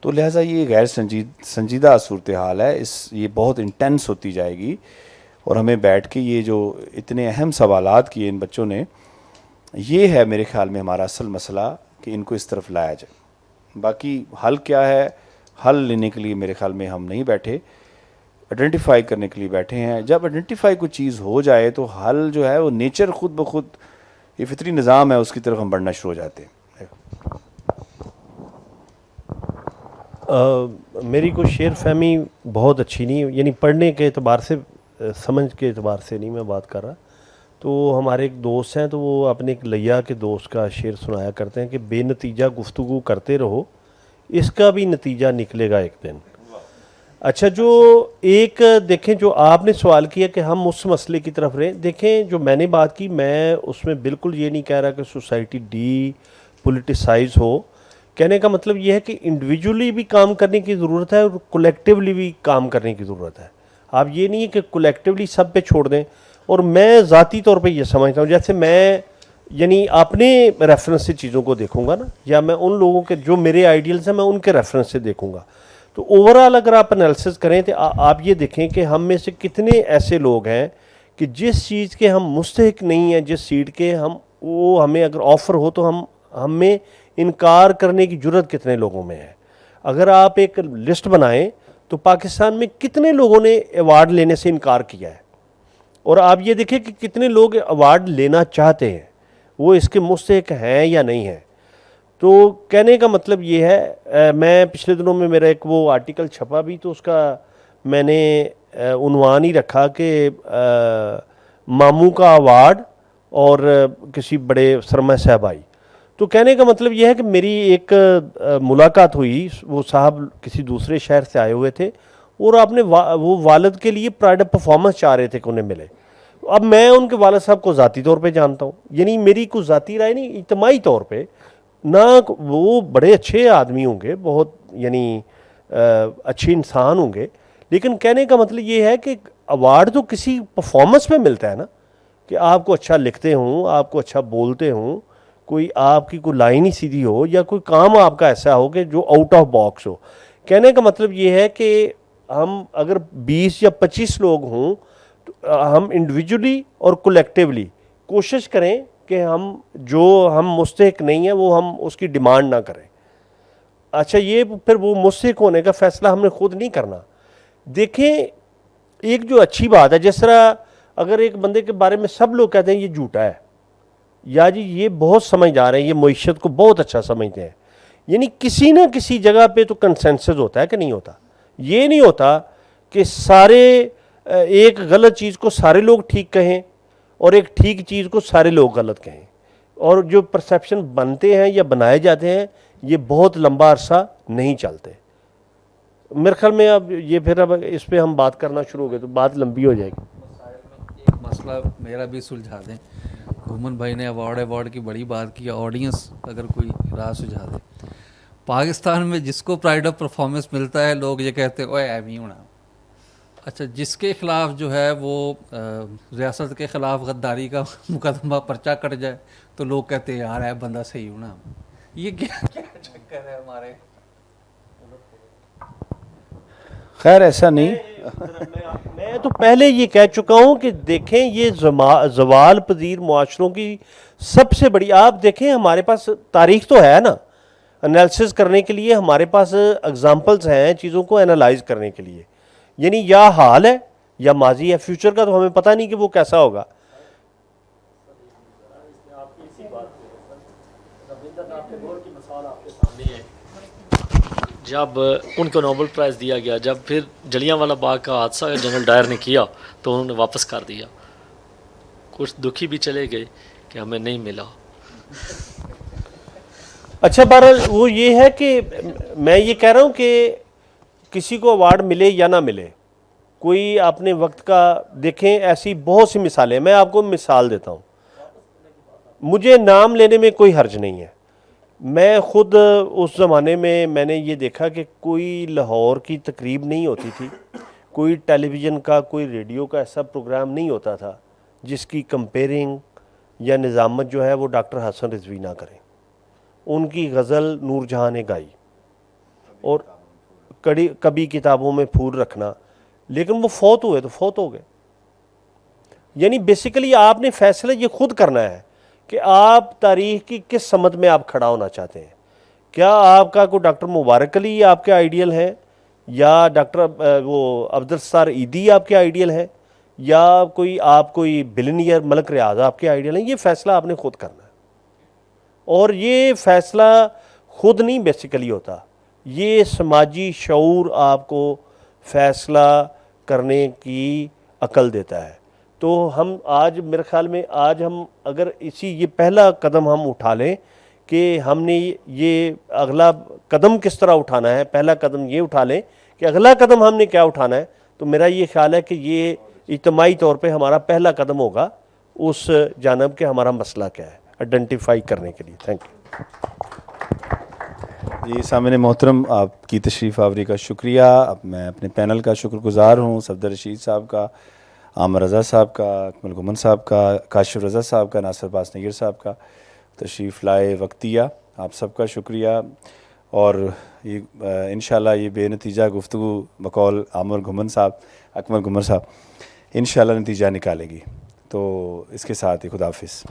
تو لہٰذا یہ غیر سنجیدہ صورتحال ہے. یہ بہت انٹینس ہوتی جائے گی اور ہمیں بیٹھ کے یہ جو اتنے اہم سوالات کیے ان بچوں نے، یہ ہے میرے خیال میں ہمارا اصل مسئلہ کہ ان کو اس طرف لایا جائے. باقی حل کیا ہے، حل لینے کے لیے میرے خیال میں ہم نہیں بیٹھے، آئیڈینٹیفائی کرنے کے لیے بیٹھے ہیں. جب آئیڈینٹیفائی کوئی چیز ہو جائے تو حل جو ہے وہ نیچر خود بخود، یہ فطری نظام ہے، اس کی طرف ہم بڑھنا شروع ہو جاتے ہیں. میری کوئی شعر فہمی بہت اچھی نہیں، یعنی پڑھنے کے اعتبار سے، سمجھ کے اعتبار سے نہیں میں بات کر رہا. تو ہمارے ایک دوست ہیں، تو وہ اپنے ایک لیا کے دوست کا شعر سنایا کرتے ہیں کہ بے نتیجہ گفتگو کرتے رہو، اس کا بھی نتیجہ نکلے گا ایک دن. اچھا، جو ایک دیکھیں جو آپ نے سوال کیا کہ ہم اس مسئلے کی طرف رہیں، دیکھیں جو میں نے بات کی، میں اس میں بالکل یہ نہیں کہہ رہا کہ سوسائٹی ڈی پولیٹیسائز ہو. کہنے کا مطلب یہ ہے کہ انڈیویجولی بھی کام کرنے کی ضرورت ہے اور کولیکٹیولی بھی کام کرنے کی ضرورت ہے. آپ یہ نہیں ہے کہ کولیکٹیولی سب پہ چھوڑ دیں. اور میں ذاتی طور پہ یہ سمجھتا ہوں، جیسے میں یعنی اپنے ریفرنس سے چیزوں کو دیکھوں گا نا، یا میں ان لوگوں کے جو میرے آئیڈیلز ہیں میں ان کے ریفرنس سے دیکھوں گا. تو اوورآل اگر آپ انالیسس کریں تو آپ یہ دیکھیں کہ ہم میں سے کتنے ایسے لوگ ہیں کہ جس چیز کے ہم مستحق نہیں ہیں، جس سیٹ کے وہ ہمیں اگر آفر ہو تو ہمیں انکار کرنے کی جرت کتنے لوگوں میں ہے. اگر آپ ایک لسٹ بنائیں تو پاکستان میں کتنے لوگوں نے ایوارڈ لینے سے انکار کیا ہے، اور آپ یہ دیکھیں کہ کتنے لوگ ایوارڈ لینا چاہتے ہیں، وہ اس کے مستحق ہیں یا نہیں ہیں. تو کہنے کا مطلب یہ ہے، میں پچھلے دنوں میں میرا ایک وہ آرٹیکل چھپا بھی، تو اس کا میں نے عنوان ہی رکھا کہ ماموں کا ایوارڈ اور کسی بڑے سرمایہ صاحب آئی. تو کہنے کا مطلب یہ ہے کہ میری ایک ملاقات ہوئی، وہ صاحب کسی دوسرے شہر سے آئے ہوئے تھے اور آپ نے وہ والد کے لیے پرائڈ آف پرفارمنس چاہ رہے تھے کہ انہیں ملے. اب میں ان کے والد صاحب کو ذاتی طور پہ جانتا ہوں، یعنی میری کوئی ذاتی رائے نہیں، اجتماعی طور پہ نہ وہ بڑے اچھے آدمی ہوں گے، بہت یعنی اچھے انسان ہوں گے، لیکن کہنے کا مطلب یہ ہے کہ ایوارڈ تو کسی پرفارمنس میں ملتا ہے نا، کہ آپ کو اچھا لکھتے ہوں، آپ کو اچھا بولتے ہوں، کوئی آپ کی کوئی لائن ہی سیدھی ہو، یا کوئی کام آپ کا ایسا ہو کہ جو آؤٹ آف باکس ہو. کہنے کا مطلب یہ ہے کہ ہم اگر 20 یا 25 لوگ ہوں تو ہم انڈیویجولی اور کولیکٹیولی کوشش کریں کہ ہم مستحق نہیں ہیں وہ ہم اس کی ڈیمانڈ نہ کریں. اچھا یہ پھر وہ مستحق ہونے کا فیصلہ ہم نے خود نہیں کرنا. دیکھیں ایک جو اچھی بات ہے، جس طرح اگر ایک بندے کے بارے میں سب لوگ کہتے ہیں یہ جھوٹا ہے، یا جی یہ بہت سمجھدار ہے، یہ معیشت کو بہت اچھا سمجھتے ہیں، یعنی کسی نہ کسی جگہ پہ تو کنسنسس ہوتا ہے کہ نہیں ہوتا. یہ نہیں ہوتا کہ سارے ایک غلط چیز کو سارے لوگ ٹھیک کہیں اور ایک ٹھیک چیز کو سارے لوگ غلط کہیں، اور جو پرسیپشن بنتے ہیں یا بنائے جاتے ہیں یہ بہت لمبا عرصہ نہیں چلتے. میرے خیال میں اب یہ پھر اب اس پہ ہم بات کرنا شروع ہو گئے تو بات لمبی ہو جائے گی. ایک مسئلہ میرا بھی سلجھا دیں. گھومن بھائی نے ایوارڈ کی بڑی بات کی، آڈینس اگر کوئی راہ سجھا دے. پاکستان میں جس کو پرائڈ آف پرفارمنس ملتا ہے لوگ یہ کہتے ہیں اوے ایویں ہونا. اچھا جس کے خلاف جو ہے وہ ریاست کے خلاف غداری کا مقدمہ پرچہ کٹ جائے تو لوگ کہتے ہیں یار ہے بندہ صحیح ہونا. یہ کیا چکر ہے ہمارے. خیر ایسا نہیں. میں تو پہلے یہ کہہ چکا ہوں کہ دیکھیں یہ زوال پذیر معاشروں کی سب سے بڑی، آپ دیکھیں ہمارے پاس تاریخ تو ہے نا انالیسس کرنے کے لیے، ہمارے پاس اگزامپلس ہیں چیزوں کو انالائز کرنے کے لیے. یعنی یا حال ہے یا ماضی ہے، فیوچر کا تو ہمیں پتہ نہیں کہ وہ کیسا ہوگا. جب ان کو نوبل پرائز دیا گیا، جب پھر جلیانوالہ باغ کا حادثہ جنرل ڈائر نے کیا تو انہوں نے واپس کر دیا. کچھ دکھی بھی چلے گئے کہ ہمیں نہیں ملا. اچھا بہرحال وہ یہ ہے کہ میں یہ کہہ رہا ہوں کہ کسی کو ایوارڈ ملے یا نہ ملے، کوئی اپنے وقت کا دیکھیں، ایسی بہت سی مثالیں. میں آپ کو مثال دیتا ہوں، مجھے نام لینے میں کوئی حرج نہیں ہے. میں خود اس زمانے میں نے یہ دیکھا کہ کوئی لاہور کی تقریب نہیں ہوتی تھی، کوئی ٹیلی ویژن کا کوئی ریڈیو کا ایسا پروگرام نہیں ہوتا تھا جس کی کمپیئرنگ یا نظامت جو ہے وہ ڈاکٹر حسن رضوی نہ کریں. ان کی غزل نور جہاں نے گائی اور کبھی کتابوں میں پھول رکھنا، لیکن وہ فوت ہوئے تو فوت ہو گئے. یعنی بیسیکلی آپ نے فیصلہ یہ خود کرنا ہے کہ آپ تاریخ کی کس سمت میں آپ کھڑا ہونا چاہتے ہیں. کیا آپ کا کوئی ڈاکٹر مبارک علی آپ کے آئیڈیل ہیں، یا ڈاکٹر وہ عبدالستار عیدی آپ کے آئیڈیل ہیں، یا آپ کوئی بلینئر ملک ریاض آپ کے آئیڈیل ہیں. یہ فیصلہ آپ نے خود کرنا ہے، اور یہ فیصلہ خود نہیں بیسیکلی ہوتا، یہ سماجی شعور آپ کو فیصلہ کرنے کی عقل دیتا ہے. تو ہم آج میرے خیال میں ہم اگر یہ پہلا قدم ہم اٹھا لیں کہ ہم نے یہ اگلا قدم کس طرح اٹھانا ہے، پہلا قدم یہ اٹھا لیں کہ اگلا قدم ہم نے کیا اٹھانا ہے، تو میرا یہ خیال ہے کہ یہ اجتماعی طور پہ ہمارا پہلا قدم ہوگا اس جانب کہ ہمارا مسئلہ کیا ہے آئیڈینٹیفائی کرنے کے لیے. Thank you. جی سامعین محترم، آپ کی تشریف آوری کا شکریہ. اب میں اپنے پینل کا شکر گزار ہوں، صفدر رشید صاحب کا، عامر رضا صاحب کا، اکمل گھمن صاحب کا، کاشف رضا صاحب کا، ناصر عباس نیر صاحب کا تشریف لائے وقتیہ. آپ سب کا شکریہ. اور یہ انشاءاللہ یہ بے نتیجہ گفتگو بقول عامر گھمن صاحب، اکمل گھمن صاحب انشاءاللہ نتیجہ نکالے گی. تو اس کے ساتھ ہی خدا حافظ.